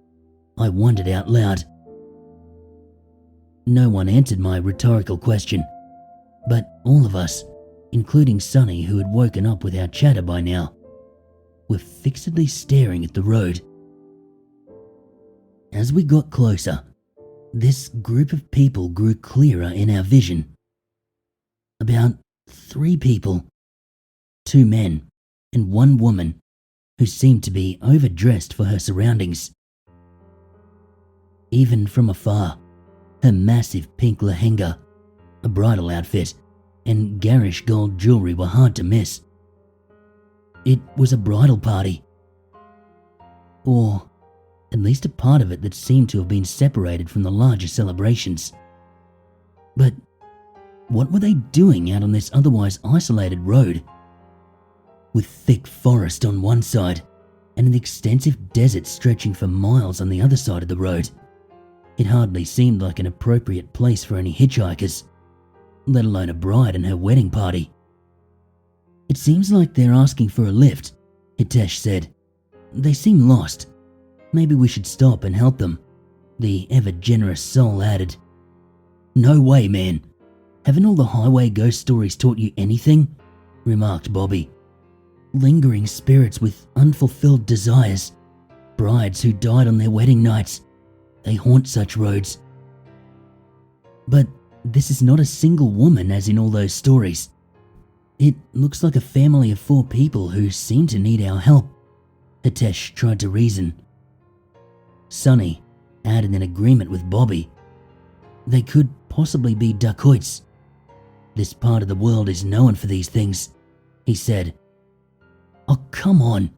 I wondered out loud. No one answered my rhetorical question, but all of us, including Sonny, who had woken up with our chatter by now, were fixedly staring at the road. As we got closer, this group of people grew clearer in our vision. About 3 people, 2 men and 1 woman, who seemed to be overdressed for her surroundings. Even from afar, her massive pink lehenga, a bridal outfit, and garish gold jewellery were hard to miss. It was a bridal party. Or at least a part of it that seemed to have been separated from the larger celebrations. But what were they doing out on this otherwise isolated road? With thick forest on one side and an extensive desert stretching for miles on the other side of the road, it hardly seemed like an appropriate place for any hitchhikers, let alone a bride and her wedding party. It seems like they're asking for a lift, Hitesh said. They seem lost. Maybe we should stop and help them, the ever-generous soul added. No way, man. Haven't all the highway ghost stories taught you anything? Remarked Bobby. Lingering spirits with unfulfilled desires, brides who died on their wedding nights, they haunt such roads. But this is not a single woman as in all those stories. It looks like a family of 4 people who seem to need our help, Hitesh tried to reason. Sonny added in agreement with Bobby. They could possibly be dacoits. This part of the world is known for these things, he said. Oh, come on.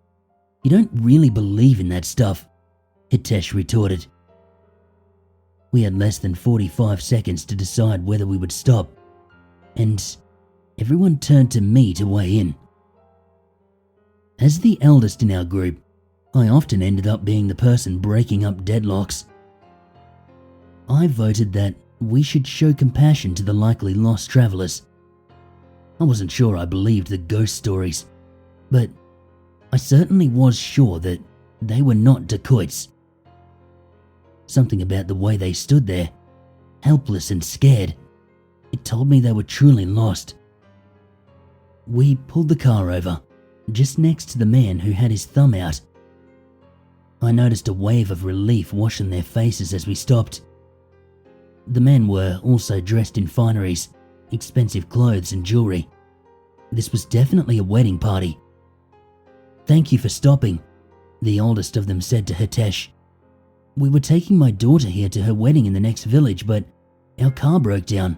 You don't really believe in that stuff, Hitesh retorted. We had less than 45 seconds to decide whether we would stop, and everyone turned to me to weigh in. As the eldest in our group, I often ended up being the person breaking up deadlocks. I voted that we should show compassion to the likely lost travellers. I wasn't sure I believed the ghost stories, but I certainly was sure that they were not dacoits. Something about the way they stood there, helpless and scared, it told me they were truly lost. We pulled the car over, just next to the man who had his thumb out. I noticed a wave of relief wash on their faces as we stopped. The men were also dressed in fineries, expensive clothes and jewelry. This was definitely a wedding party. "Thank you for stopping," the oldest of them said to Hitesh. "We were taking my daughter here to her wedding in the next village, but our car broke down.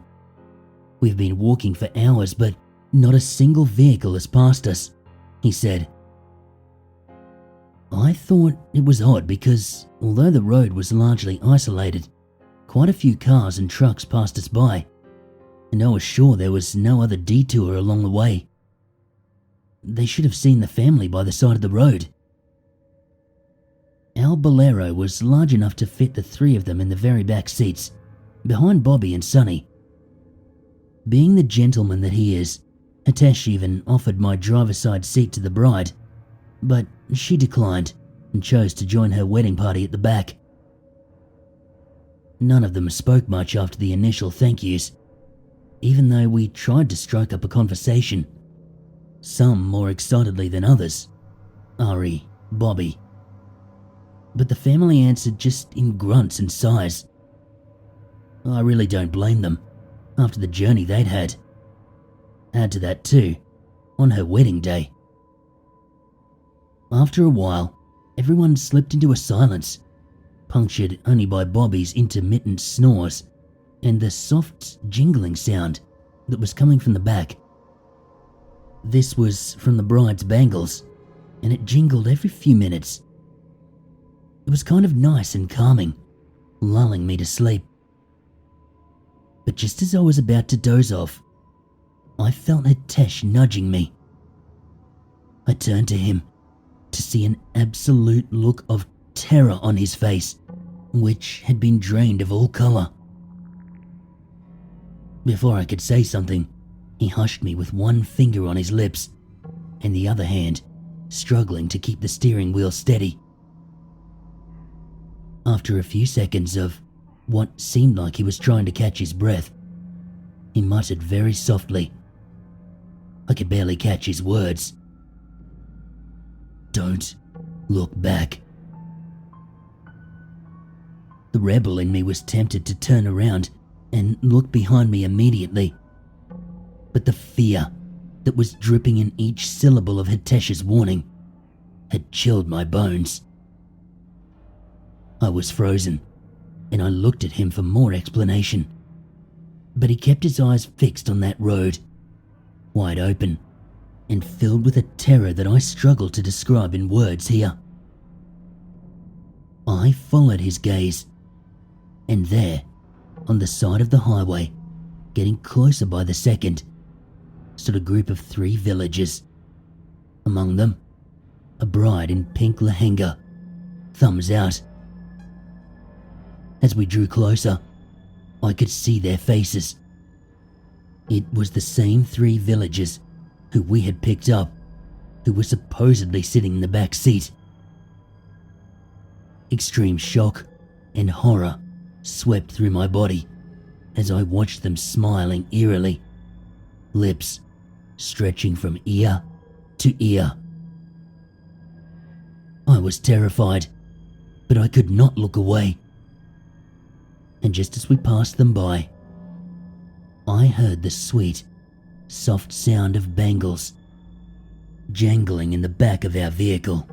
We've been walking for hours, but not a single vehicle has passed us," he said. I thought it was odd because, although the road was largely isolated, quite a few cars and trucks passed us by, and I was sure there was no other detour along the way. They should have seen the family by the side of the road. Our Bolero was large enough to fit the three of them in the very back seats, behind Bobby and Sonny. Being the gentleman that he is, Hitesh even offered my driver's side seat to the bride, but she declined and chose to join her wedding party at the back. None of them spoke much after the initial thank yous, even though we tried to strike up a conversation, some more excitedly than others, Ari, Bobby. But the family answered just in grunts and sighs. I really don't blame them, after the journey they'd had. Add to that too, on her wedding day. After a while, everyone slipped into a silence, punctured only by Bobby's intermittent snores and the soft jingling sound that was coming from the back. This was from the bride's bangles, and it jingled every few minutes. It was kind of nice and calming, lulling me to sleep. But just as I was about to doze off, I felt Hitesh nudging me. I turned to him to see an absolute look of terror on his face, which had been drained of all colour. Before I could say something, he hushed me with one finger on his lips and the other hand struggling to keep the steering wheel steady. After a few seconds of what seemed like he was trying to catch his breath, he muttered very softly. I could barely catch his words. "Don't look back." The rebel in me was tempted to turn around and look behind me immediately, but the fear that was dripping in each syllable of Hitesh's warning had chilled my bones. I was frozen, and I looked at him for more explanation, but he kept his eyes fixed on that road, wide open and filled with a terror that I struggle to describe in words here. I followed his gaze, and there, on the side of the highway, getting closer by the second, stood a group of 3 villagers. Among them, a bride in pink lehenga, thumbs out. As we drew closer, I could see their faces. It was the same 3 villagers who we had picked up, who were supposedly sitting in the back seat. Extreme shock and horror swept through my body as I watched them smiling eerily, lips stretching from ear to ear. I was terrified, but I could not look away. And just as we passed them by, I heard the sweet, soft sound of bangles jangling in the back of our vehicle.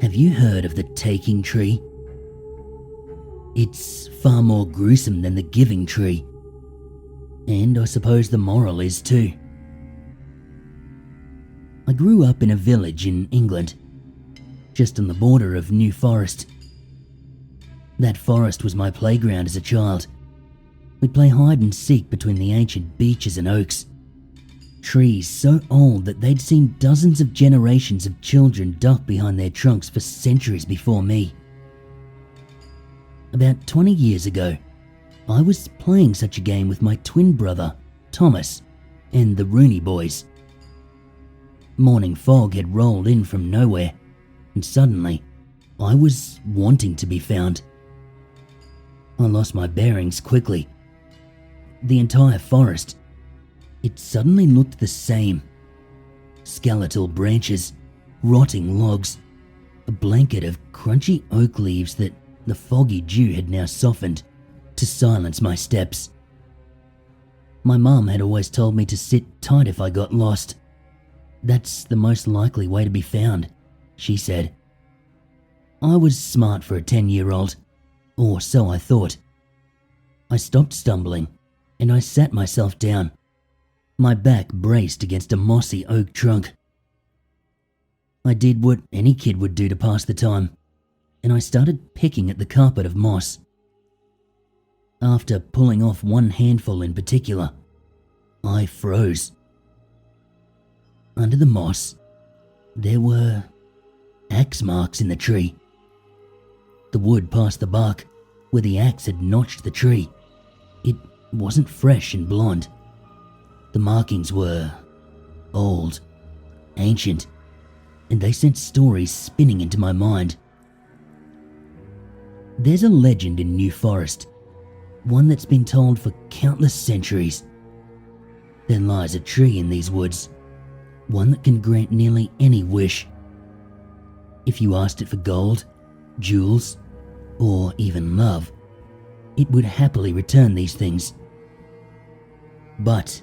Have you heard of the taking tree? It's far more gruesome than the giving tree, and I suppose the moral is too. I grew up in a village in England, just on the border of New Forest. That forest was my playground as a child. We'd play hide and seek between the ancient beeches and oaks. Trees so old that they'd seen dozens of generations of children duck behind their trunks for centuries before me. About 20 years ago, I was playing such a game with my twin brother, Thomas, and the Rooney boys. Morning fog had rolled in from nowhere, and suddenly I was wanting to be found. I lost my bearings quickly. The entire forest, it suddenly looked the same. Skeletal branches, rotting logs, a blanket of crunchy oak leaves that the foggy dew had now softened to silence my steps. My mum had always told me to sit tight if I got lost. That's the most likely way to be found, she said. I was smart for a 10-year-old, or so I thought. I stopped stumbling and I sat myself down, my back braced against a mossy oak trunk. I did what any kid would do to pass the time, and I started picking at the carpet of moss. After pulling off one handful in particular, I froze. Under the moss, there were axe marks in the tree. The wood past the bark, where the axe had notched the tree. It wasn't fresh and blonde. The markings were old, ancient, and they sent stories spinning into my mind. There's a legend in New Forest, one that's been told for countless centuries. There lies a tree in these woods, one that can grant nearly any wish. If you asked it for gold, jewels, or even love, it would happily return these things. But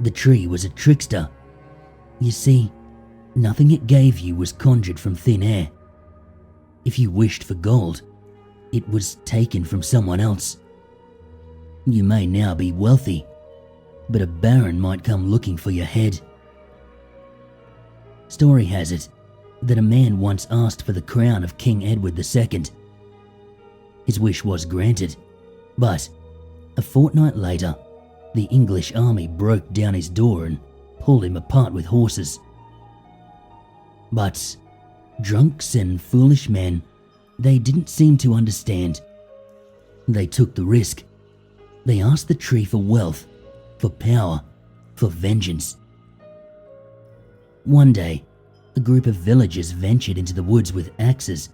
the tree was a trickster. You see, nothing it gave you was conjured from thin air. If you wished for gold, it was taken from someone else. You may now be wealthy, but a baron might come looking for your head. Story has it that a man once asked for the crown of King Edward II. His wish was granted, but a fortnight later, the English army broke down his door and pulled him apart with horses. But drunks and foolish men, they didn't seem to understand. They took the risk. They asked the tree for wealth, for power, for vengeance. One day, a group of villagers ventured into the woods with axes,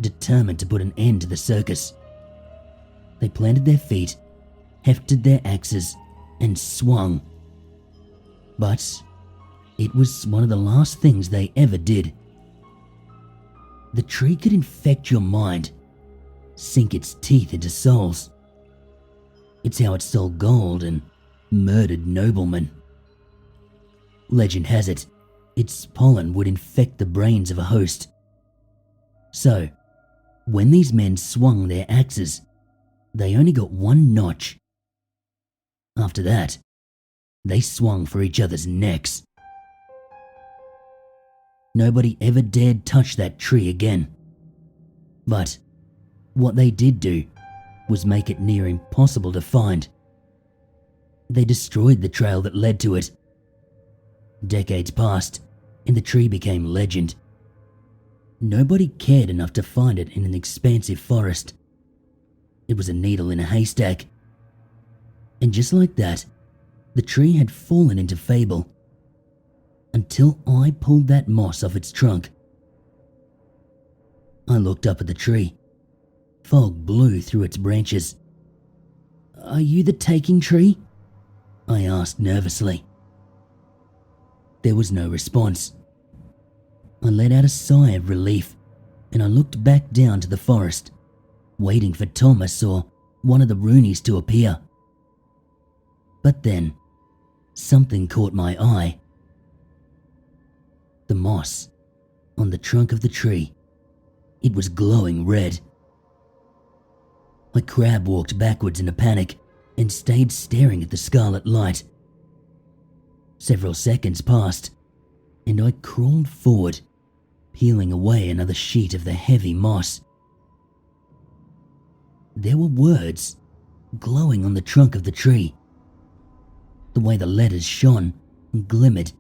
determined to put an end to the circus. They planted their feet, hefted their axes, and swung. But it was one of the last things they ever did. The tree could infect your mind, sink its teeth into souls. It's how it stole gold and murdered noblemen. Legend has it, its pollen would infect the brains of a host. So, when these men swung their axes, they only got one notch. After that, they swung for each other's necks. Nobody ever dared touch that tree again. But what they did do was make it near impossible to find. They destroyed the trail that led to it. Decades passed, and the tree became legend. Nobody cared enough to find it in an expansive forest. It was a needle in a haystack. And just like that, the tree had fallen into fable. Until I pulled that moss off its trunk. I looked up at the tree. Fog blew through its branches. "Are you the taking tree?" I asked nervously. There was no response. I let out a sigh of relief, and I looked back down to the forest, waiting for Thomas or one of the Roonies to appear. But then, something caught my eye. The moss on the trunk of the tree, it was glowing red. I crab walked backwards in a panic and stayed staring at the scarlet light. Several seconds passed, and I crawled forward, peeling away another sheet of the heavy moss. There were words glowing on the trunk of the tree. The way the letters shone and glimmered,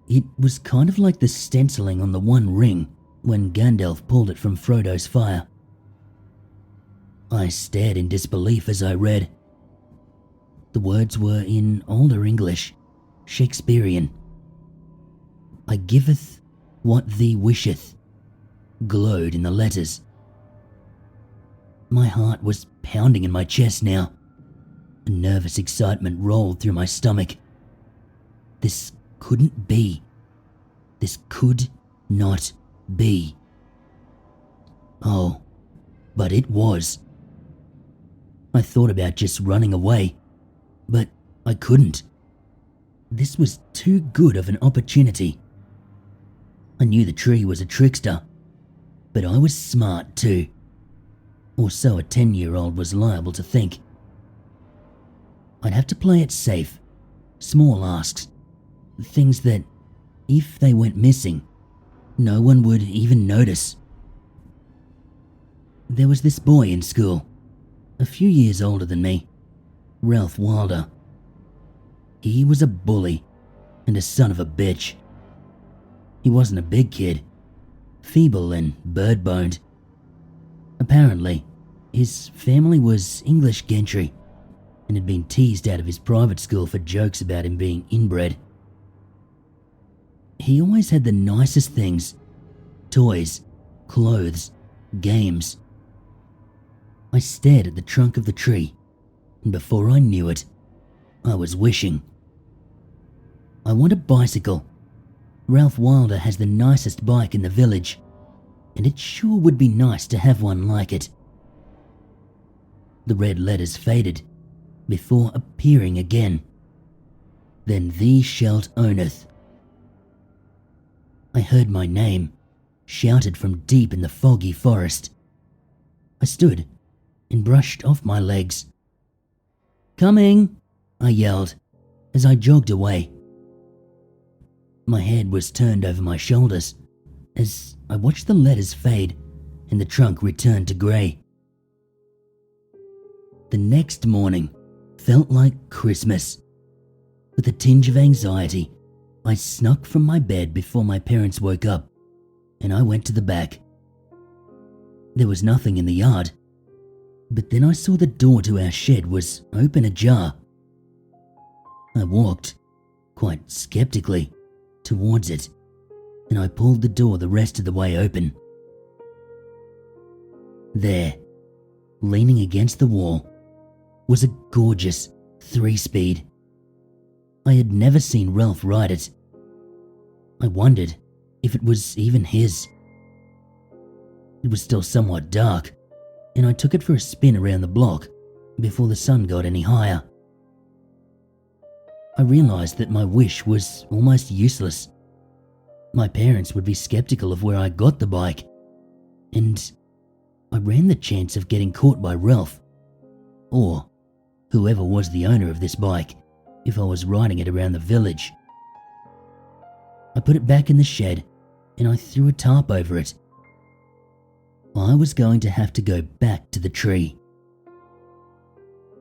it was kind of like the stenciling on the One Ring when Gandalf pulled it from Frodo's fire. I stared in disbelief as I read. The words were in older English, Shakespearean. "I giveth what thee wisheth, glowed in the letters. My heart was pounding in my chest now. A nervous excitement rolled through my stomach. This couldn't be. This could not be. Oh, but it was. I thought about just running away, but I couldn't. This was too good of an opportunity. I knew the tree was a trickster, but I was smart too. Or so a 10-year-old was liable to think. I'd have to play it safe. Small asks. Things that, if they went missing, no one would even notice. There was this boy in school, a few years older than me, Ralph Wilder. He was a bully and a son of a bitch. He wasn't a big kid, feeble and bird-boned. Apparently, his family was English gentry and had been teased out of his private school for jokes about him being inbred. He always had the nicest things: toys, clothes, games. I stared at the trunk of the tree, and before I knew it, I was wishing. I want a bicycle. Ralph Wilder has the nicest bike in the village, and it sure would be nice to have one like it. The red letters faded before appearing again. Then thee shalt owneth. I heard my name, shouted from deep in the foggy forest. I stood and brushed off my legs. "Coming!" I yelled as I jogged away. My head was turned over my shoulders as I watched the letters fade and the trunk return to grey. The next morning felt like Christmas. With a tinge of anxiety, I snuck from my bed before my parents woke up, and I went to the back. There was nothing in the yard, but then I saw the door to our shed was open ajar. I walked, quite skeptically, towards it, and I pulled the door the rest of the way open. There, leaning against the wall, was a gorgeous 3-speed. I had never seen Ralph ride it. I wondered if it was even his. It was still somewhat dark, and I took it for a spin around the block before the sun got any higher. I realized that my wish was almost useless. My parents would be skeptical of where I got the bike, and I ran the chance of getting caught by Ralph, or whoever was the owner of this bike, if I was riding it around the village. I put it back in the shed, and I threw a tarp over it. I was going to have to go back to the tree.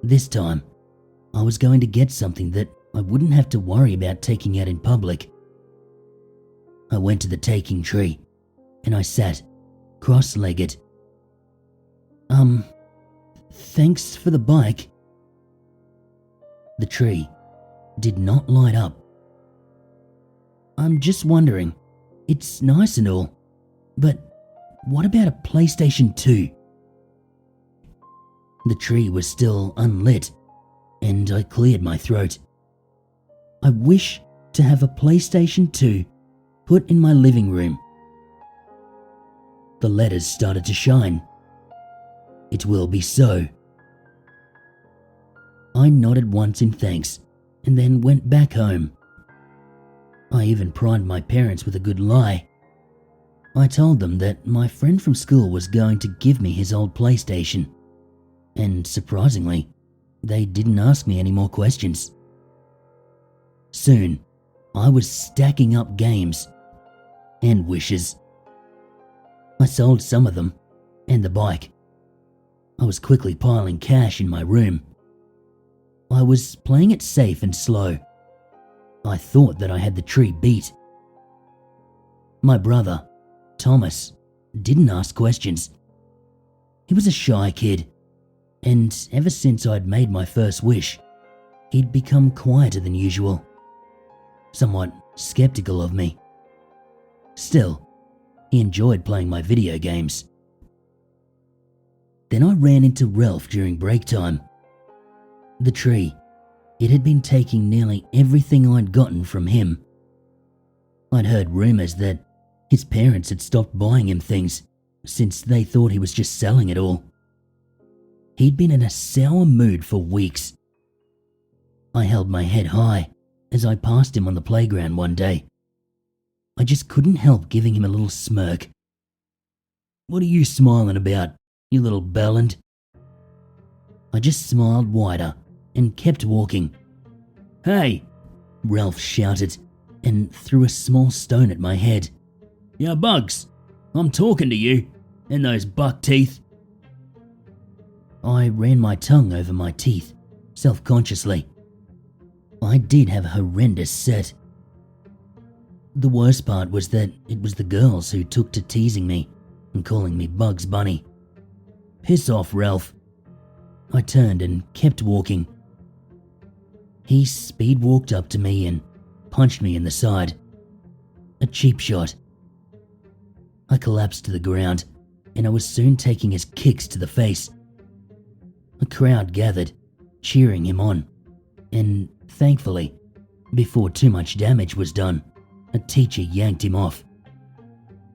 This time, I was going to get something that I wouldn't have to worry about taking out in public. I went to the taking tree, and I sat, cross-legged. Thanks for the bike." The tree did not light up. "I'm just wondering, it's nice and all, but what about a PlayStation 2? The tree was still unlit, and I cleared my throat. "I wish to have a PlayStation 2 put in my living room." The letters started to shine. "It will be so." I nodded once in thanks and then went back home. I even primed my parents with a good lie. I told them that my friend from school was going to give me his old PlayStation, and surprisingly, they didn't ask me any more questions. Soon, I was stacking up games and wishes. I sold some of them and the bike. I was quickly piling cash in my room. I was playing it safe and slow. I thought that I had the tree beat. My brother, Thomas, didn't ask questions. He was a shy kid, and ever since I'd made my first wish, he'd become quieter than usual, somewhat skeptical of me. Still, He enjoyed playing my video games. Then I ran into Ralph during break time. The tree. It had been taking nearly everything I'd gotten from him. I'd heard rumours that his parents had stopped buying him things since they thought he was just selling it all. He'd been in a sour mood for weeks. I held my head high as I passed him on the playground one day. I just couldn't help giving him a little smirk. "What are you smiling about, you little bellend?" I just smiled wider and kept walking. "Hey!" Ralph shouted and threw a small stone at my head. "Ya bugs, I'm talking to you, and those buck teeth." I ran my tongue over my teeth, self-consciously. I did have a horrendous set. The worst part was that it was the girls who took to teasing me and calling me Bugs Bunny. "Piss off, Ralph." I turned and kept walking. He speed walked up to me and punched me in the side. A cheap shot. I collapsed to the ground, and I was soon taking his kicks to the face. A crowd gathered, cheering him on, and thankfully, before too much damage was done, a teacher yanked him off.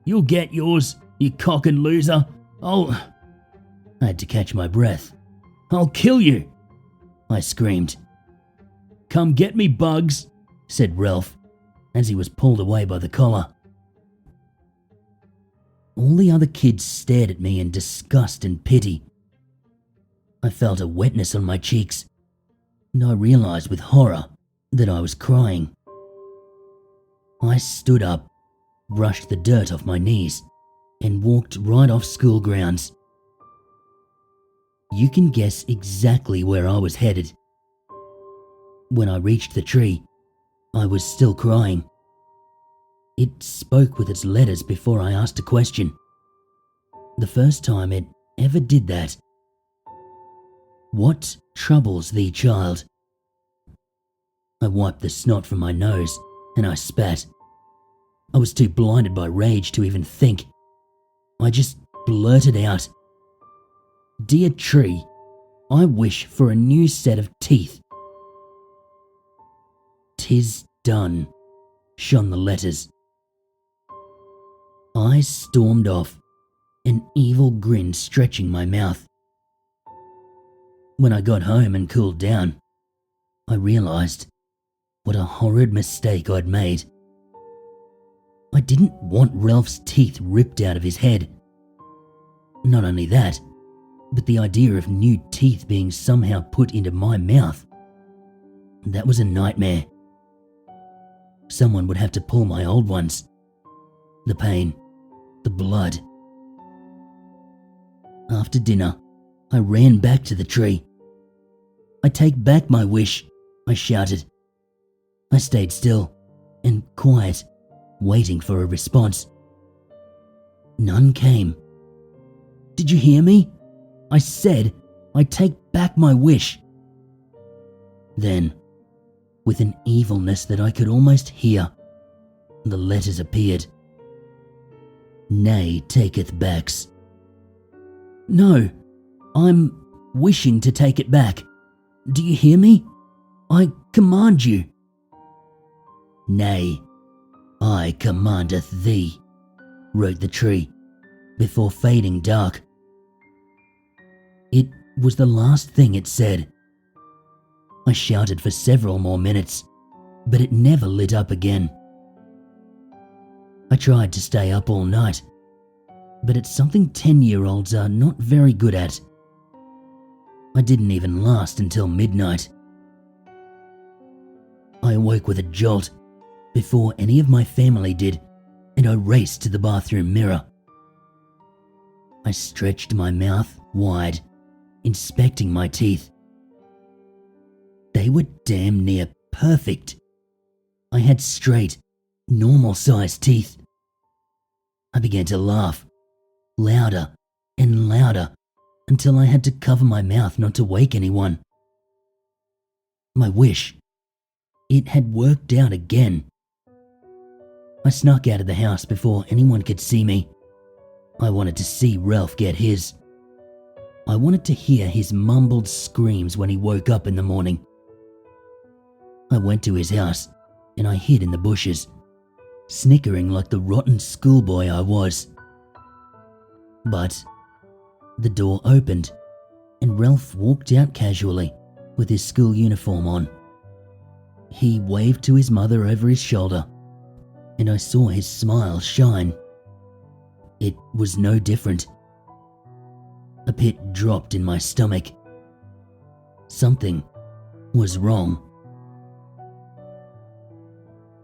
"You'll get yours, you cock and loser. I had to catch my breath. "I'll kill you!" I screamed. "Come get me, Bugs," said Ralph, as he was pulled away by the collar. All the other kids stared at me in disgust and pity. I felt a wetness on my cheeks, and I realized with horror that I was crying. I stood up, brushed the dirt off my knees, and walked right off school grounds. You can guess exactly where I was headed. When I reached the tree, I was still crying. It spoke with its letters before I asked a question. The first time it ever did that. "What troubles thee, child?" I wiped the snot from my nose and I spat. I was too blinded by rage to even think. I just blurted out, "Dear tree, I wish for a new set of teeth." "'Tis done," shone the letters. I stormed off, an evil grin stretching my mouth. When I got home and cooled down, I realized what a horrid mistake I'd made. I didn't want Ralph's teeth ripped out of his head. Not only that, but the idea of new teeth being somehow put into my mouth. That was a nightmare. Someone would have to pull my old ones. The pain, the blood. After dinner, I ran back to the tree. "I take back my wish," I shouted. I stayed still and quiet, waiting for a response. None came. "Did you hear me? I said I take back my wish." Then, with an evilness that I could almost hear, the letters appeared. "Nay taketh backs." "No, I'm wishing to take it back. Do you hear me? I command you." "Nay, I commandeth thee," wrote the tree, before fading dark. It was the last thing it said. I shouted for several more minutes, but it never lit up again. I tried to stay up all night, but it's something 10-year-olds are not very good at. I didn't even last until midnight. I awoke with a jolt before any of my family did, and I raced to the bathroom mirror. I stretched my mouth wide, inspecting my teeth. They were damn near perfect. I had straight, normal-sized teeth. I began to laugh, louder and louder, until I had to cover my mouth not to wake anyone. My wish, it had worked out again. I snuck out of the house before anyone could see me. I wanted to see Ralph get his. I wanted to hear his mumbled screams when he woke up in the morning. I went to his house and I hid in the bushes, snickering like the rotten schoolboy I was. But the door opened and Ralph walked out casually with his school uniform on. He waved to his mother over his shoulder and I saw his smile shine. It was no different. A pit dropped in my stomach. Something was wrong.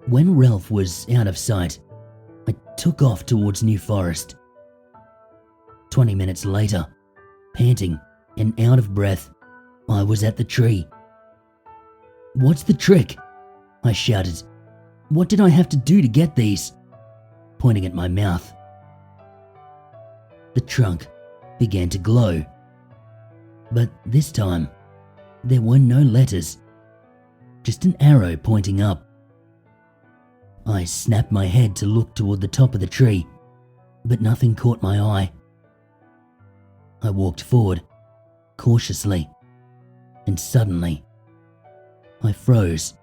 When Ralph was out of sight, I took off towards New Forest. 20 minutes later, panting and out of breath, I was at the tree. "What's the trick?" I shouted. "What did I have to do to get these?" pointing at my mouth. The trunk began to glow, but this time there were no letters, just an arrow pointing up. I snapped my head to look toward the top of the tree, but nothing caught my eye. I walked forward, cautiously, and suddenly I froze.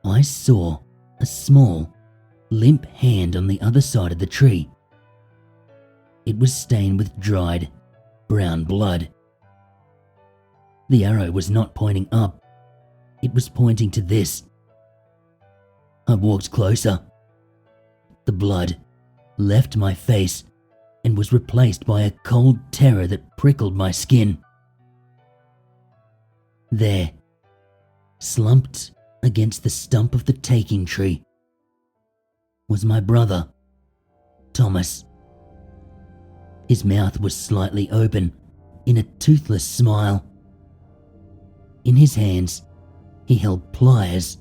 I saw a small, limp hand on the other side of the tree. It was stained with dried, brown blood. The arrow was not pointing up, it was pointing to this. I walked closer. The blood left my face and was replaced by a cold terror that prickled my skin. There, slumped against the stump of the taking tree, was my brother, Thomas. His mouth was slightly open in a toothless smile. In his hands, he held pliers.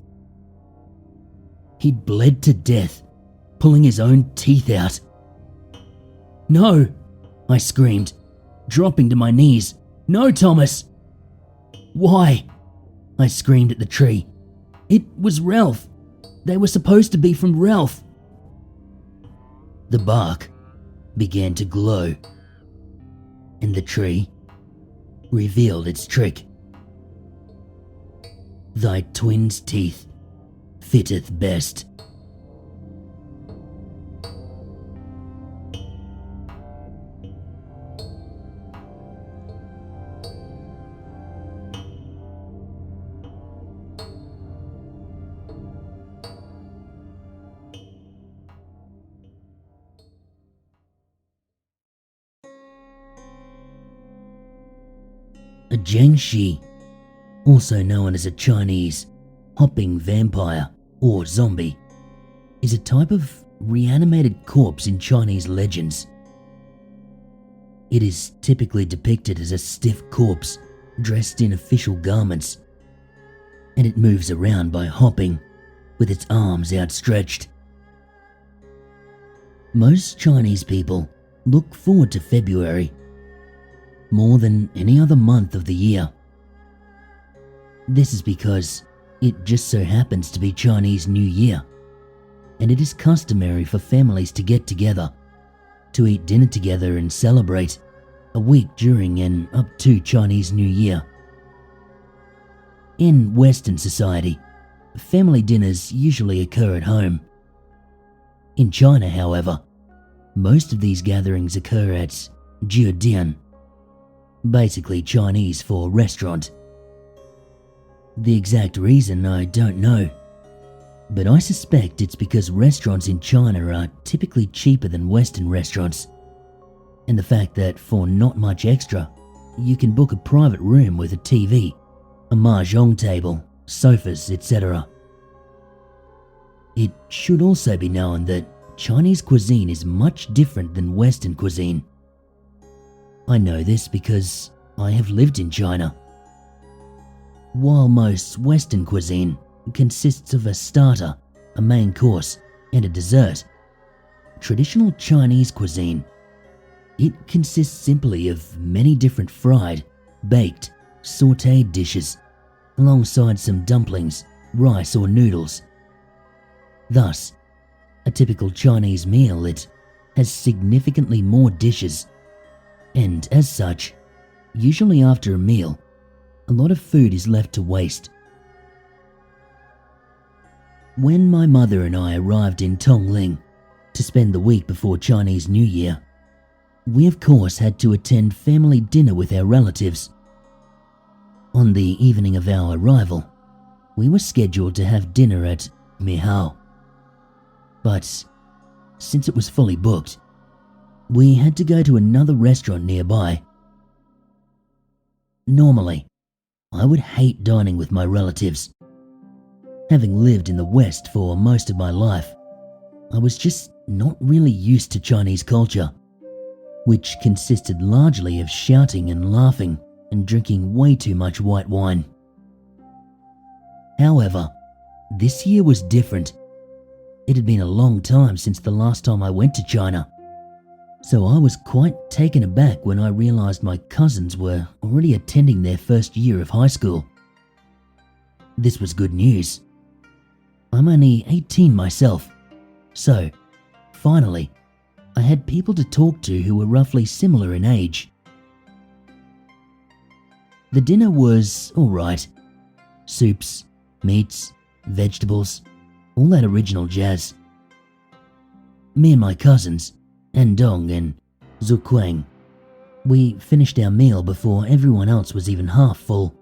He'd bled to death, pulling his own teeth out. "No!" I screamed, dropping to my knees. "No, Thomas!" "Why?" I screamed at the tree. "It was Ralph. They were supposed to be from Ralph." The bark began to glow, and the tree revealed its trick. "Thy twin's teeth fitteth best." A Jiangshi, also known as a Chinese hopping vampire or zombie, is a type of reanimated corpse in Chinese legends. It is typically depicted as a stiff corpse dressed in official garments, and it moves around by hopping with its arms outstretched. Most Chinese people look forward to February more than any other month of the year. This is because it just so happens to be Chinese New Year, and it is customary for families to get together, to eat dinner together and celebrate a week during and up to Chinese New Year. In Western society, family dinners usually occur at home. In China, however, most of these gatherings occur at Jiu Dian, basically Chinese for restaurant. The exact reason I don't know, but I suspect it's because restaurants in China are typically cheaper than Western restaurants, and the fact that for not much extra, you can book a private room with a TV, a mahjong table, sofas, etc. It should also be known that Chinese cuisine is much different than Western cuisine. I know this because I have lived in China. While most Western cuisine consists of a starter, a main course, and a dessert, traditional Chinese cuisine, it consists simply of many different fried, baked, sautéed dishes, alongside some dumplings, rice or noodles. Thus, a typical Chinese meal, it has significantly more dishes, and as such, usually after a meal, a lot of food is left to waste. When my mother and I arrived in Tongling to spend the week before Chinese New Year, we of course had to attend family dinner with our relatives. On the evening of our arrival, we were scheduled to have dinner at MeiHua. But since it was fully booked, we had to go to another restaurant nearby. Normally, I would hate dining with my relatives. Having lived in the West for most of my life, I was just not really used to Chinese culture, which consisted largely of shouting and laughing and drinking way too much white wine. However, this year was different. It had been a long time since the last time I went to China, so I was quite taken aback when I realized my cousins were already attending their first year of high school. This was good news. I'm only 18 myself, so finally, I had people to talk to who were roughly similar in age. The dinner was alright. Soups, meats, vegetables, all that original jazz. Me and my cousins, Andong and Zuquang, we finished our meal before everyone else was even half full.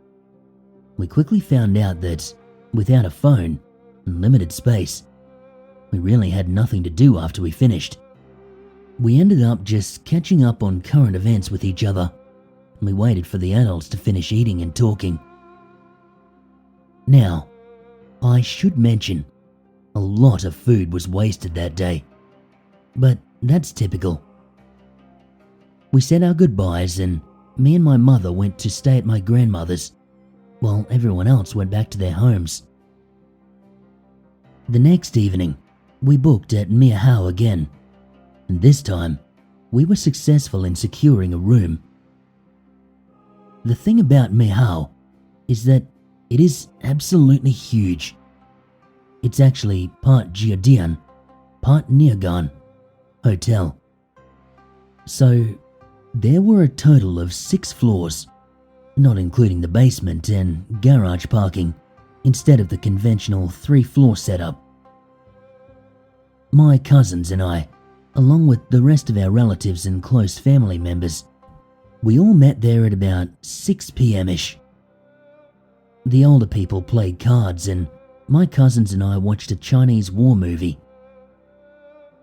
We quickly found out that, without a phone and limited space, we really had nothing to do after we finished. We ended up just catching up on current events with each other, and we waited for the adults to finish eating and talking. Now, I should mention, a lot of food was wasted that day, but that's typical. We said our goodbyes and me and my mother went to stay at my grandmother's, while everyone else went back to their homes. The next evening, we booked at MeiHua again, and this time, we were successful in securing a room. The thing about MeiHua is that it is absolutely huge. It's actually part Jiu Dian, part Neogan hotel. So, there were a total of 6 floors, not including the basement and garage parking, instead of the conventional 3-floor setup. My cousins and I, along with the rest of our relatives and close family members, we all met there at about 6 p.m.-ish. The older people played cards and my cousins and I watched a Chinese war movie.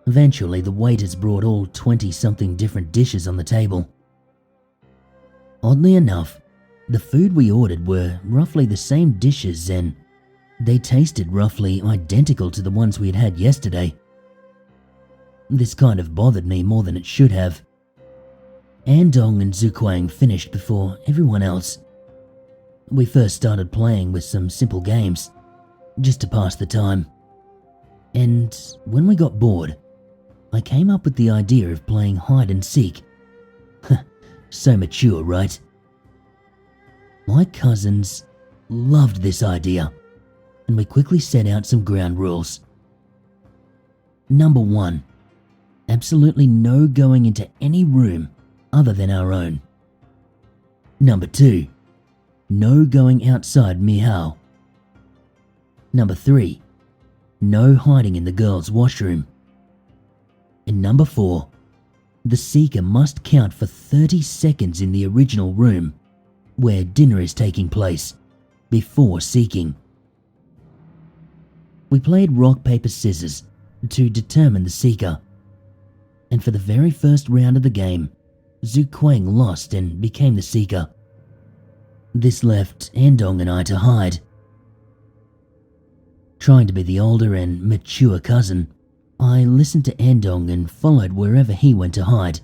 Eventually, the waiters brought all 20-something different dishes on the table. Oddly enough, the food we ordered were roughly the same dishes and they tasted roughly identical to the ones we had had yesterday. This kind of bothered me more than it should have. Andong and Zuquang finished before everyone else. We first started playing with some simple games, just to pass the time. And when we got bored, I came up with the idea of playing hide and seek. So mature, right? My cousins loved this idea, and we quickly set out some ground rules. Number 1, absolutely no going into any room other than our own. Number 2, no going outside MeiHua. Number 3, no hiding in the girls' washroom. And number 4, the seeker must count for 30 seconds in the original room where dinner is taking place before seeking. We played rock, paper, scissors to determine the seeker, and for the very first round of the game, Zuquang lost and became the seeker. This left Andong and I to hide. Trying to be the older and mature cousin, I listened to Andong and followed wherever he went to hide.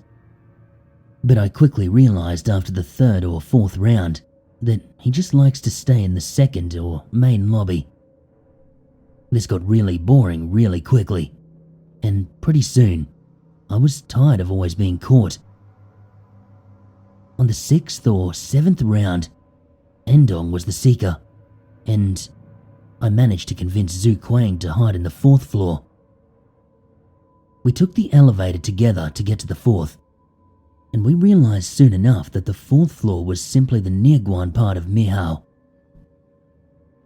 But I quickly realized after the 3rd or 4th round that he just likes to stay in the second or main lobby. This got really boring really quickly, and pretty soon, I was tired of always being caught. On the 6th or 7th round, Andong was the seeker, and I managed to convince Zhu Kuang to hide in the 4th floor. We took the elevator together to get to the 4th, and we realized soon enough that the 4th floor was simply the Nirguan part of MeiHua.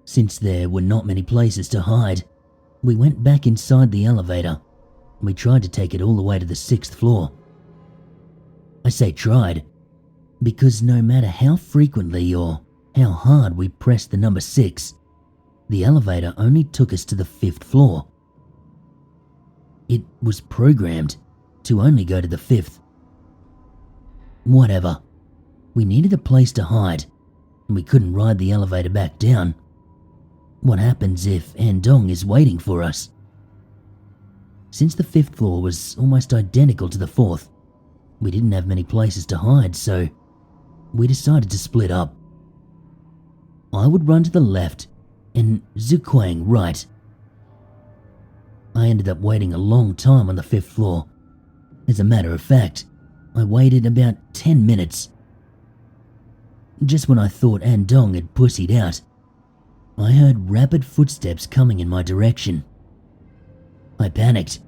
Since there were not many places to hide, we went back inside the elevator and we tried to take it all the way to the 6th floor. I say tried, because no matter how frequently or how hard we pressed the number 6, the elevator only took us to the 5th floor. It was programmed to only go to the 5th. Whatever. We needed a place to hide, and we couldn't ride the elevator back down. What happens if Andong is waiting for us? Since the 5th floor was almost identical to the 4th, we didn't have many places to hide, so we decided to split up. I would run to the left and Zhu Kuang right. I ended up waiting a long time on the 5th floor. As a matter of fact, I waited about 10 minutes. Just when I thought Andong had pussied out, I heard rapid footsteps coming in my direction. I panicked.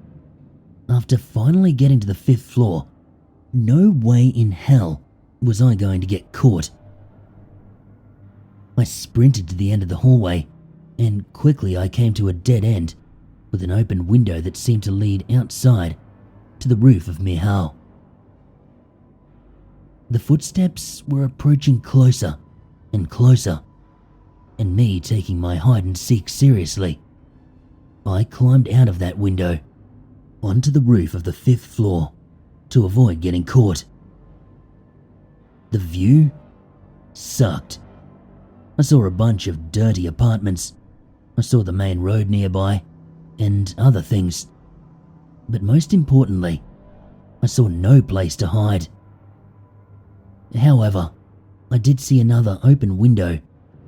After finally getting to the 5th floor, no way in hell was I going to get caught. I sprinted to the end of the hallway, and quickly I came to a dead end with an open window that seemed to lead outside to the roof of MeiHua. The footsteps were approaching closer and closer, and me taking my hide and seek seriously, I climbed out of that window onto the roof of the 5th floor to avoid getting caught. The view sucked. I saw a bunch of dirty apartments. I saw the main road nearby and other things. But most importantly, I saw no place to hide. However, I did see another open window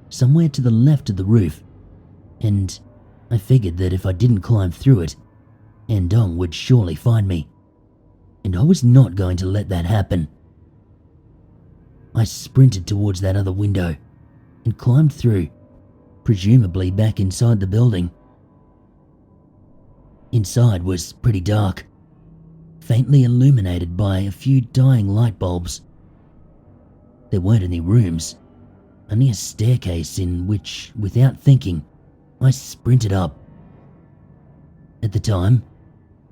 somewhere to the left of the roof, and I figured that if I didn't climb through it, Andong would surely find me, and I was not going to let that happen. I sprinted towards that other window and climbed through, presumably back inside the building. Inside was pretty dark, faintly illuminated by a few dying light bulbs. There weren't any rooms, only a staircase in which, without thinking, I sprinted up. At the time,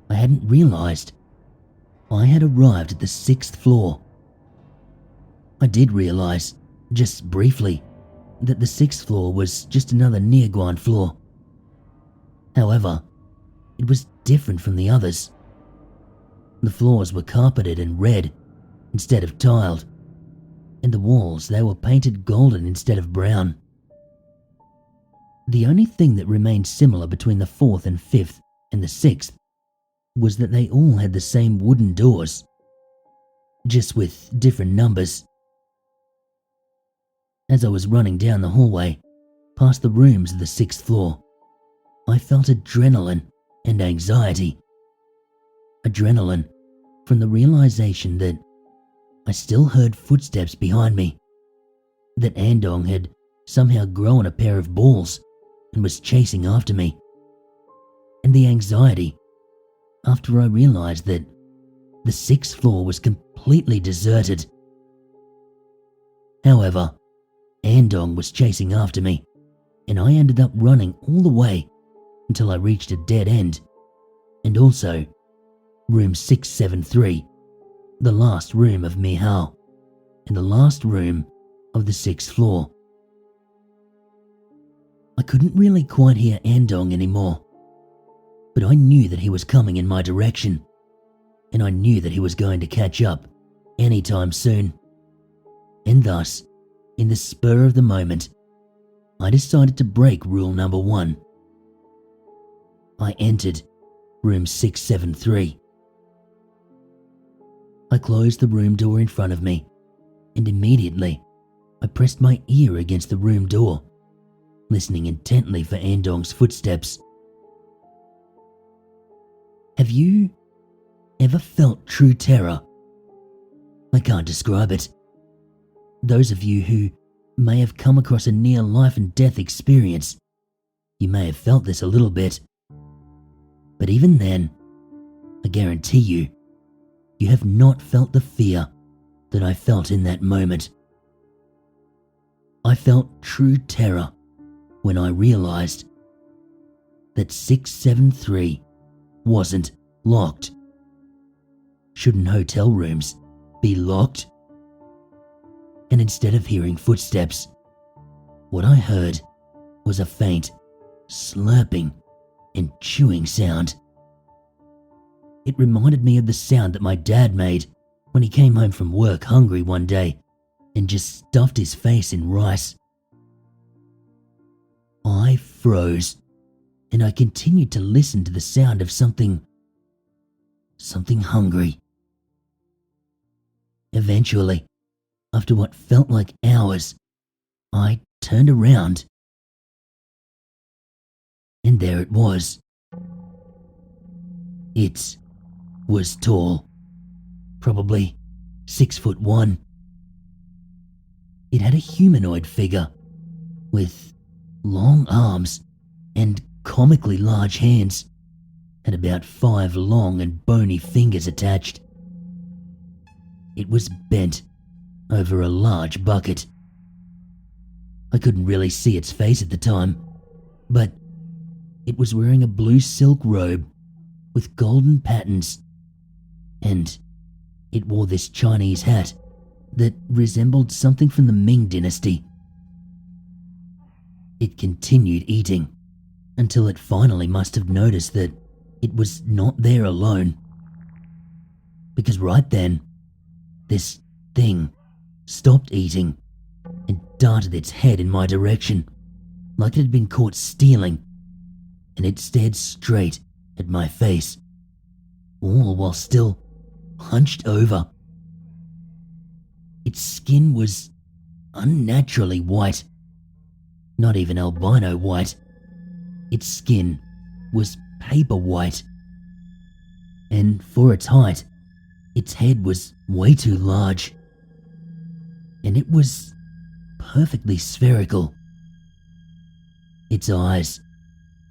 I hadn't realized I had arrived at the 6th floor. I did realize, just briefly, that the 6th floor was just another Nirguan floor. However, it was different from the others. The floors were carpeted in red instead of tiled, and the walls, they were painted golden instead of brown. The only thing that remained similar between the 4th and 5th and the 6th was that they all had the same wooden doors, just with different numbers. As I was running down the hallway, past the rooms of the 6th floor, I felt adrenaline and anxiety. Adrenaline from the realization that I still heard footsteps behind me, that Andong had somehow grown a pair of balls and was chasing after me, and the anxiety after I realized that the 6th floor was completely deserted. However, Andong was chasing after me, and I ended up running all the way until I reached a dead end, and also room 673, the last room of MeiHua, and the last room of the 6th floor. I couldn't really quite hear Andong anymore, but I knew that he was coming in my direction, and I knew that he was going to catch up anytime soon. And thus, in the spur of the moment, I decided to break rule number 1. I entered room 673. I closed the room door in front of me, and immediately I pressed my ear against the room door, listening intently for Andong's footsteps. Have you ever felt true terror? I can't describe it. Those of you who may have come across a near life and death experience You may have felt this a little bit, but even then, I guarantee you, you have not felt the fear that I felt in that moment. I felt true terror when I realized that 673 wasn't locked. Shouldn't hotel rooms be locked? And instead of hearing footsteps, what I heard was a faint slurping and chewing sound. It reminded me of the sound that my dad made when he came home from work hungry one day and just stuffed his face in rice. I froze, and I continued to listen to the sound of something hungry. Eventually, after what felt like hours, I turned around. And there it was. It was tall, probably 6'1". It had a humanoid figure with long arms and comically large hands, and about 5 long and bony fingers attached. It was bent over a large bucket. I couldn't really see its face at the time, but it was wearing a blue silk robe with golden patterns, and it wore this Chinese hat that resembled something from the Ming Dynasty. It continued eating until it finally must have noticed that it was not there alone. Because right then, this thing stopped eating and darted its head in my direction, like it had been caught stealing, and it stared straight at my face, all while still hunched over. Its skin was unnaturally white, not even albino white. Its skin was paper white, and for its height, its head was way too large, and it was perfectly spherical. Its eyes,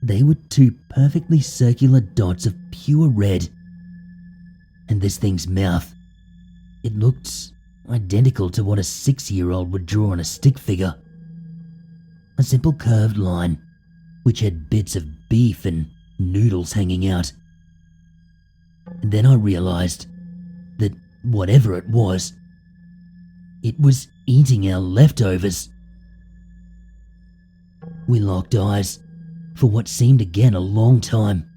they were 2 perfectly circular dots of pure red, and this thing's mouth, it looked identical to what a 6-year-old would draw on a stick figure. A simple curved line, which had bits of beef and noodles hanging out. And then I realized that whatever it was eating our leftovers. We locked eyes for what seemed again a long time.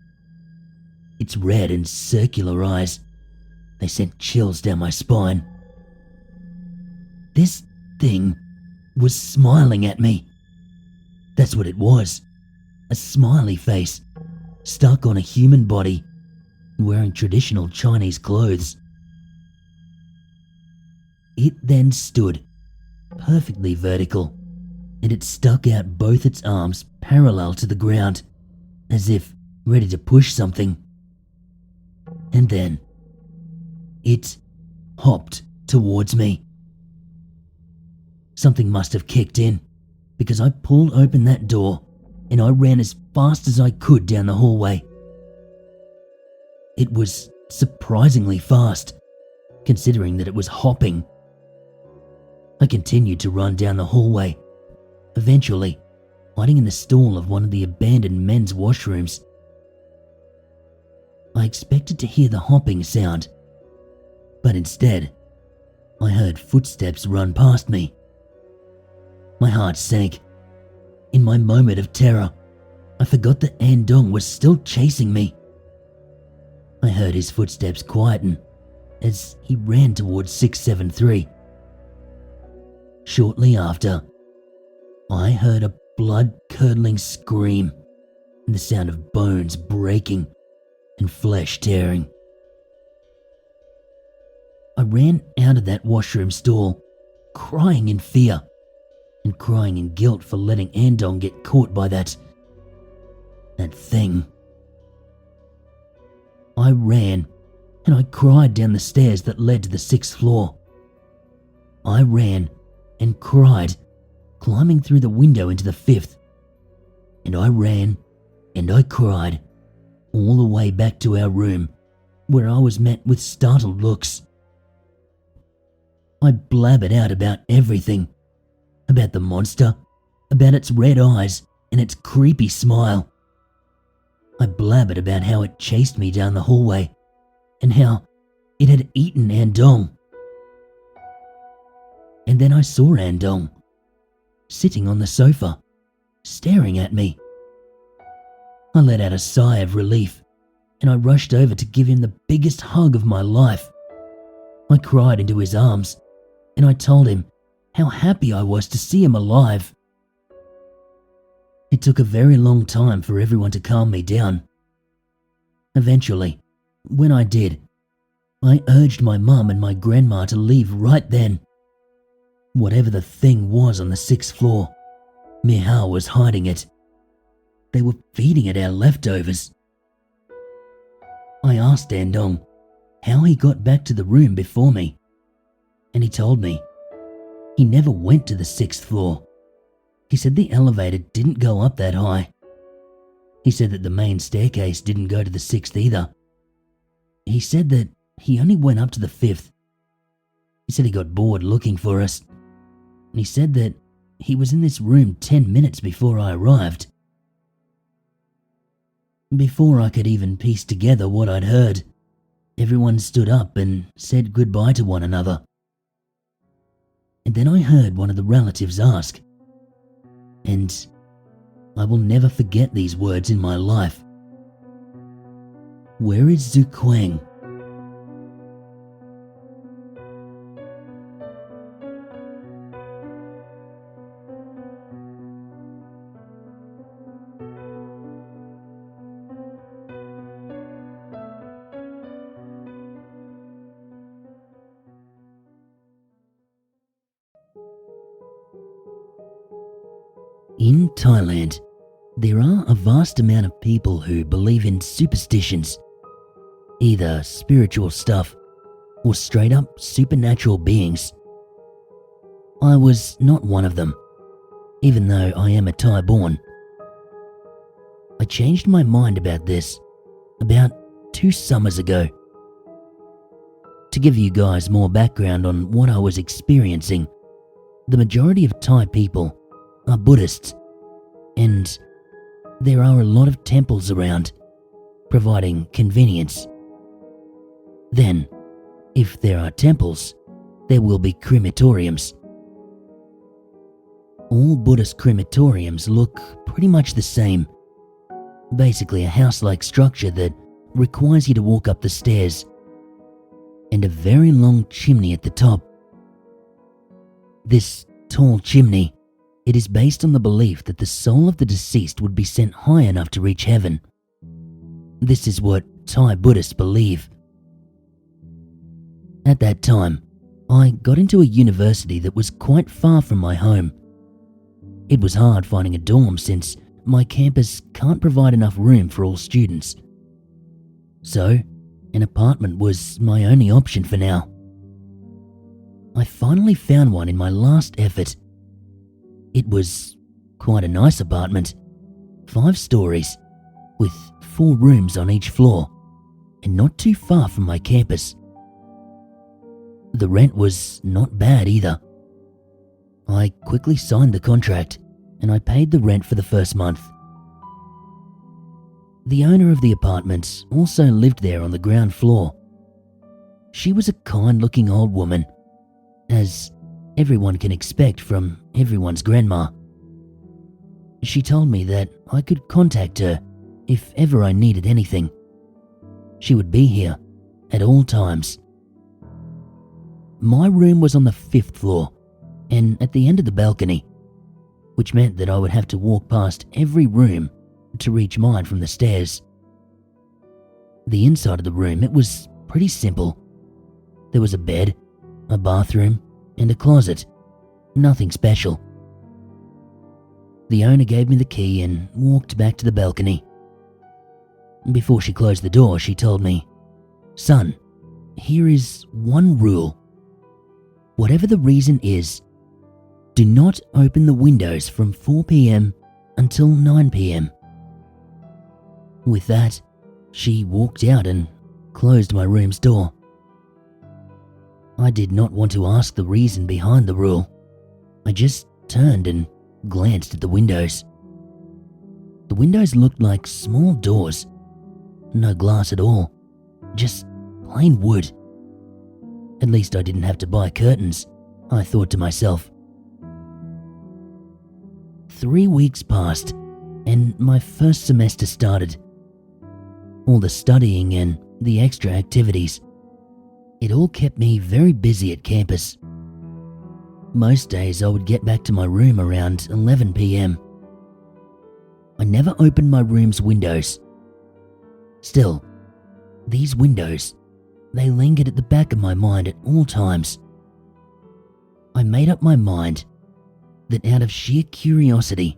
Its red and circular eyes, they sent chills down my spine. This thing was smiling at me. That's what it was. A smiley face, stuck on a human body, wearing traditional Chinese clothes. It then stood, perfectly vertical, and it stuck out both its arms parallel to the ground, as if ready to push something. And then, it hopped towards me. Something must have kicked in, because I pulled open that door and I ran as fast as I could down the hallway. It was surprisingly fast, considering that it was hopping. I continued to run down the hallway, eventually hiding in the stall of one of the abandoned men's washrooms. I expected to hear the hopping sound, but instead, I heard footsteps run past me. My heart sank. In my moment of terror, I forgot that Andong was still chasing me. I heard his footsteps quieten as he ran towards 673. Shortly after, I heard a blood-curdling scream and the sound of bones breaking and flesh tearing. I ran out of that washroom stall, crying in fear and crying in guilt for letting Andong get caught by that thing. I ran and I cried down the stairs that led to the 6th floor. I ran and cried, climbing through the window into the 5th. and I ran and I cried all the way back to our room, where I was met with startled looks. I blabbered out about everything, about the monster, about its red eyes and its creepy smile. I blabbered about how it chased me down the hallway and how it had eaten Andong. And then I saw Andong, sitting on the sofa, staring at me. I let out a sigh of relief and I rushed over to give him the biggest hug of my life. I cried into his arms and I told him how happy I was to see him alive. It took a very long time for everyone to calm me down. Eventually, when I did, I urged my mum and my grandma to leave right then. Whatever the thing was on the 6th floor, MeiHua was hiding it. They were feeding it our leftovers. I asked Andong how he got back to the room before me, and he told me he never went to the 6th floor. He said the elevator didn't go up that high. He said that the main staircase didn't go to the 6th either. He said that he only went up to the 5th. He said he got bored looking for us. And he said that he was in this room 10 minutes before I arrived. Before I could even piece together what I'd heard, everyone stood up and said goodbye to one another. And then I heard one of the relatives ask, and I will never forget these words in my life, "Where is Zuquang?" In Thailand, there are a vast amount of people who believe in superstitions, either spiritual stuff or straight up supernatural beings. I was not one of them, even though I am a Thai born. I changed my mind about this about 2 summers ago. To give you guys more background on what I was experiencing, the majority of Thai people are Buddhists, and there are a lot of temples around, providing convenience. Then, if there are temples, there will be crematoriums. All Buddhist crematoriums look pretty much the same. Basically a house-like structure that requires you to walk up the stairs, and a very long chimney at the top. This tall chimney, it is based on the belief that the soul of the deceased would be sent high enough to reach heaven. This is what Thai Buddhists believe. At that time, I got into a university that was quite far from my home. It was hard finding a dorm since my campus can't provide enough room for all students. So, an apartment was my only option for now. I finally found one in my last effort. It was quite a nice apartment, 5 stories, with 4 rooms on each floor, and not too far from my campus. The rent was not bad either. I quickly signed the contract, and I paid the rent for the first month. The owner of the apartment also lived there on the ground floor. She was a kind-looking old woman, as everyone can expect from everyone's grandma. She told me that I could contact her if ever I needed anything. She would be here at all times. My room was on the 5th floor and at the end of the balcony, which meant that I would have to walk past every room to reach mine from the stairs. The inside of the room, it was pretty simple. There was a bed, a bathroom, and a closet. Nothing special. The owner gave me the key and walked back to the balcony. Before she closed the door, she told me, "Son, here is one rule. Whatever the reason is, do not open the windows from 4 p.m. until 9 p.m. With that, she walked out and closed my room's door. I did not want to ask the reason behind the rule. I just turned and glanced at the windows. The windows looked like small doors. No glass at all, just plain wood. At least I didn't have to buy curtains, I thought to myself. 3 weeks passed, and my first semester started. All the studying and the extra activities, it all kept me very busy at campus. Most days I would get back to my room around 11 p.m. I never opened my room's windows. Still, these windows, they lingered at the back of my mind at all times. I made up my mind that out of sheer curiosity,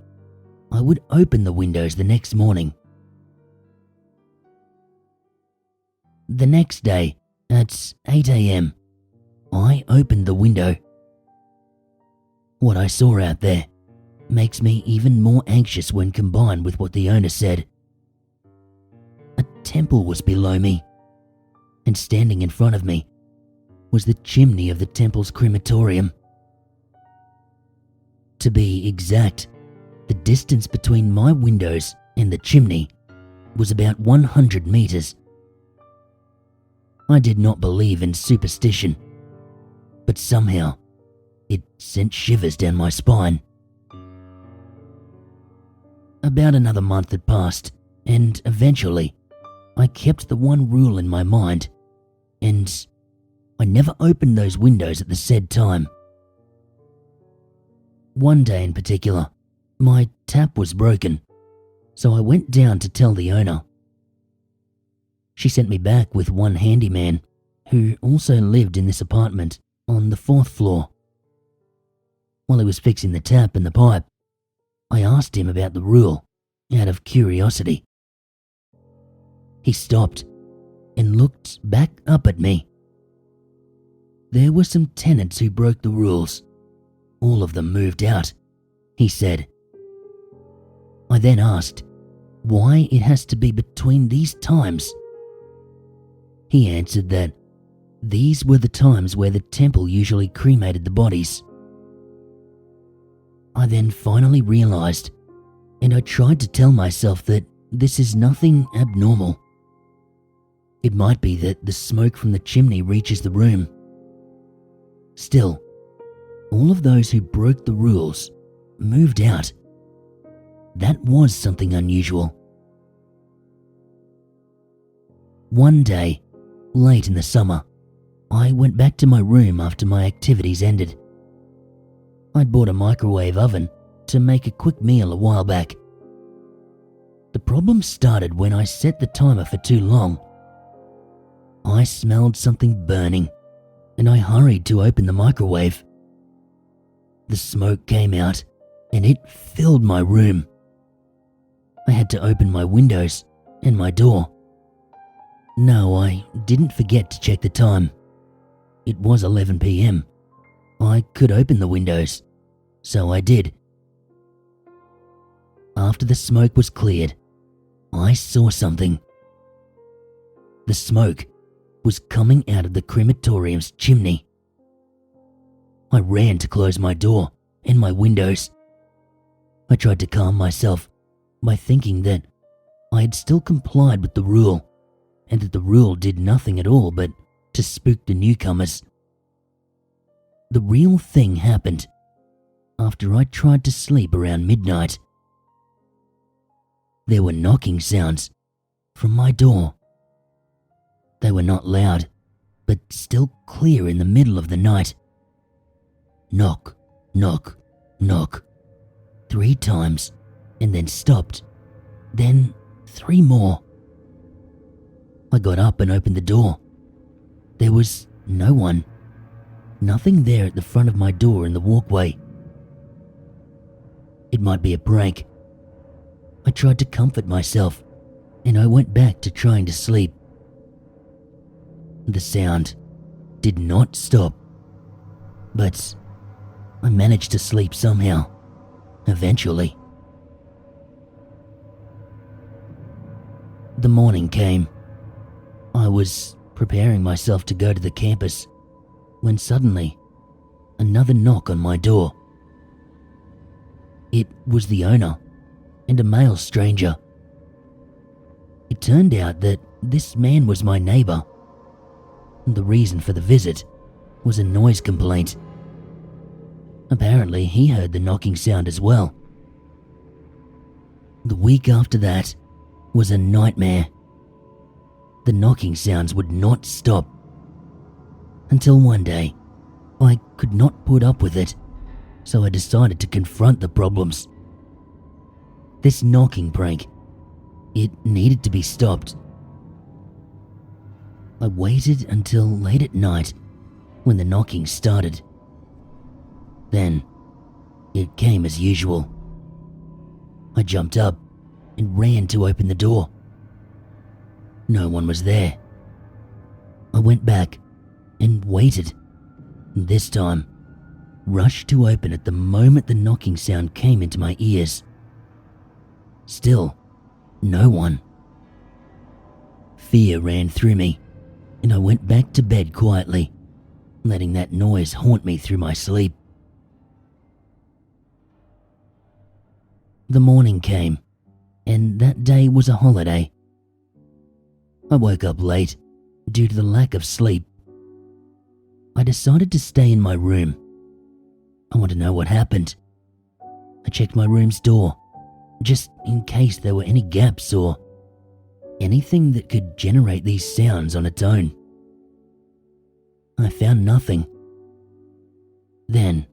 I would open the windows the next morning. The next day, at 8 a.m., I opened the window. What I saw out there makes me even more anxious when combined with what the owner said. A temple was below me, and standing in front of me was the chimney of the temple's crematorium. To be exact, the distance between my windows and the chimney was about 100 meters. I did not believe in superstition, but somehow it sent shivers down my spine. About another month had passed, and eventually I kept the one rule in my mind, and I never opened those windows at the said time. One day in particular, my tap was broken, so I went down to tell the owner. She sent me back with one handyman who also lived in this apartment on the 4th floor. While he was fixing the tap and the pipe, I asked him about the rule out of curiosity. He stopped and looked back up at me. There were some tenants who broke the rules. All of them moved out, he said. I then asked why it has to be between these times. He answered that these were the times where the temple usually cremated the bodies. I then finally realized, and I tried to tell myself that this is nothing abnormal. It might be that the smoke from the chimney reaches the room. Still, all of those who broke the rules moved out. That was something unusual. One day, late in the summer, I went back to my room after my activities ended. I'd bought a microwave oven to make a quick meal a while back. The problem started when I set the timer for too long. I smelled something burning, and I hurried to open the microwave. The smoke came out, and it filled my room. I had to open my windows and my door. No, I didn't forget to check the time. It was 11 p.m. I could open the windows, so I did. After the smoke was cleared, I saw something. The smoke was coming out of the crematorium's chimney. I ran to close my door and my windows. I tried to calm myself by thinking that I had still complied with the rule, and that the rule did nothing at all but to spook the newcomers. The real thing happened after I tried to sleep around midnight. There were knocking sounds from my door. They were not loud, but still clear in the middle of the night. Knock, knock, knock. 3 times, and then stopped. Then 3 more. I got up and opened the door. There was no one. Nothing there at the front of my door in the walkway. It might be a prank. I tried to comfort myself, and I went back to trying to sleep. The sound did not stop, but I managed to sleep somehow, eventually. The morning came. I was preparing myself to go to the campus when suddenly another knock on my door. It was the owner and a male stranger. It turned out that this man was my neighbor. The reason for the visit was a noise complaint. Apparently, he heard the knocking sound as well. The week after that was a nightmare. The knocking sounds would not stop. Until one day, I could not put up with it, so I decided to confront the problems. This knocking prank, it needed to be stopped. I waited until late at night when the knocking started. Then, it came as usual. I jumped up and ran to open the door. No one was there. I went back and waited, and this time rushed to open at the moment the knocking sound came into my ears. Still, no one. Fear ran through me, and I went back to bed quietly, letting that noise haunt me through my sleep. The morning came, and that day was a holiday. I woke up late due to the lack of sleep. I decided to stay in my room. I want to know what happened. I checked my room's door, just in case there were any gaps or anything that could generate these sounds on its own. I found nothing. Then,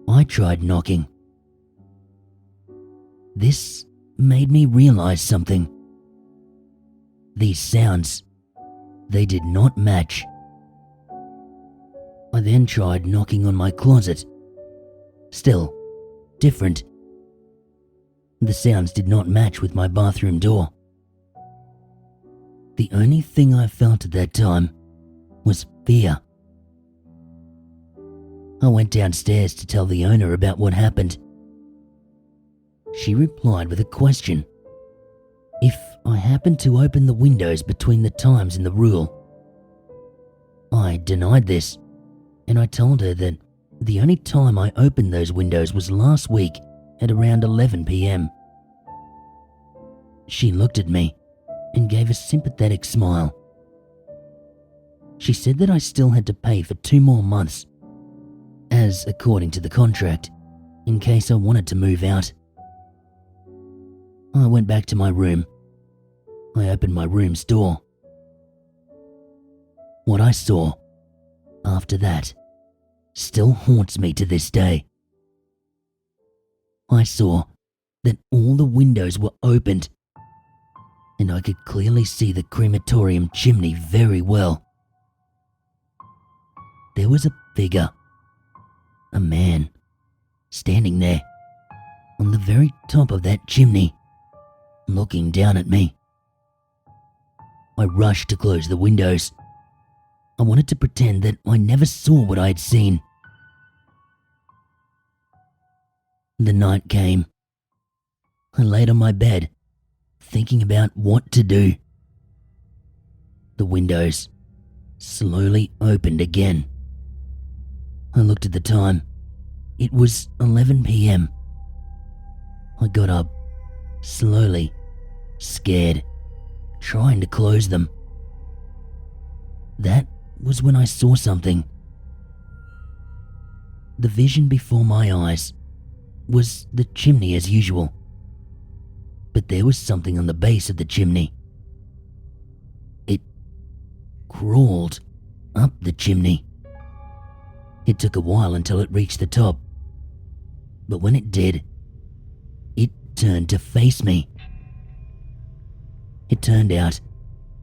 I tried knocking. This made me realize something. These sounds, they did not match. I then tried knocking on my closet. Still, different. The sounds did not match with my bathroom door. The only thing I felt at that time was fear. I went downstairs to tell the owner about what happened. She replied with a question. If I happened to open the windows between the times in the rule. I denied this, and I told her that the only time I opened those windows was last week at around 11 p.m. She looked at me and gave a sympathetic smile. She said that I still had to pay for 2 more months, as according to the contract, in case I wanted to move out. I went back to my room. I opened my room's door. What I saw after that still haunts me to this day. I saw that all the windows were opened, and I could clearly see the crematorium chimney very well. There was a figure, a man, standing there on the very top of that chimney, looking down at me. I rushed to close the windows. I wanted to pretend that I never saw what I had seen. The night came. I laid on my bed, thinking about what to do. The windows slowly opened again. I looked at the time. It was 11 p.m. I got up, slowly, scared, trying to close them. That was when I saw something. The vision before my eyes was the chimney as usual, but there was something on the base of the chimney. It crawled up the chimney. It took a while until it reached the top, but when it did, it turned to face me. It turned out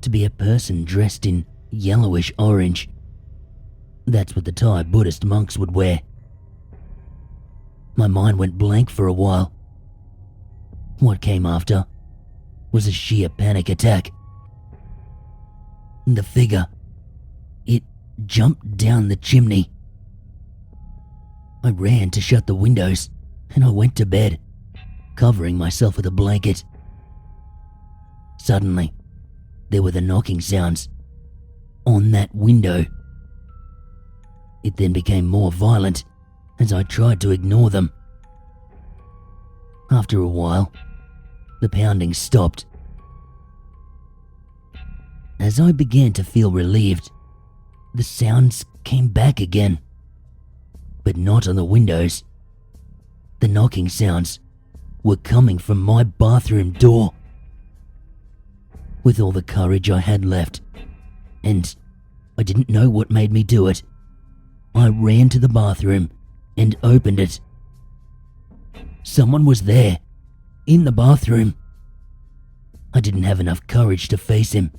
to be a person dressed in yellowish orange. That's what the Thai Buddhist monks would wear. My mind went blank for a while. What came after was a sheer panic attack. The figure, it jumped down the chimney. I ran to shut the windows, and I went to bed, covering myself with a blanket. Suddenly, there were the knocking sounds on that window. It then became more violent as I tried to ignore them. After a while, the pounding stopped. As I began to feel relieved, the sounds came back again, but not on the windows. The knocking sounds were coming from my bathroom door. With all the courage I had left, and I didn't know what made me do it, I ran to the bathroom and opened it. Someone was there, in the bathroom. I didn't have enough courage to face him.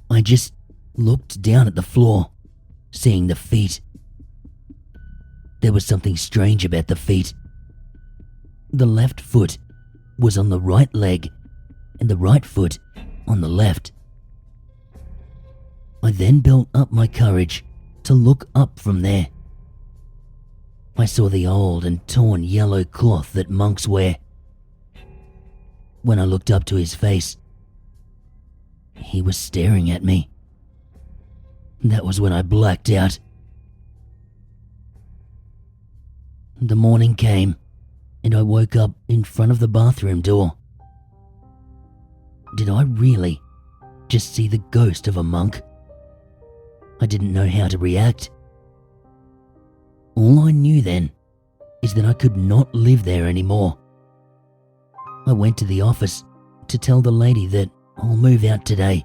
I just looked down at the floor, seeing the feet. There was something strange about the feet. The left foot was on the right leg, and the right foot on the left. I then built up my courage to look up from there. I saw the old and torn yellow cloth that monks wear. When I looked up to his face, he was staring at me. That was when I blacked out. The morning came, and I woke up in front of the bathroom door. Did I really just see the ghost of a monk? I didn't know how to react. All I knew then is that I could not live there anymore. I went to the office to tell the lady that I'll move out today.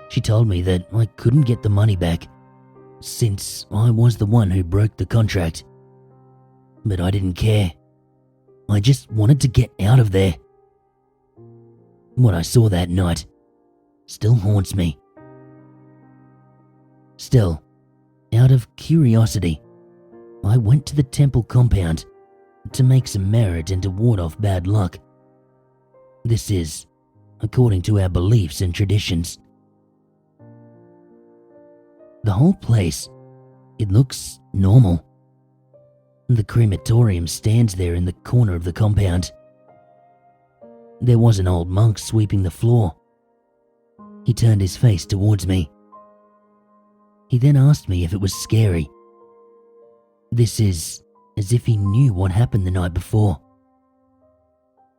She told me that I couldn't get the money back since I was the one who broke the contract. But I didn't care. I just wanted to get out of there. What I saw that night still haunts me. Still, out of curiosity, I went to the temple compound to make some merit and to ward off bad luck. This is according to our beliefs and traditions. The whole place, it looks normal. The crematorium stands there in the corner of the compound. There was an old monk sweeping the floor. He turned his face towards me. He then asked me if it was scary. This is as if he knew what happened the night before.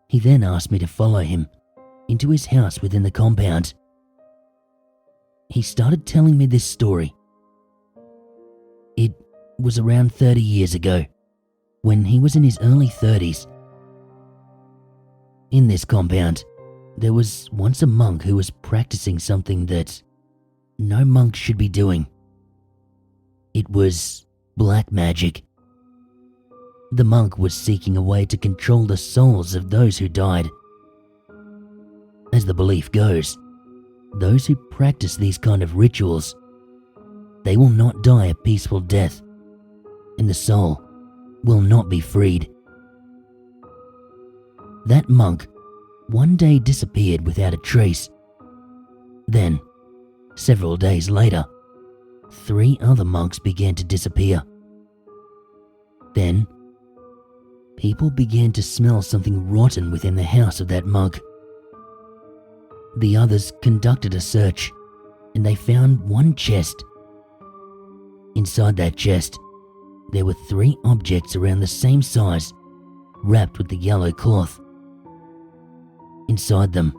He then asked me to follow him into his house within the compound. He started telling me this story. It was around 30 years ago, when he was in his early 30s. In this compound, there was once a monk who was practicing something that no monk should be doing. It was black magic. The monk was seeking a way to control the souls of those who died. As the belief goes, those who practice these kind of rituals, they will not die a peaceful death, and the soul will not be freed. That monk one day disappeared without a trace. Then, several days later, 3 other monks began to disappear. Then, people began to smell something rotten within the house of that monk. The others conducted a search, and they found one chest. Inside that chest, there were 3 objects around the same size, wrapped with the yellow cloth. Inside them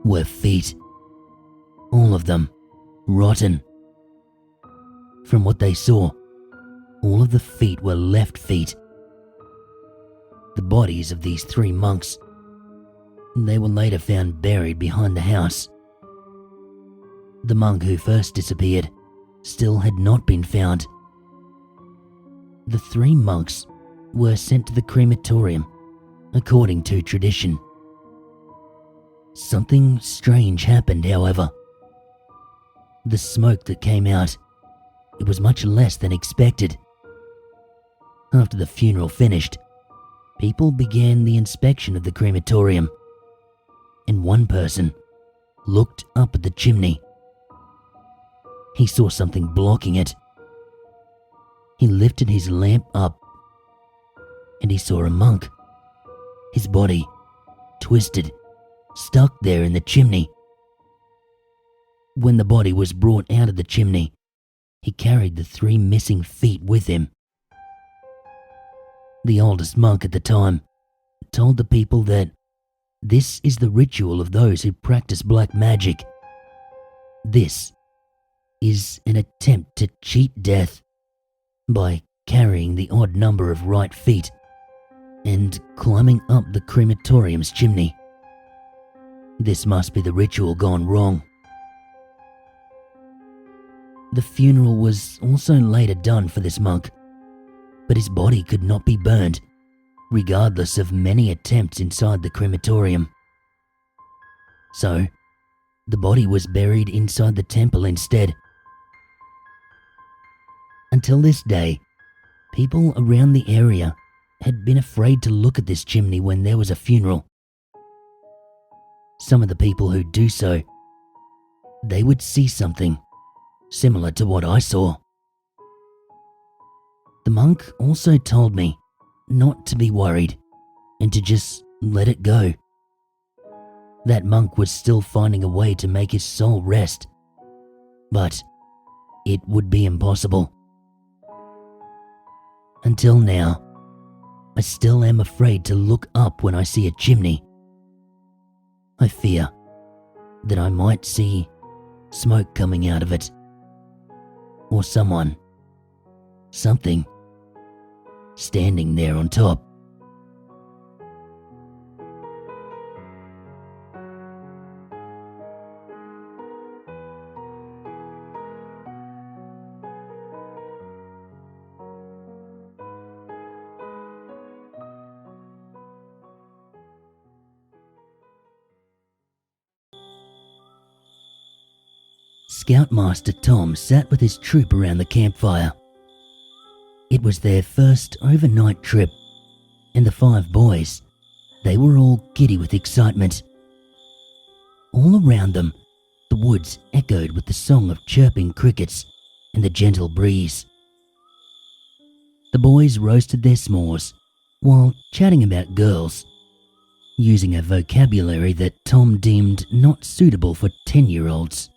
were feet, all of them rotten. From what they saw, all of the feet were left feet. The bodies of these 3 monks, they were later found buried behind the house. The monk who first disappeared still had not been found. The 3 monks were sent to the crematorium, according to tradition. Something strange happened, however. The smoke that came out, it was much less than expected. After the funeral finished, people began the inspection of the crematorium, and one person looked up at the chimney. He saw something blocking it. He lifted his lamp up, and he saw a monk, his body twisted, stuck there in the chimney. When the body was brought out of the chimney, he carried the 3 missing feet with him. The oldest monk at the time told the people that this is the ritual of those who practice black magic. This is an attempt to cheat death by carrying the odd number of right feet and climbing up the crematorium's chimney. This must be the ritual gone wrong. The funeral was also later done for this monk, but his body could not be burned, regardless of many attempts inside the crematorium. So, the body was buried inside the temple instead. Until this day, people around the area had been afraid to look at this chimney when there was a funeral. Some of the people who do so, they would see something similar to what I saw. The monk also told me not to be worried and to just let it go. That monk was still finding a way to make his soul rest, but it would be impossible. Until now, I still am afraid to look up when I see a chimney. I fear that I might see smoke coming out of it, or someone, something, standing there on top. Scoutmaster Tom sat with his troop around the campfire. It was their first overnight trip, and the 5 boys, they were all giddy with excitement. All around them, the woods echoed with the song of chirping crickets and the gentle breeze. The boys roasted their s'mores while chatting about girls, using a vocabulary that Tom deemed not suitable for 10-year-olds.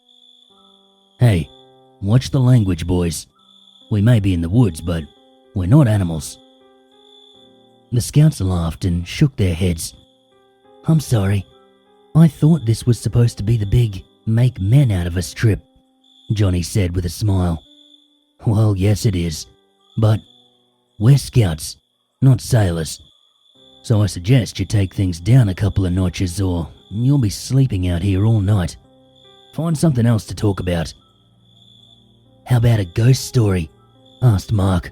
Hey, watch the language, boys. We may be in the woods, but we're not animals. The scouts laughed and shook their heads. I'm sorry. I thought this was supposed to be the big make men out of us trip, Johnny said with a smile. Well, yes it is, but we're scouts, not sailors. So I suggest you take things down a couple of notches or you'll be sleeping out here all night. Find something else to talk about. How about a ghost story? Asked Mark.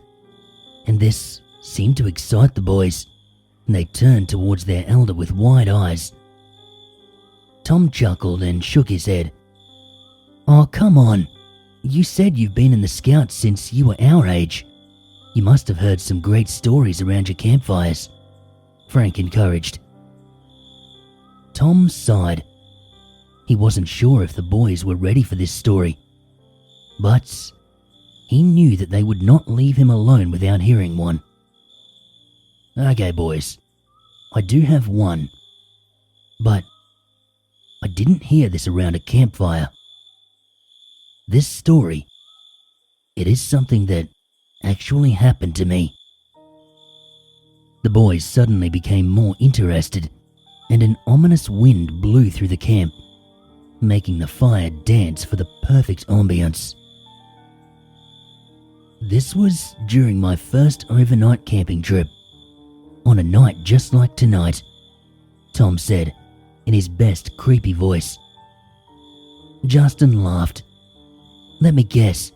And this seemed to excite the boys, and they turned towards their elder with wide eyes. Tom chuckled and shook his head. Oh, come on. You said you've been in the Scouts since you were our age. You must have heard some great stories around your campfires, Frank encouraged. Tom sighed. He wasn't sure if the boys were ready for this story, but he knew that they would not leave him alone without hearing one. Okay, boys, I do have one, but I didn't hear this around a campfire. This story, it is something that actually happened to me. The boys suddenly became more interested, and an ominous wind blew through the camp, making the fire dance for the perfect ambience. This was during my first overnight camping trip, on a night just like tonight, Tom said in his best creepy voice. Justin laughed. Let me guess,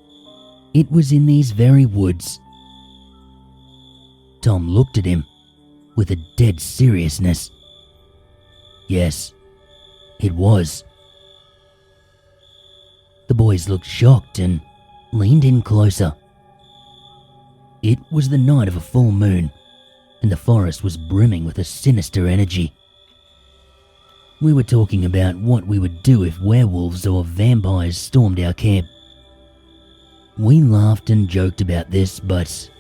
it was in these very woods. Tom looked at him with a dead seriousness. Yes, it was. The boys looked shocked and leaned in closer. It was the night of a full moon, and the forest was brimming with a sinister energy. We were talking about what we would do if werewolves or vampires stormed our camp. We laughed and joked about this, but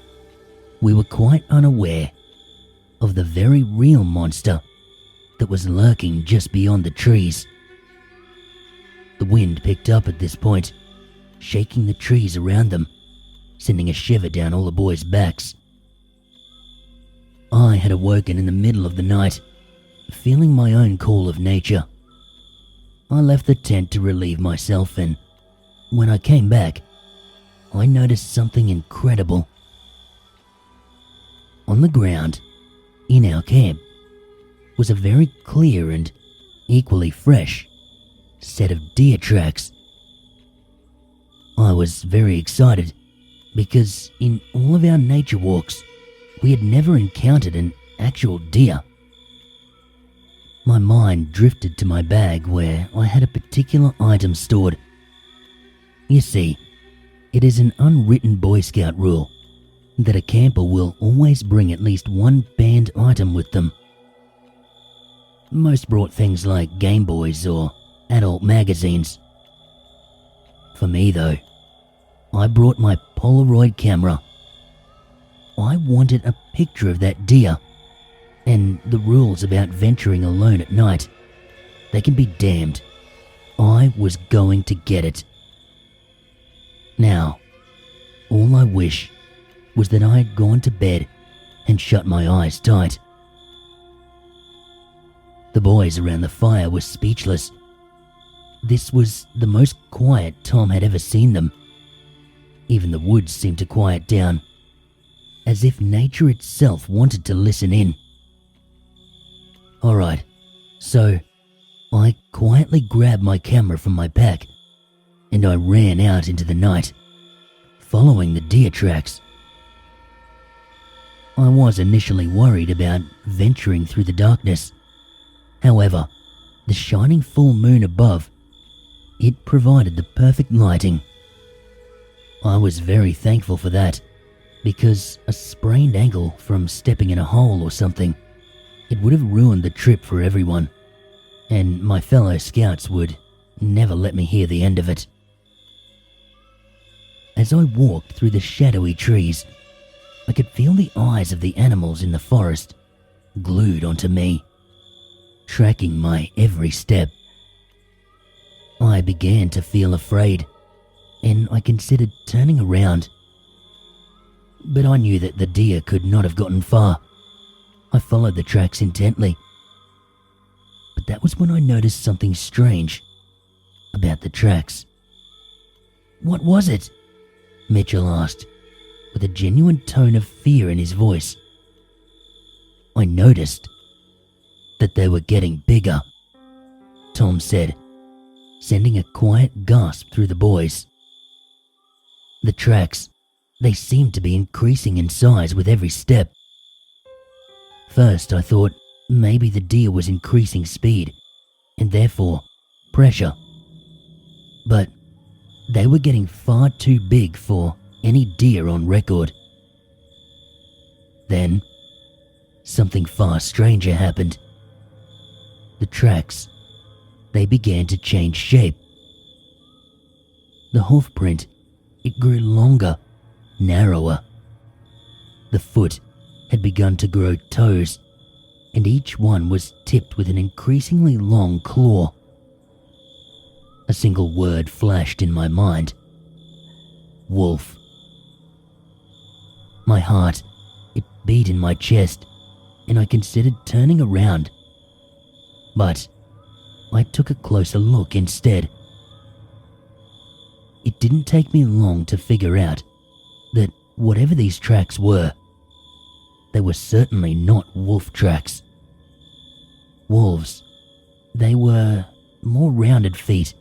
we were quite unaware of the very real monster that was lurking just beyond the trees. The wind picked up at this point, shaking the trees around them, sending a shiver down all the boys' backs. I had awoken in the middle of the night, feeling my own call of nature. I left the tent to relieve myself, and when I came back, I noticed something incredible. On the ground, in our camp, was a very clear and equally fresh set of deer tracks. I was very excited because in all of our nature walks, we had never encountered an actual deer. My mind drifted to my bag where I had a particular item stored. You see, it is an unwritten Boy Scout rule that a camper will always bring at least one banned item with them. Most brought things like Game Boys or adult magazines. For me though, I brought my Polaroid camera. I wanted a picture of that deer, and the rules about venturing alone at night, they can be damned. I was going to get it. Now, all I wish was that I had gone to bed and shut my eyes tight. The boys around the fire were speechless. This was the most quiet Tom had ever seen them. Even the woods seemed to quiet down, as if nature itself wanted to listen in. Alright, so I quietly grabbed my camera from my pack and I ran out into the night, following the deer tracks. I was initially worried about venturing through the darkness. However, the shining full moon above, it provided the perfect lighting. I was very thankful for that, because a sprained ankle from stepping in a hole or something, it would have ruined the trip for everyone, and my fellow scouts would never let me hear the end of it. As I walked through the shadowy trees, I could feel the eyes of the animals in the forest glued onto me, tracking my every step. I began to feel afraid, and I considered turning around. But I knew that the deer could not have gotten far. I followed the tracks intently. But that was when I noticed something strange about the tracks. "What was it?" Mitchell asked, with a genuine tone of fear in his voice. "I noticed that they were getting bigger," Tom said, sending a quiet gasp through the boys. The tracks, they seemed to be increasing in size with every step. First I thought maybe the deer was increasing speed, and therefore pressure. But they were getting far too big for any deer on record. Then, something far stranger happened. The tracks, they began to change shape. The hoof print, it grew longer, narrower. The foot had begun to grow toes, and each one was tipped with an increasingly long claw. A single word flashed in my mind: wolf. My heart, it beat in my chest, and I considered turning around. But I took a closer look instead. It didn't take me long to figure out that whatever these tracks were, they were certainly not wolf tracks. Wolves, they were more rounded feet,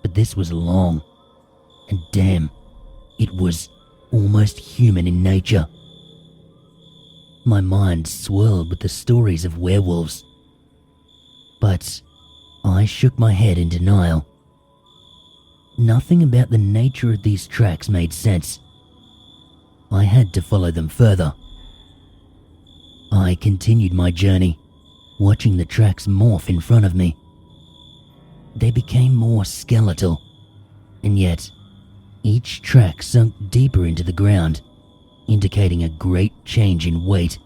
but this was long, and damn, it was almost human in nature. My mind swirled with the stories of werewolves, but I shook my head in denial. Nothing about the nature of these tracks made sense. I had to follow them further. I continued my journey, watching the tracks morph in front of me. They became more skeletal, and yet each track sunk deeper into the ground, indicating a great change in weight.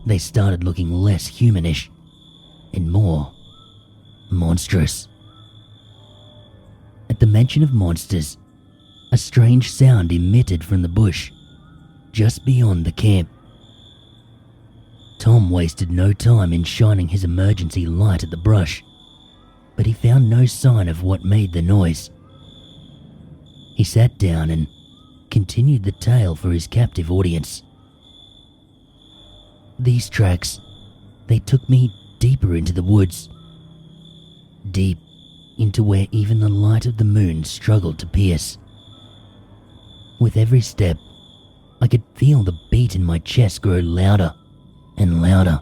they started looking less humanish and more monstrous. At the mention of monsters, a strange sound emitted from the bush just beyond the camp. Tom wasted no time in shining his emergency light at the brush, but he found no sign of what made the noise. He sat down and continued the tale for his captive audience. These tracks, they took me deeper into the woods, deep into where even the light of the moon struggled to pierce. With every step, I could feel the beat in my chest grow louder and louder.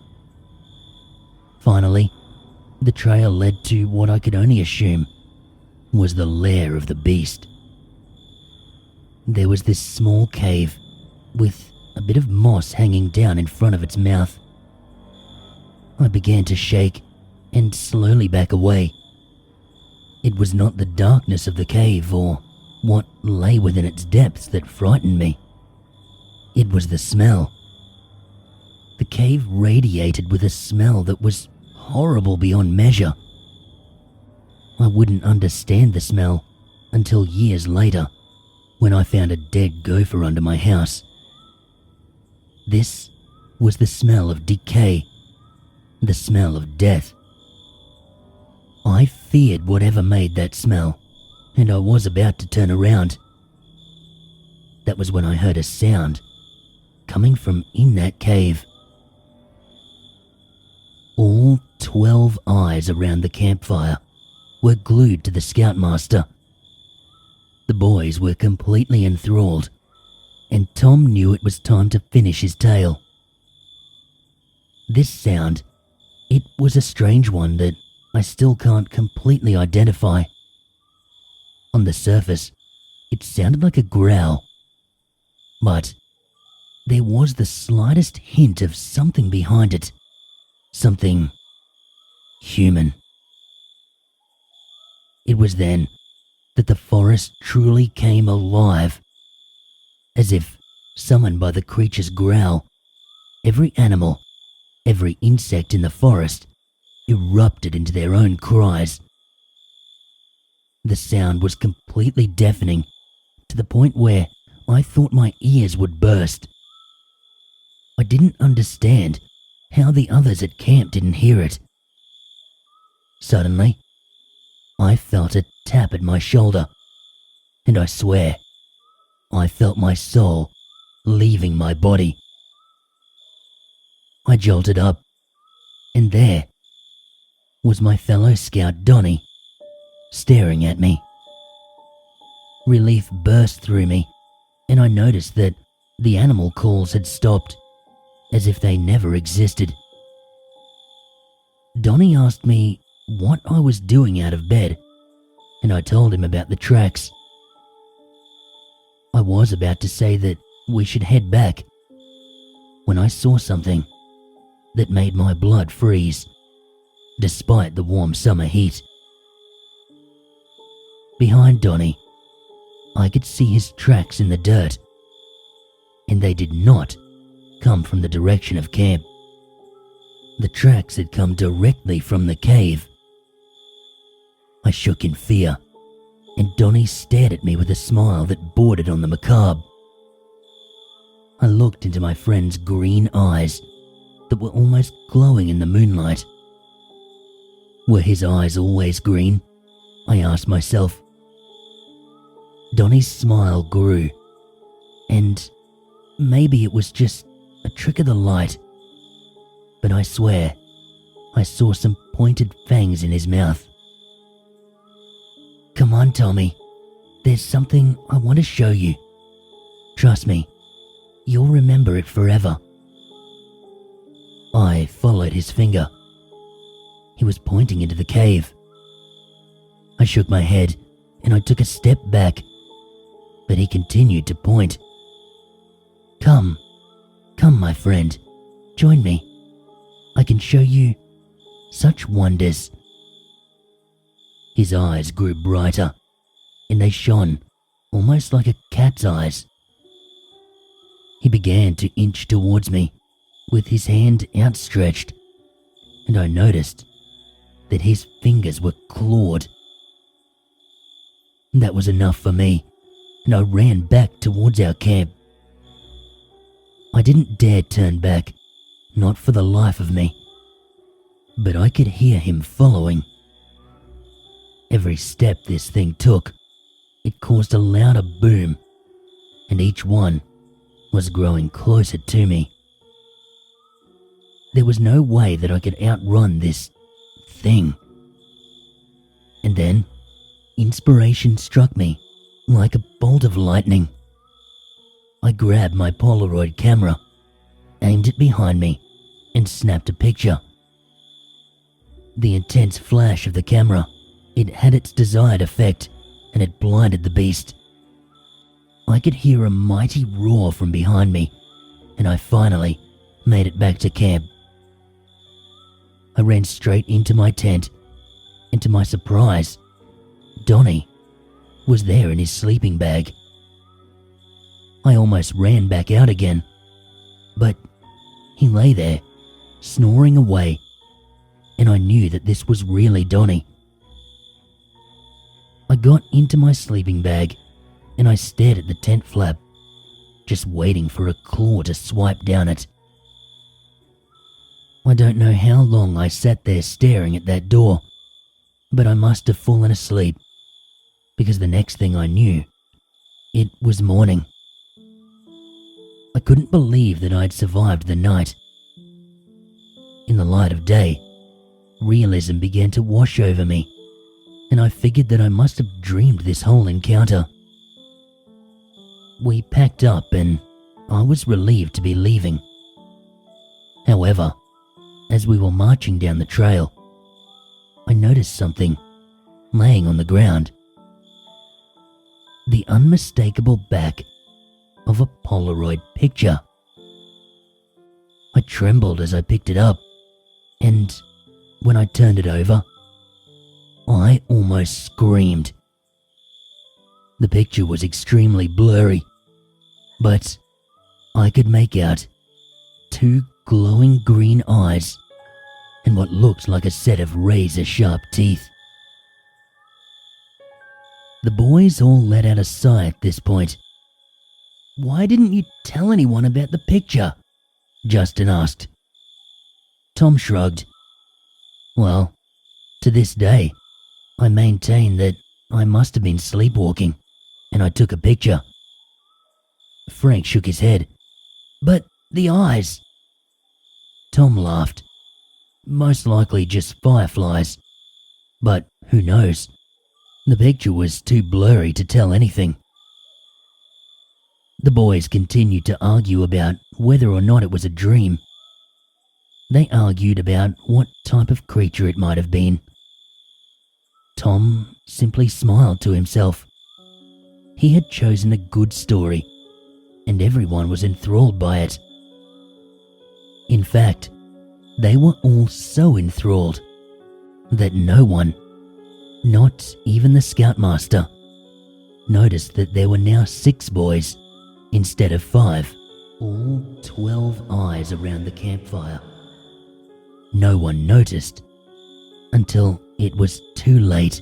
Finally, the trail led to what I could only assume was the lair of the beast. There was this small cave with a bit of moss hanging down in front of its mouth. I began to shake and slowly back away. It was not the darkness of the cave or what lay within its depths that frightened me. It was the smell. The cave radiated with a smell that was horrible beyond measure. I wouldn't understand the smell until years later, when I found a dead gopher under my house. This was the smell of decay, the smell of death. I feared whatever made that smell, and I was about to turn around. That was when I heard a sound coming from in that cave. All 12 eyes around the campfire were glued to the Scoutmaster. The boys were completely enthralled, and Tom knew it was time to finish his tale. This sound, it was a strange one that I still can't completely identify. On the surface, it sounded like a growl, but there was the slightest hint of something behind it, something human. It was then that the forest truly came alive. As if summoned by the creature's growl, every animal, every insect in the forest erupted into their own cries. The sound was completely deafening, to the point where I thought my ears would burst. I didn't understand how the others at camp didn't hear it. Suddenly, I felt a tap at my shoulder, and I swear, I felt my soul leaving my body. I jolted up, and there was my fellow scout Donnie, staring at me. Relief burst through me, and I noticed that the animal calls had stopped, as if they never existed. Donnie asked me what I was doing out of bed, and I told him about the tracks. I was about to say that we should head back when I saw something that made my blood freeze, despite the warm summer heat. Behind Donnie, I could see his tracks in the dirt, and they did not come from the direction of camp. The tracks had come directly from the cave. I shook in fear, and Donnie stared at me with a smile that bordered on the macabre. I looked into my friend's green eyes that were almost glowing in the moonlight. Were his eyes always green? I asked myself. Donnie's smile grew, and maybe it was just a trick of the light, but I swear I saw some pointed fangs in his mouth. Come on, Tommy. There's something I want to show you. Trust me, you'll remember it forever. I followed his finger. He was pointing into the cave. I shook my head and I took a step back, but he continued to point. Come, my friend, join me. I can show you such wonders. His eyes grew brighter, and they shone almost like a cat's eyes. He began to inch towards me, with his hand outstretched, and I noticed that his fingers were clawed. That was enough for me, and I ran back towards our camp. I didn't dare turn back, not for the life of me, but I could hear him following. Every step this thing took, it caused a louder boom, and each one was growing closer to me. There was no way that I could outrun this thing. And then, inspiration struck me like a bolt of lightning. I grabbed my Polaroid camera, aimed it behind me, and snapped a picture. The intense flash of the camera, it had its desired effect, and it blinded the beast. I could hear a mighty roar from behind me, and I finally made it back to camp. I ran straight into my tent, and to my surprise, Donnie was there in his sleeping bag. I almost ran back out again, but he lay there, snoring away, and I knew that this was really Donnie. I got into my sleeping bag, and I stared at the tent flap, just waiting for a claw to swipe down it. I don't know how long I sat there staring at that door, but I must have fallen asleep, because the next thing I knew, it was morning. I couldn't believe that I'd survived the night. In the light of day, realism began to wash over me, and I figured that I must have dreamed this whole encounter. We packed up and I was relieved to be leaving. However, as we were marching down the trail, I noticed something laying on the ground. The unmistakable back of a Polaroid picture. I trembled as I picked it up, and when I turned it over, I almost screamed. The picture was extremely blurry, but I could make out two glowing green eyes and what looked like a set of razor-sharp teeth. The boys all let out a sigh at this point. "Why didn't you tell anyone about the picture?" Justin asked. Tom shrugged. "Well, to this day, I maintain that I must have been sleepwalking, and I took a picture." Frank shook his head. "But the eyes?" Tom laughed. "Most likely just fireflies. But who knows? The picture was too blurry to tell anything." The boys continued to argue about whether or not it was a dream. They argued about what type of creature it might have been. Tom simply smiled to himself. He had chosen a good story, and everyone was enthralled by it. In fact, they were all so enthralled that no one, not even the Scoutmaster, noticed that there were now 6 boys instead of 5, all 12 eyes around the campfire. No one noticed until it was too late.